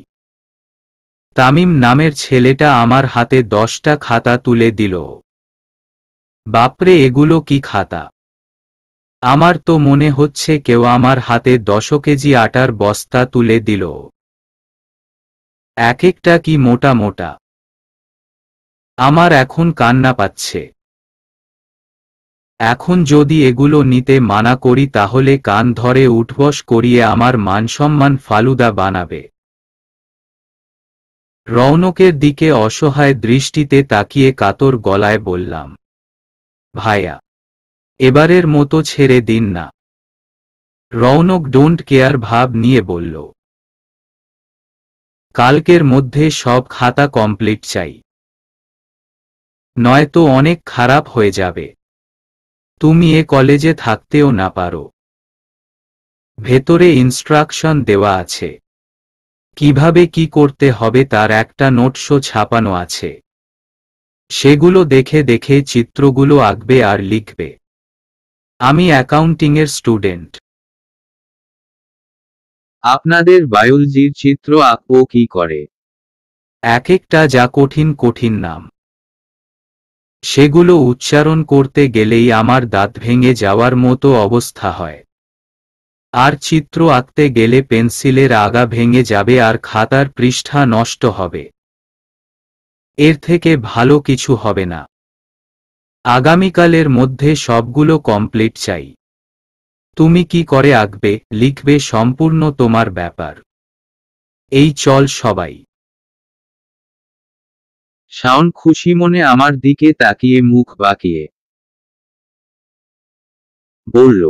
তামিম নামের ছেলেটা আমার হাতে 10টা খাতা তুলে দিল। বাপরে, এগুলো কি খাতা! আমার তো মনে হচ্ছে কেউ আমার হাতে 10 কেজি আটার বস্তা তুলে দিল। এক একটা কি মোটা মোটা! আমার এখন কান্না পাচ্ছে। এখন যদি এগুলো নিতে মানা করি তাহলে কান ধরে উঠবস করিয়ে আমার মানসম্মান ফালুদা বানাবে। রৌনকের দিকে অসহায় দৃষ্টিতে তাকিয়ে কাতর গলায় বললাম, ভাইয়া, এবারের মতো ছেড়ে দিন না। রৌনক ডোন্ট কেয়ার ভাব নিয়ে বলল, কালকের মধ্যে সব খাতা কমপ্লিট চাই, নয়তো অনেক খারাপ হয়ে যাবে। তুমি এ কলেজে থাকতেও না পারো। ভেতরে ইনস্ট্রাকশন দেওয়া আছে, কিভাবে কি করতে হবে তার একটা নোটসও ছাপানো আছে। সেগুলো দেখে দেখে চিত্রগুলো আঁকবে আর লিখবে। আমি অ্যাকাউন্টিংয়ের স্টুডেন্ট। আপনাদের বায়োলজির চিত্র আঁকবো কি করে? এক একটা যা কঠিন কঠিন নাম, সেগুলো উচ্চারণ করতে গেলেই আমার দাঁত ভেঙে যাওয়ার মতো অবস্থা হয়। আর চিত্র আঁকতে গেলে পেন্সিলের আগা ভেঙে যাবে আর খাতার পৃষ্ঠা নষ্ট হবে। এর থেকে ভালো কিছু হবে না। আগামীকালের মধ্যে সবগুলো কমপ্লিট চাই। তুমি কি করে আঁকবে, লিখবে সম্পূর্ণ তোমার ব্যাপার। এই চল সবাই। শাওন খুশি মনে আমার দিকে তাকিয়ে মুখ বাঁকিয়ে বলল,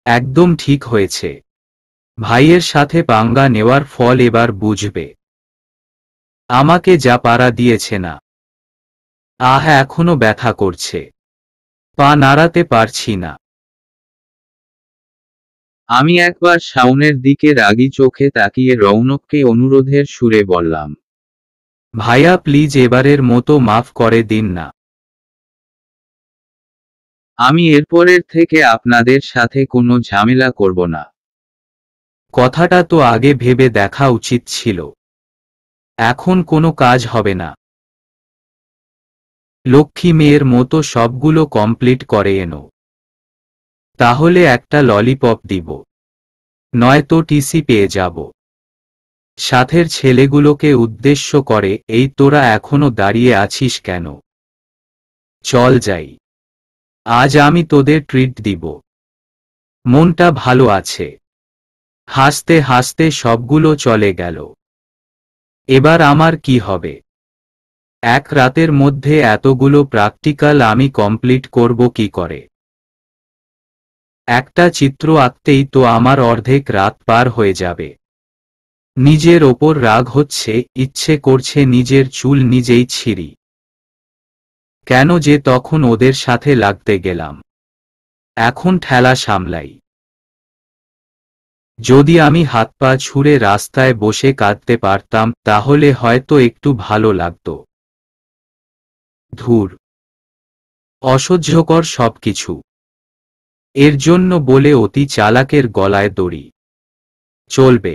একদম ঠিক হয়েছে। ভাইয়ের সাথে পাঙ্গা নেওয়ার ফল এবার বুঝবে। আমাকে যা পাড়া দিয়েছে না, এখনো ব্যথা করছে। পা নাড়াতে পারছি না। আমি একবার শাওনের দিকে রাগী চোখে তাকিয়ে রৌনককে অনুরোধের সুরে বললাম, ভাইয়া প্লিজ এবারের মতো মাফ করে দিন না। আমি এরপরের থেকে আপনাদের সাথে কোনো ঝামেলা করব না। কথাটা তো আগে ভেবে দেখা উচিত ছিল। এখন কোনো কাজ হবে না। লক্ষ্মী মেয়ের মতো সবগুলো কমপ্লিট করে এনো, তাহলে একটা ললিপপ দিব, নয়তো টিসি পেয়ে যাব। সাথের ছেলেগুলোকে উদ্দেশ্য করে, এই তোরা এখনো দাঁড়িয়ে আছিস কেন? চল যাই, আজ আমি তোদের ট্রিট দিব। মনটা ভালো আছে। হাসতে হাসতে সবগুলো চলে গেল। এবার আমার কি হবে? এক রাতের মধ্যে এতগুলো প্র্যাকটিক্যাল আমি কমপ্লিট করব কি করে? একটা চিত্র আঁকতেই তো আমার অর্ধেক রাত পার হয়ে যাবে। নিজের ওপর রাগ হচ্ছে, ইচ্ছে করছে নিজের চুল নিজেই ছিঁড়ি। কেন যে তখন ওদের সাথে লাগতে গেলাম? এখন ঠেলা সামলাই। যদি আমি হাত পা ছুঁড়ে রাস্তায় বসে কাঁদতে পারতাম তাহলে হয়তো একটু ভালো লাগতো। ধুর, অসহ্যকর সবকিছু। এর জন্য বলে অতি চালাকের গলায় দড়ি। চলবে।